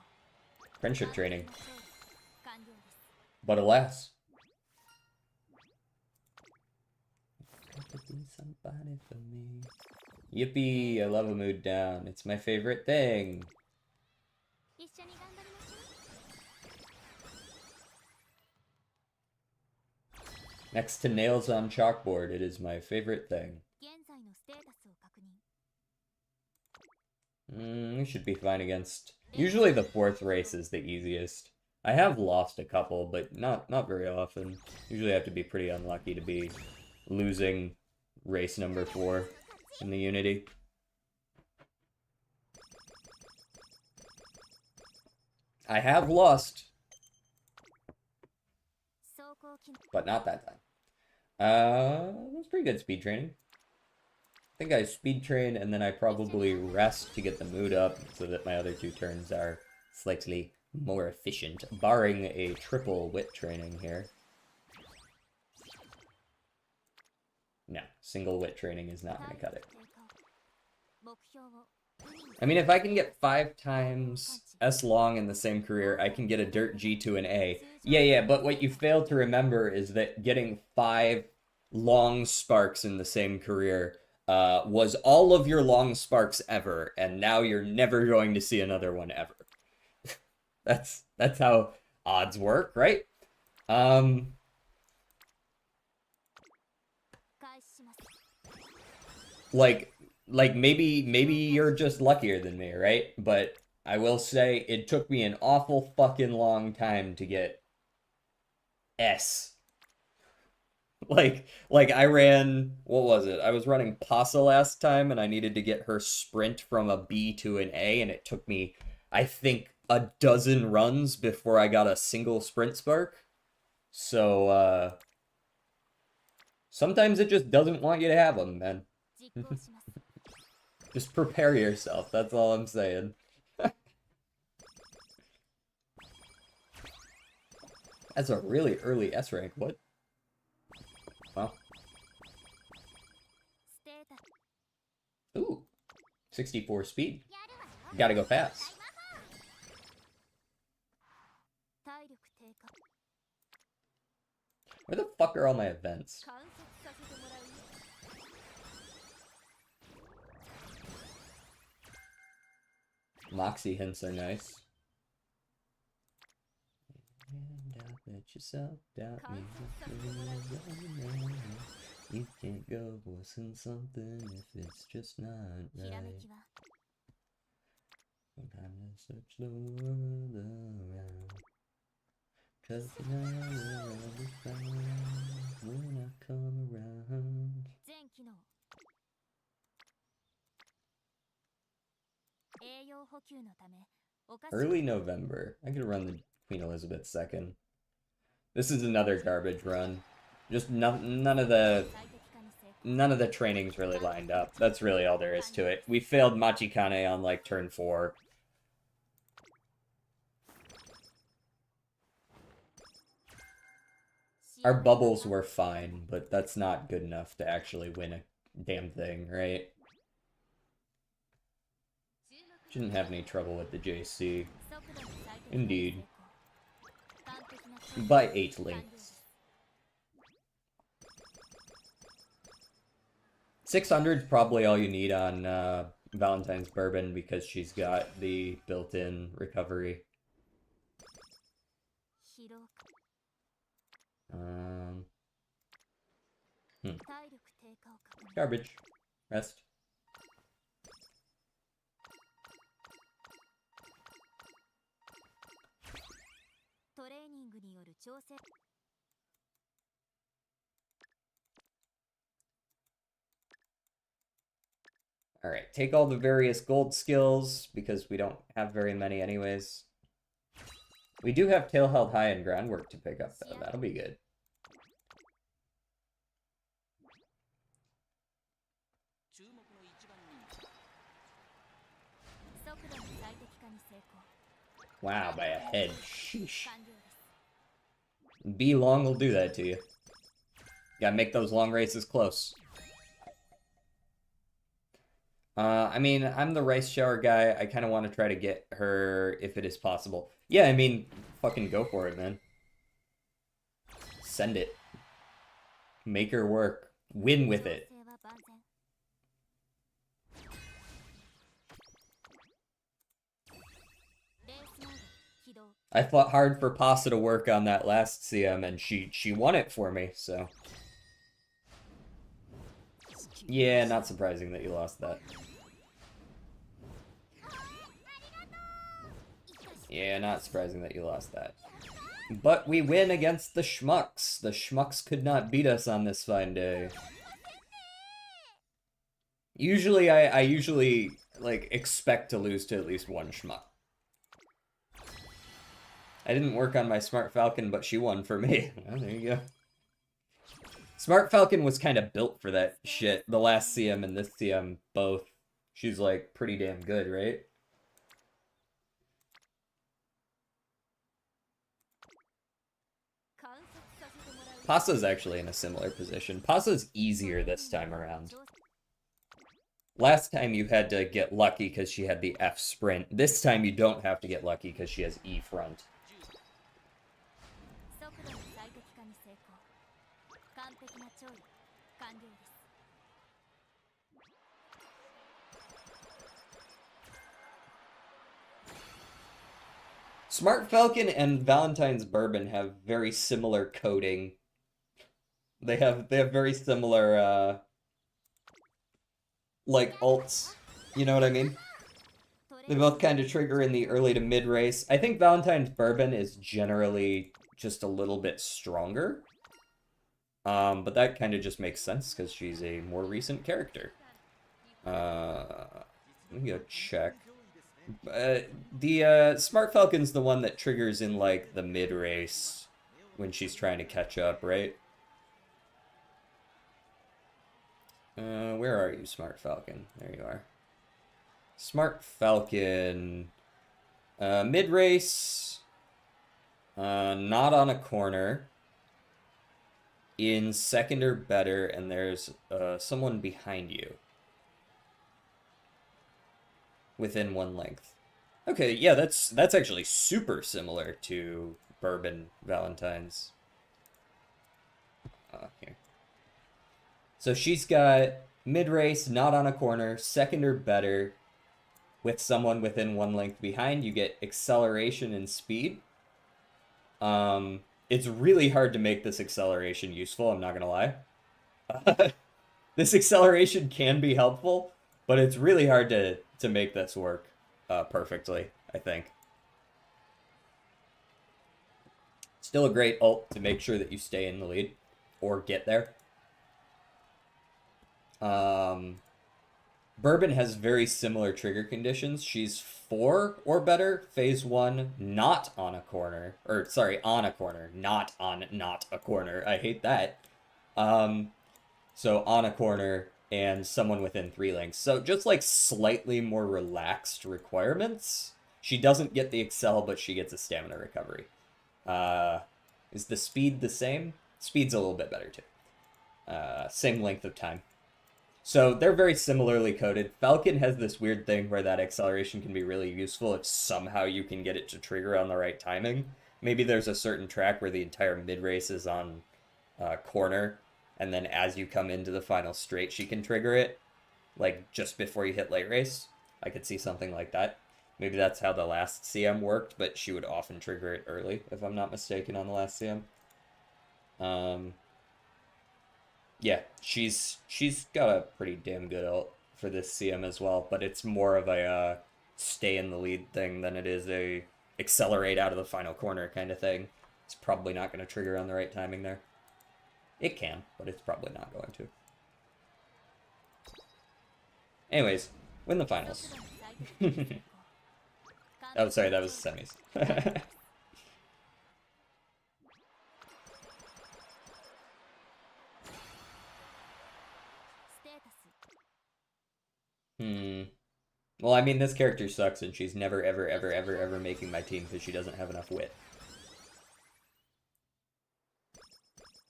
friendship training. 完了です But alas. Got to be somebody for me. Yippee, I love a mood down. It's my favorite thing. 一緒に頑張りましょう。 Next to nails on chalkboard, it is my favorite thing. 現在のステータスを確認。 We should be fine against... Usually the fourth race is the easiest. I have lost a couple, but not very often. Usually I have to be pretty unlucky to be losing race number 4 in the Unity. I have lost, but not that time. It was pretty good speed training. I think I speed train and then I probably rest to get the mood up so that my other 2 turns are slightly more efficient, barring a triple wit training here. No, single wit training is not going to cut it. I mean, if I can get 5 times S long in the same career, I can get a dirt G to an A. Yeah, but what you fail to remember is that getting 5 long sparks in the same career was all of your long sparks ever, and now you're never going to see another one ever. That's how odds work, right? Like maybe you're just luckier than me, right? But I will say it took me an awful fucking long time to get S. Like I ran, what was it? I was running Pasa last time and I needed to get her sprint from a B to an A, and it took me, I think, a dozen runs before I got a single sprint spark. So, sometimes it just doesn't want you to have them, man. Just prepare yourself, that's all I'm saying. That's a really early S rank, what? Wow. Ooh, 64 speed. Gotta go fast. Where the fuck are all my events? Moxie hints are nice. Doubt yourself, doubt me. You can't go voicing something if it's just not right. Sometimes I search the world around, 'cause now I'll be found when I come around. Early November. I could run the Queen Elizabeth II. This is another garbage run. Just none of the trainings really lined up. That's really all there is to it. We failed Machikane on like turn 4. Our bubbles were fine, but that's not good enough to actually win a damn thing, right? Shouldn't have any trouble with the JC. Indeed. By 8 links. 600's probably all you need on Valentine's Bourbon because she's got the built-in recovery. Garbage. Rest. Alright, take all the various gold skills, because we don't have very many anyways. We do have Tail Held High and Groundwork to pick up, though. That'll be good. Wow, by a head. Sheesh. B long will do that to you. Gotta make those long races close. I mean, I'm the rice shower guy. I kind of want to try to get her if it is possible. Yeah, I mean, fucking go for it, man. Send it. Make her work. Win with it. I fought hard for Pasa to work on that last CM, and she won it for me, so... Yeah, not surprising that you lost that. Yeah, not surprising that you lost that. But we win against the Schmucks. The Schmucks could not beat us on this fine day. Usually, I usually, like, expect to lose to at least one Schmuck. I didn't work on my Smart Falcon, but she won for me. Well, there you go. Smart Falcon was kind of built for that shit. The last CM and this CM both. She's, like, pretty damn good, right? Pasa's actually in a similar position. Pasa's easier this time around. Last time you had to get lucky because she had the F sprint. This time you don't have to get lucky because she has E front. Smart Falcon and Valentine's Bourbon have very similar coding. They have very similar like ults. You know what I mean? They both kind of trigger in the early to mid race. I think Valentine's Bourbon is generally just a little bit stronger. But that kind of just makes sense because she's a more recent character. Let me go check. The Smart Falcon's the one that triggers in like the mid race when she's trying to catch up, right? Where are you, Smart Falcon? There you are. Smart Falcon. Mid race. Not on a corner. In second or better, and there's someone behind you. Within one length. Okay, yeah, that's actually super similar to Bourbon Valentine's. Here. So she's got mid-race, not on a corner, second or better, with someone within one length behind. You get acceleration and speed. It's really hard to make this acceleration useful, I'm not gonna lie. This acceleration can be helpful, but it's really hard to make this work perfectly, I think. Still a great ult to make sure that you stay in the lead or get there. Bourbon has very similar trigger conditions. She's 4 or better, phase 1, not on a corner. Or, sorry, on a corner, not a corner. I hate that. So on a corner and someone within 3 lengths. So just like slightly more relaxed requirements. She doesn't get the excel, but she gets a stamina recovery. Is the speed the same? Speed's a little bit better too. Same length of time. So they're very similarly coded. Falcon has this weird thing where that acceleration can be really useful if somehow you can get it to trigger on the right timing. Maybe there's a certain track where the entire mid-race is on corner, and then as you come into the final straight, she can trigger it, like just before you hit late race. I could see something like that. Maybe that's how the last CM worked, but she would often trigger it early, if I'm not mistaken, on the last CM. Yeah, she's got a pretty damn good ult for this CM as well, but it's more of a stay in the lead thing than it is a accelerate out of the final corner kind of thing. It's probably not going to trigger on the right timing there. It can, but it's probably not going to. Anyways, win the finals. Oh, sorry, that was semis. Well, I mean, this character sucks, and she's never, ever, ever, ever, ever making my team because she doesn't have enough wit.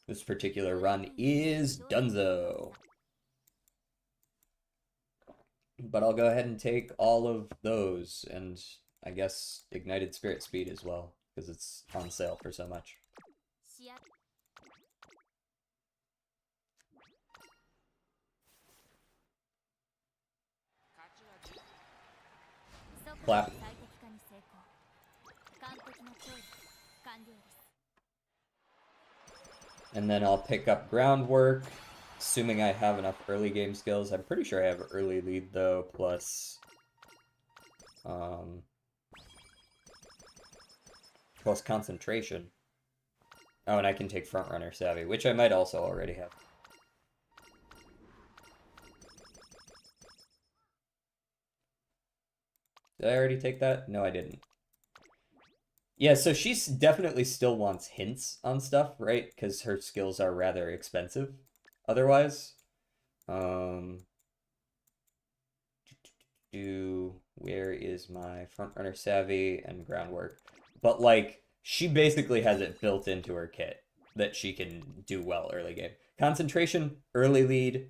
This particular run is Dunzo. But I'll go ahead and take all of those, and I guess Ignited Spirit Speed as well, because it's on sale for so much. Clap. And then I'll pick up groundwork, assuming I have enough early game skills. I'm pretty sure I have early lead though, plus concentration. Oh, and I can take front runner savvy, which I might also already have. Did I already take that? No, I didn't. Yeah, so she definitely still wants hints on stuff, right? Because her skills are rather expensive otherwise. Where is my front runner savvy and groundwork? But like, she basically has it built into her kit that she can do well early game. Concentration, early lead,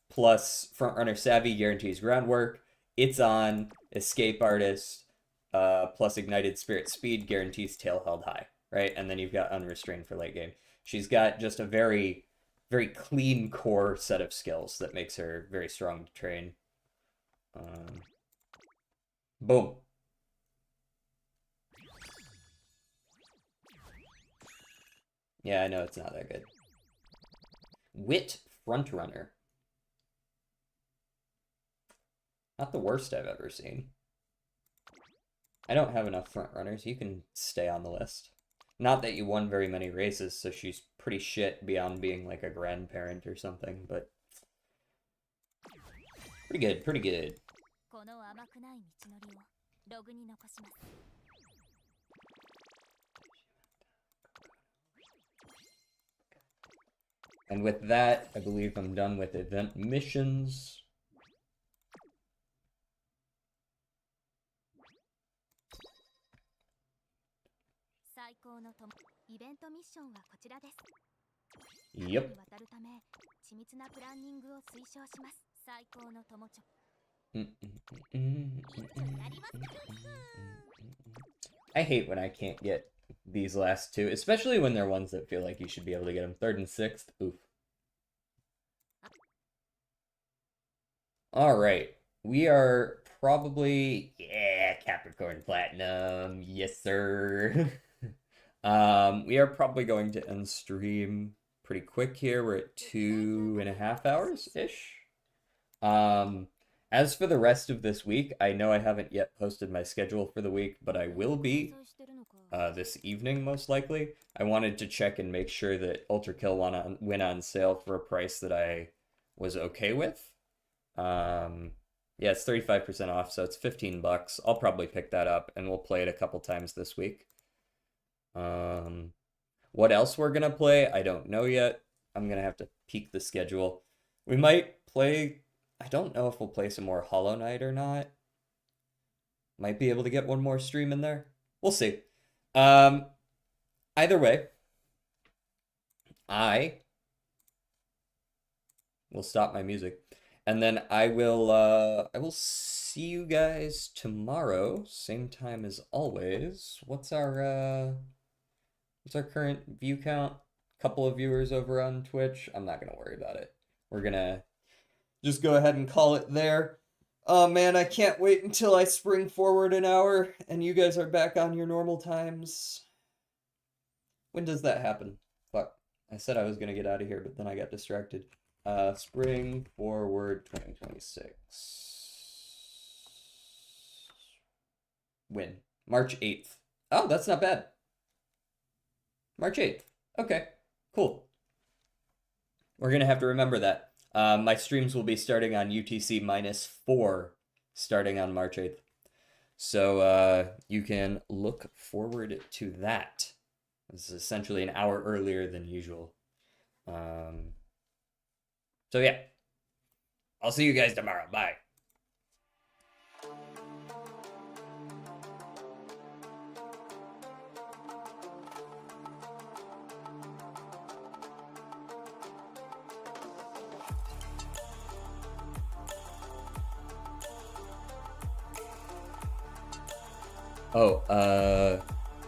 plus front runner savvy guarantees groundwork. It's on escape artist, plus ignited spirit speed guarantees tail held high, right? And then you've got unrestrained for late game. She's got just a very, very clean core set of skills that makes her very strong to train. Boom. Yeah, I know it's not that good. Wit Frontrunner. Not the worst I've ever seen. I don't have enough frontrunners. You can stay on the list. Not that you won very many races, so she's pretty shit beyond being like a grandparent or something, but pretty good, pretty good. And with that, I believe I'm done with event missions. Yep. I hate when I can't get these last two, especially when they're ones that feel like you should be able to get them. 3rd and 6th, oof. Alright, we are probably, yeah, Capricorn Platinum, yes sir. We are probably going to end stream pretty quick here. We're at 2.5 hours-ish. As for the rest of this week, I know I haven't yet posted my schedule for the week, but I will be this evening, most likely. I wanted to check and make sure that Ultra Kill went on sale for a price that I was okay with. Yeah, it's 35% off, so it's $15. I'll probably pick that up, and we'll play it a couple times this week. What else we're gonna play, I don't know yet. I'm gonna have to peek the schedule. We might play... I don't know if we'll play some more Hollow Knight or not. Might be able to get one more stream in there. We'll see. Either way, I will stop my music. And then I will see you guys tomorrow, same time as always. What's our current view count? Couple of viewers over on Twitch. I'm not gonna worry about it. We're gonna just go ahead and call it there. Oh man, I can't wait until I spring forward an hour and you guys are back on your normal times. When does that happen? Fuck. I said I was gonna get out of here, but then I got distracted. Spring forward 2026. When? March 8th. Oh, that's not bad. March 8th. Okay, cool. We're gonna have to remember that. My streams will be starting on UTC -4 starting on March 8th. So you can look forward to that. This is essentially an hour earlier than usual. So yeah, I'll see you guys tomorrow. Bye. Oh,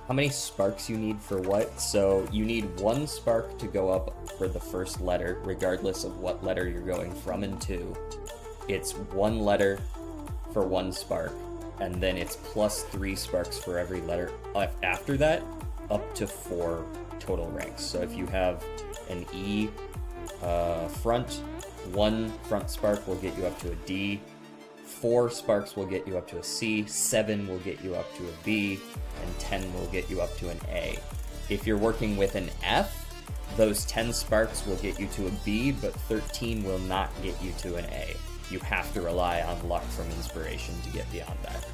how many sparks you need for what? So you need 1 spark to go up for the first letter, regardless of what letter you're going from and to. It's 1 letter for 1 spark, and then it's +3 sparks for every letter after that, up to 4 total ranks. So if you have an E front. 1 front spark will get you up to a D. 4 sparks will get you up to a C. 7 will get you up to a B. And 10 will get you up to an A. If you're working with an F, those 10 sparks will get you to a B, but 13 will not get you to an A. You have to rely on luck from inspiration to get beyond that.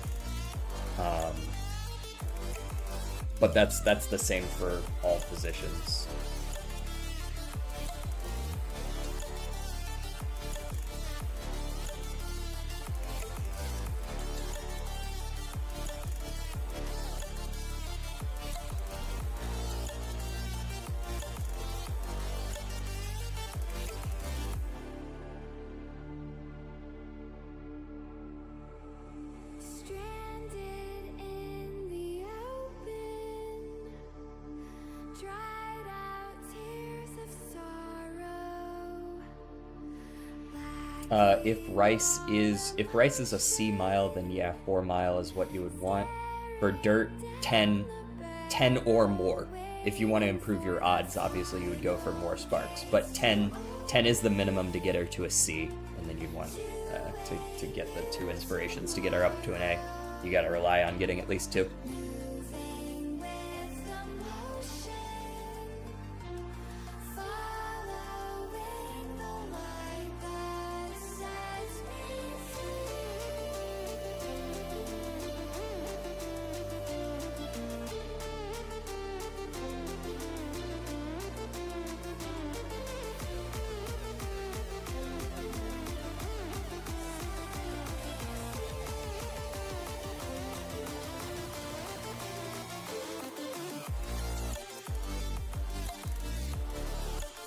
But that's the same for all positions. Stranded in the open, dried out tears of sorrow. If rice is a C mile, then yeah, 4 mile is what you would want. For dirt, 10 or more. If you want to improve your odds, obviously you would go for more sparks. But 10 is the minimum to get her to a C, and then you'd want to get the 2 inspirations to get her up to an A. You gotta rely on getting at least 2.